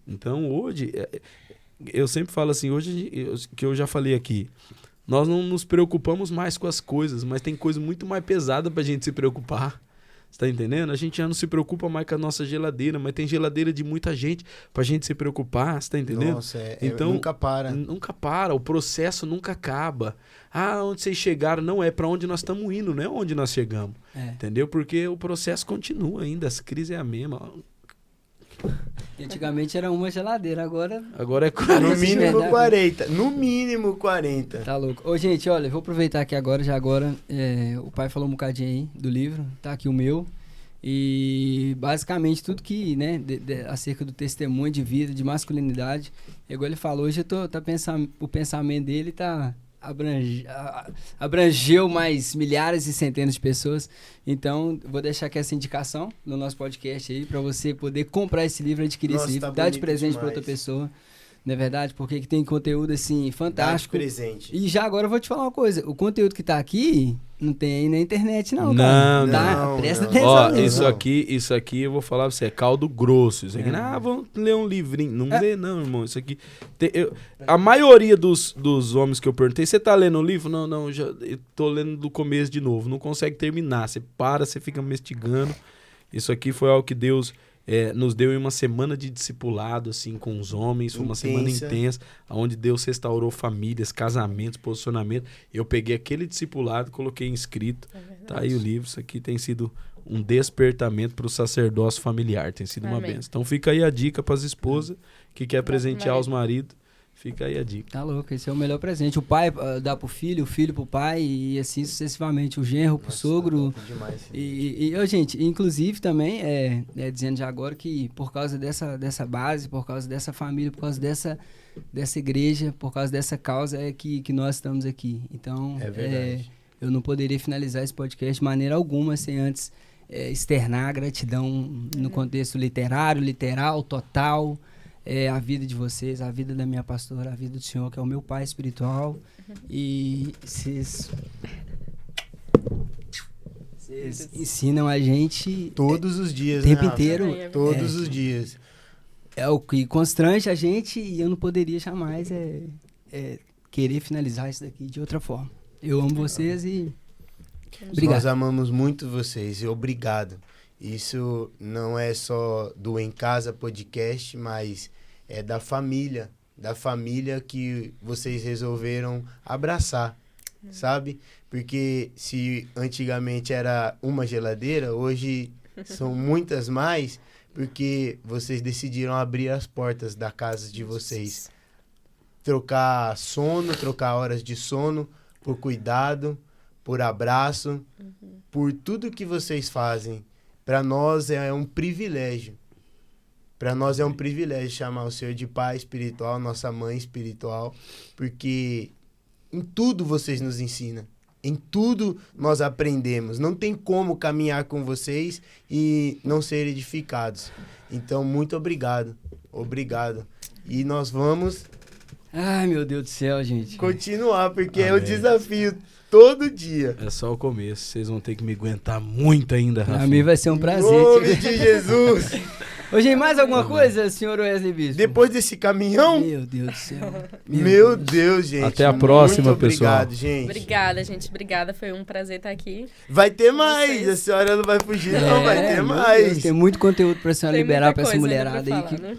[SPEAKER 3] Então, hoje, eu sempre falo assim, hoje, que eu já falei aqui, nós não nos preocupamos mais com as coisas, mas tem coisa muito mais pesada pra gente se preocupar. Você tá entendendo? A gente já não se preocupa mais com a nossa geladeira, mas tem geladeira de muita gente pra gente se preocupar, você tá entendendo?
[SPEAKER 2] Nossa,
[SPEAKER 3] Então,
[SPEAKER 2] nunca para.
[SPEAKER 3] Nunca para, o processo nunca acaba. Ah, onde vocês chegaram, não é pra onde nós estamos indo, não é onde nós chegamos. Entendeu? Porque o processo continua ainda, as crises é a mesma.
[SPEAKER 1] E antigamente era uma geladeira, agora
[SPEAKER 3] Agora é 40.
[SPEAKER 2] No mínimo
[SPEAKER 1] verdade.
[SPEAKER 2] 40. No mínimo 40.
[SPEAKER 1] tá louco. Ô, gente, olha, eu vou aproveitar aqui agora, o pai falou um bocadinho aí do livro, tá aqui o meu. E basicamente tudo que, né, acerca do testemunho de vida, de masculinidade, igual ele falou, hoje o pensamento dele tá abrangeu mais milhares e centenas de pessoas. Então, vou deixar aqui essa indicação no nosso podcast aí, para você poder comprar esse livro, adquirir
[SPEAKER 2] Nossa,
[SPEAKER 1] esse livro,
[SPEAKER 2] tá
[SPEAKER 1] dar de
[SPEAKER 2] bonito
[SPEAKER 1] presente para
[SPEAKER 2] demais.
[SPEAKER 1] outra pessoa. Não é verdade? Porque que tem conteúdo, assim,
[SPEAKER 2] Dá de
[SPEAKER 1] fantástico.
[SPEAKER 2] presente.
[SPEAKER 1] E já agora eu vou te falar uma coisa. O conteúdo que tá aqui, não tem aí na internet, não,
[SPEAKER 3] Não,
[SPEAKER 1] cara.
[SPEAKER 3] não.
[SPEAKER 1] Tá? Presta
[SPEAKER 2] Não.
[SPEAKER 1] atenção
[SPEAKER 3] Ó,
[SPEAKER 1] nisso.
[SPEAKER 3] isso aqui eu vou falar pra você, é caldo grosso. Isso aqui, vamos ler um livrinho. Não lê não, irmão. Isso aqui... a maioria dos homens que eu perguntei, você tá lendo o livro? Não, eu tô lendo do começo de novo. Não consegue terminar. Você para, você fica mastigando. Isso aqui foi algo que Deus nos deu em uma semana de discipulado, assim, com os homens. Foi uma semana intensa, onde Deus restaurou famílias, casamentos, posicionamento. Eu peguei aquele discipulado, coloquei inscrito. Tá aí o livro. Isso aqui tem sido um despertamento para o sacerdócio familiar. Tem sido uma
[SPEAKER 4] Amém.
[SPEAKER 3] bênção. Então fica aí a dica para as esposas que quer presentear
[SPEAKER 4] marido.
[SPEAKER 3] os maridos. Fica aí a dica.
[SPEAKER 1] Tá louco, esse é o melhor presente. O pai dá pro filho, o filho pro pai e assim sucessivamente. O genro pro sogro.
[SPEAKER 2] Top demais.
[SPEAKER 1] Gente, inclusive também, dizendo já agora que por causa dessa base, por causa dessa família, por causa dessa igreja, por causa dessa causa é que nós estamos aqui. Então,
[SPEAKER 2] É verdade.
[SPEAKER 1] eu não poderia finalizar esse podcast de maneira alguma sem antes externar a gratidão no contexto literal, total. A vida de vocês, a vida da minha pastora, a vida do Senhor, que é o meu pai espiritual. E vocês ensinam a gente
[SPEAKER 2] Todos os dias,
[SPEAKER 1] o tempo
[SPEAKER 2] né, Rafa?
[SPEAKER 1] inteiro.
[SPEAKER 4] Amém.
[SPEAKER 2] Todos os dias.
[SPEAKER 1] É o que constrange a gente e eu não poderia jamais querer finalizar isso daqui de outra forma. Eu amo vocês e obrigado.
[SPEAKER 2] Nós amamos muito vocês e obrigado. Isso não é só do Em Casa Podcast, mas é da família que vocês resolveram abraçar, sabe? Porque se antigamente era uma geladeira, hoje são muitas mais, porque vocês decidiram abrir as portas da casa de vocês. Trocar horas de sono por cuidado, por abraço, por tudo que vocês fazem. Para nós é um privilégio. Para nós é um privilégio chamar o Senhor de pai espiritual, nossa mãe espiritual, porque em tudo vocês nos ensinam. Em tudo nós aprendemos. Não tem como caminhar com vocês e não ser edificados. Então, muito obrigado. Obrigado. E nós vamos
[SPEAKER 1] Ai, meu Deus do céu, gente.
[SPEAKER 2] continuar, porque é o
[SPEAKER 3] Amém.
[SPEAKER 2] desafio todo dia.
[SPEAKER 3] É só o começo. Vocês vão ter que me aguentar muito ainda, Rafa.
[SPEAKER 1] Pra mim vai ser um
[SPEAKER 2] Em
[SPEAKER 1] prazer.
[SPEAKER 2] nome de Jesus.
[SPEAKER 1] Ô, gente, mais alguma coisa, senhor Wesley Bispo?
[SPEAKER 2] Depois desse caminhão,
[SPEAKER 1] Meu Deus do céu.
[SPEAKER 2] meu Deus, gente.
[SPEAKER 3] Até a próxima,
[SPEAKER 2] muito obrigado,
[SPEAKER 3] pessoal.
[SPEAKER 2] gente.
[SPEAKER 4] Obrigada, gente. Obrigada. Foi um prazer estar aqui.
[SPEAKER 2] Vai ter mais.
[SPEAKER 4] Vocês.
[SPEAKER 2] A senhora não vai fugir, não. Vai ter
[SPEAKER 1] meu
[SPEAKER 2] mais.
[SPEAKER 1] Deus, tem muito conteúdo pra senhora
[SPEAKER 4] Tem
[SPEAKER 1] liberar
[SPEAKER 4] muita
[SPEAKER 1] pra essa
[SPEAKER 4] coisa ainda
[SPEAKER 1] mulherada
[SPEAKER 4] pra
[SPEAKER 1] aí
[SPEAKER 4] falar,
[SPEAKER 1] que
[SPEAKER 4] né?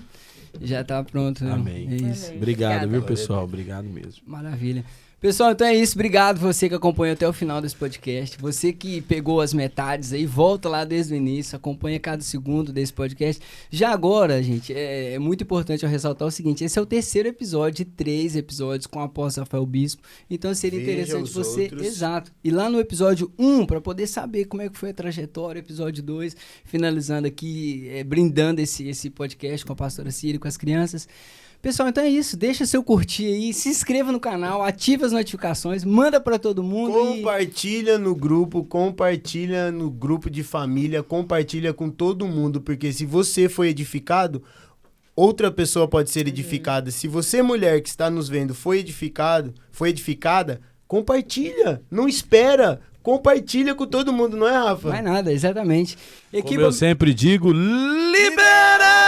[SPEAKER 1] já tá pronto. né?
[SPEAKER 3] Amém.
[SPEAKER 1] É isso.
[SPEAKER 4] Amém.
[SPEAKER 3] Obrigado,
[SPEAKER 4] Obrigada.
[SPEAKER 3] viu, pessoal? Obrigado mesmo.
[SPEAKER 1] Maravilha. Pessoal, então é isso. Obrigado você que acompanhou até o final desse podcast. Você que pegou as metades aí, volta lá desde o início, acompanha cada segundo desse podcast. Já agora, gente, é muito importante eu ressaltar o seguinte, esse é o terceiro episódio de 3 episódios com o apóstolo Rafael Bispo. Então seria
[SPEAKER 2] Veja
[SPEAKER 1] interessante
[SPEAKER 2] os
[SPEAKER 1] você...
[SPEAKER 2] outros.
[SPEAKER 1] Exato. E lá no episódio 1, para poder saber como é que foi a trajetória, episódio 2, finalizando aqui, brindando esse podcast com a pastora Círia, com as crianças. Pessoal, então é isso. Deixa seu curtir aí, se inscreva no canal, ativa as notificações, manda pra todo mundo.
[SPEAKER 2] Compartilha no grupo de família, compartilha com todo mundo, porque se você foi edificado, outra pessoa pode ser edificada. Se você, mulher que está nos vendo, foi edificada, compartilha, não espera, compartilha com todo mundo, não é, Rafa?
[SPEAKER 1] Vai nada, exatamente.
[SPEAKER 3] Como eu sempre digo, libera!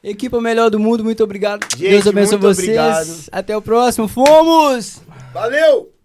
[SPEAKER 1] Equipa melhor do mundo, muito obrigado.
[SPEAKER 2] Gente,
[SPEAKER 1] Deus abençoe
[SPEAKER 2] muito
[SPEAKER 1] vocês.
[SPEAKER 2] obrigado.
[SPEAKER 1] Até o próximo. Fomos!
[SPEAKER 2] Valeu!